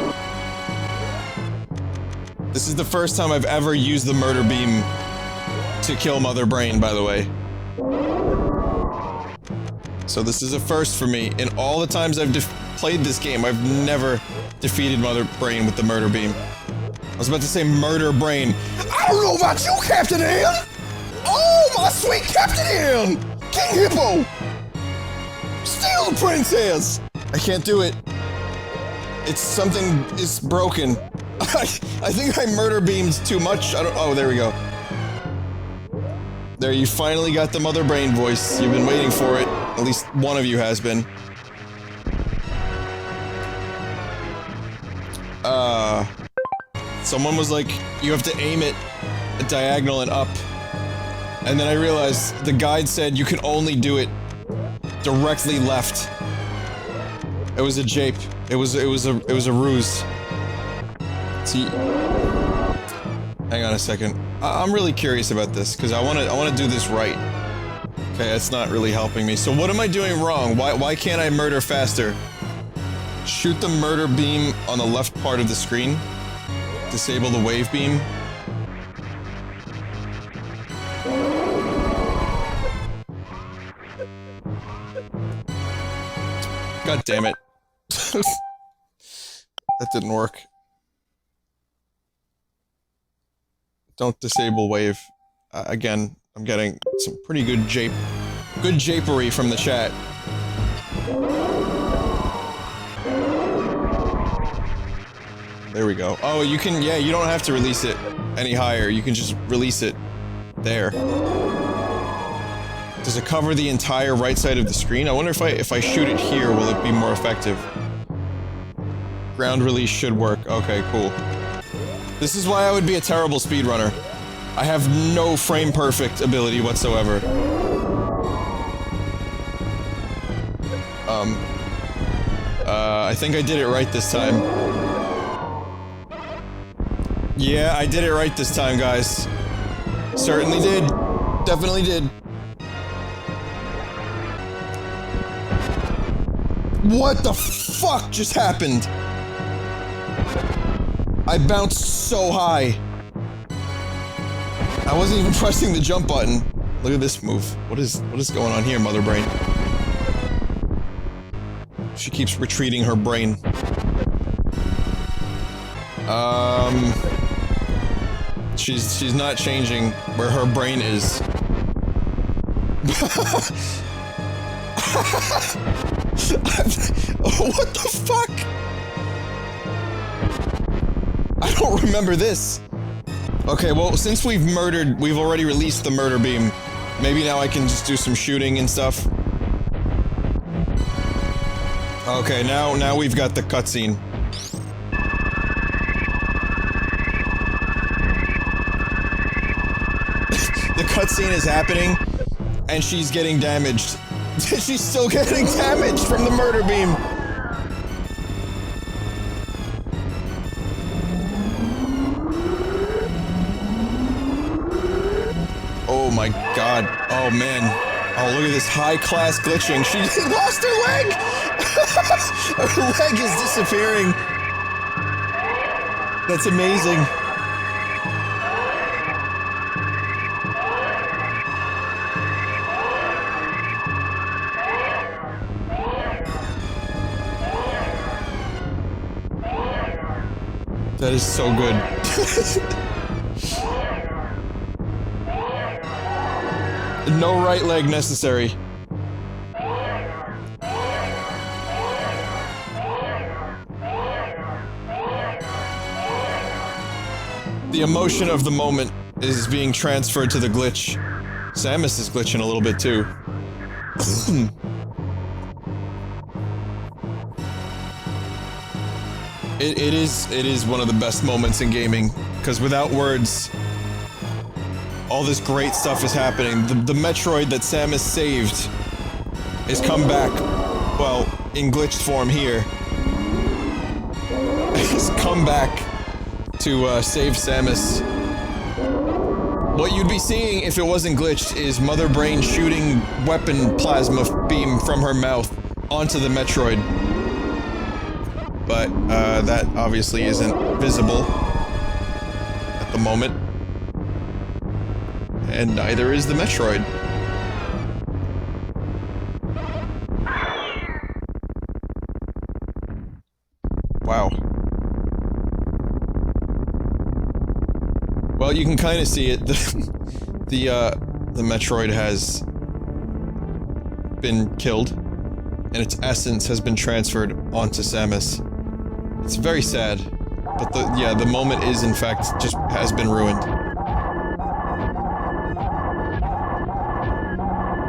This is the first time I've ever used the murder beam to kill Mother Brain, by the way. So this is a first for me. In all the times I've played this game, I've never defeated Mother Brain with the murder beam. I was about to say murder brain. I don't know about you, Captain Ann! Oh, my sweet Captain Ann! King Hippo! Steal the princess! I can't do it. It's something is broken. I think I murder beamed too much. Oh, there we go. There, you finally got the Mother Brain voice. You've been waiting for it. At least one of you has been. Someone was like, you have to aim it diagonal and up. And then I realized the guide said you can only do it directly left. It was a jape. It was a ruse. See, hang on a second. I'm really curious about this because I want to do this right. Okay, that's not really helping me. So what am I doing wrong? Why can't I murder faster? Shoot the murder beam on the left part of the screen. Disable the wave beam. God damn it. That didn't work. Don't disable wave. Again, I'm getting some pretty good japery from the chat. There we go. Oh, you can, yeah, you don't have to release it any higher. You can just release it there. Does it cover the entire right side of the screen? I wonder if I shoot it here, will it be more effective? Ground release should work. Okay, cool. This is why I would be a terrible speedrunner. I have no frame perfect ability whatsoever. I think I did it right this time. Yeah, I did it right this time, guys. Certainly did. Definitely did. What the fuck just happened? I bounced so high. I wasn't even pressing the jump button. Look at this move. What is going on here, Mother Brain? She keeps retreating her brain. She's not changing where her brain is. What the fuck? I don't remember this. Okay, well, since we've already released the murder beam, maybe now I can just do some shooting and stuff. Okay, now we've got the cutscene. The cutscene is happening, and she's getting damaged. She's still getting damaged from the murder beam! Oh my god. Oh man. Oh, look at this high-class glitching. She lost her leg! Her leg is disappearing. That's amazing. That is so good. No right leg necessary. The emotion of the moment is being transferred to the glitch. Samus is glitching a little bit too. It is one of the best moments in gaming, because without words, all this great stuff is happening. The Metroid that Samus saved is come back, well, in glitched form here. He's come back to save Samus. What you'd be seeing if it wasn't glitched is Mother Brain shooting weapon plasma beam from her mouth onto the Metroid. But, that obviously isn't visible at the moment. And neither is the Metroid. Wow. Well, you can kind of see it. The Metroid has been killed, and its essence has been transferred onto Samus. It's very sad, but the moment is in fact just has been ruined.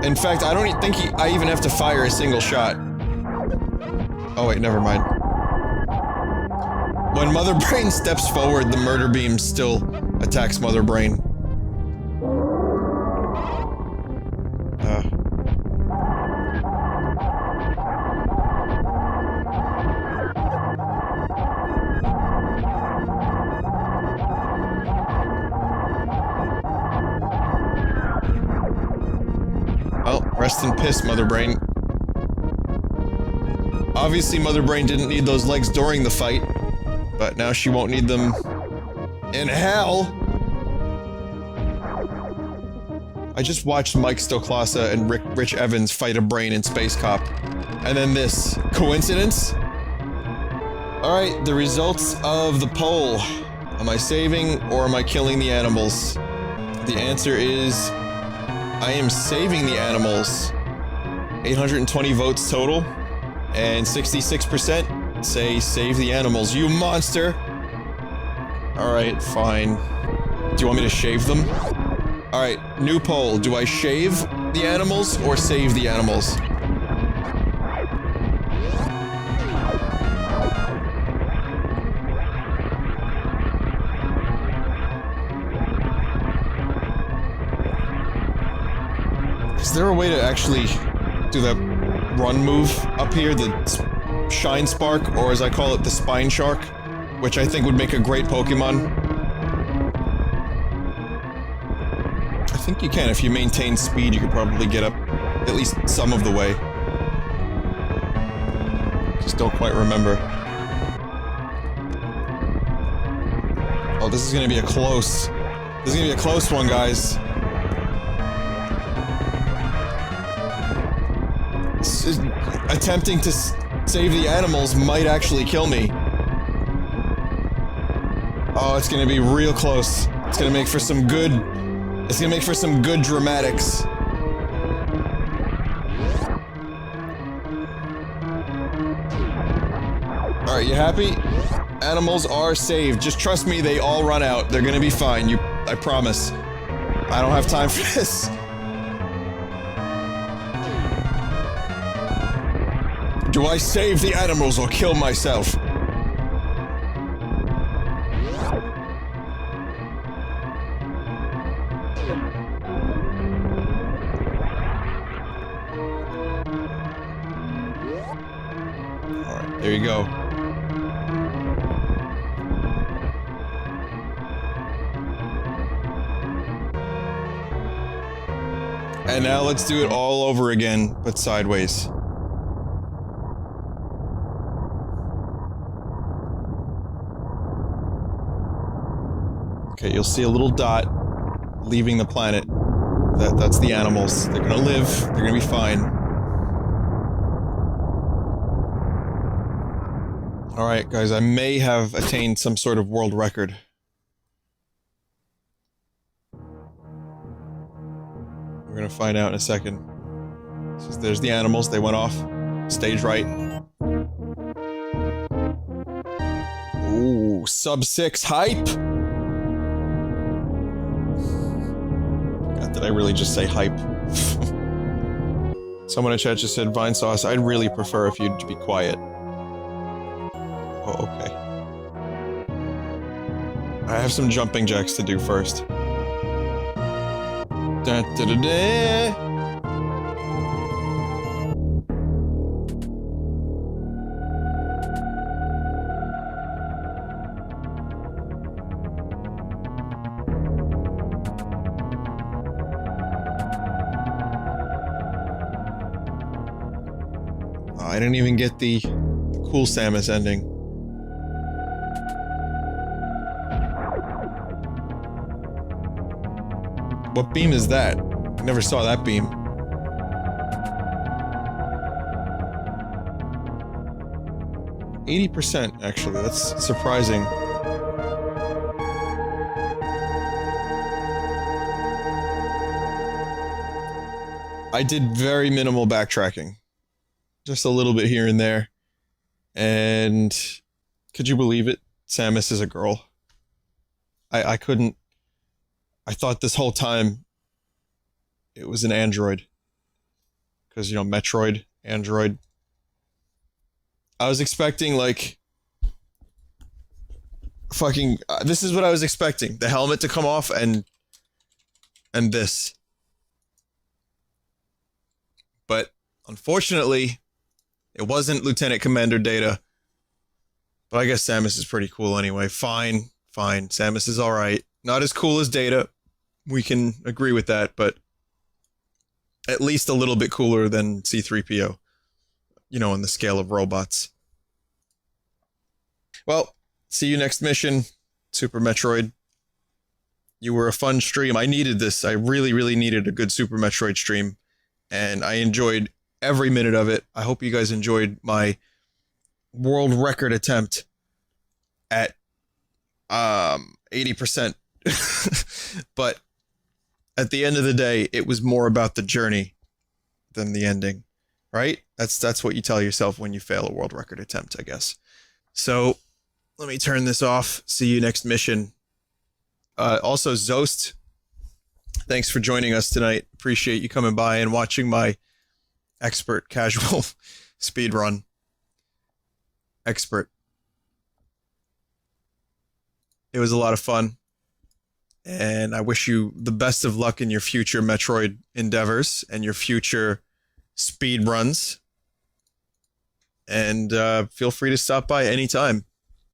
In fact, I don't think I even have to fire a single shot. Oh wait, never mind. When Mother Brain steps forward, the murder beam still attacks Mother Brain. Rest in piss, Mother Brain. Obviously, Mother Brain didn't need those legs during the fight, but now she won't need them in hell. I just watched Mike Stoklasa and Rich Evans fight a brain in Space Cop. And then this. Coincidence? Alright, the results of the poll. Am I saving or am I killing the animals? The answer is... I am saving the animals. 820 votes total. And 66% say save the animals. You monster! Alright, fine. Do you want me to shave them? Alright, new poll. Do I shave the animals or save the animals? Is there a way to actually do that run move up here, the Shine Spark, or as I call it, the Spine Shark, which I think would make a great Pokemon? I think you can. If you maintain speed, you could probably get up at least some of the way. Just don't quite remember. Oh, this is gonna be a close... This is gonna be a close one, guys. Attempting to save the animals might actually kill me. Oh, it's gonna be real close. It's gonna make for some good... It's gonna make for some good dramatics. Alright, you happy? Animals are saved. Just trust me, they all run out. They're gonna be fine. I promise. I don't have time for this. Do I save the animals or kill myself? Alright, there you go. And now let's do it all over again, but sideways. Okay, you'll see a little dot leaving the planet. That's the animals. They're gonna live. They're gonna be fine. Alright, guys, I may have attained some sort of world record. We're gonna find out in a second. There's the animals. They went off. Stage right. Ooh, sub 6 hype! God, did I really just say hype? Someone in chat just said, Vinesauce, I'd really prefer if you'd be quiet. Oh, okay. I have some jumping jacks to do first. Da da da da! I didn't even get the cool Samus ending. What beam is that? I never saw that beam. %, actually. That's surprising. I did very minimal backtracking. Just a little bit here and there. And... could you believe it? Samus is a girl. I couldn't... I thought this whole time it was an android. Because, you know, Metroid, Android. I was expecting, like... fucking... this is what I was expecting. The helmet to come off and this. But, unfortunately, it wasn't Lieutenant Commander Data. But I guess Samus is pretty cool anyway. Fine, fine. Samus is alright. Not as cool as Data. We can agree with that, but... at least a little bit cooler than C-3PO, you know, on the scale of robots. Well, see you next mission, Super Metroid. You were a fun stream. I needed this. I really, really needed a good Super Metroid stream, and I enjoyed every minute of it. I hope you guys enjoyed my world record attempt at 80%. But at the end of the day, it was more about the journey than the ending, right? That's what you tell yourself when you fail a world record attempt, I guess. So let me turn this off. See you next mission. Also, Zost, thanks for joining us tonight. Appreciate you coming by and watching my expert casual speedrun. Expert. It was a lot of fun. And I wish you the best of luck in your future Metroid endeavors and your future speed runs. And feel free to stop by anytime.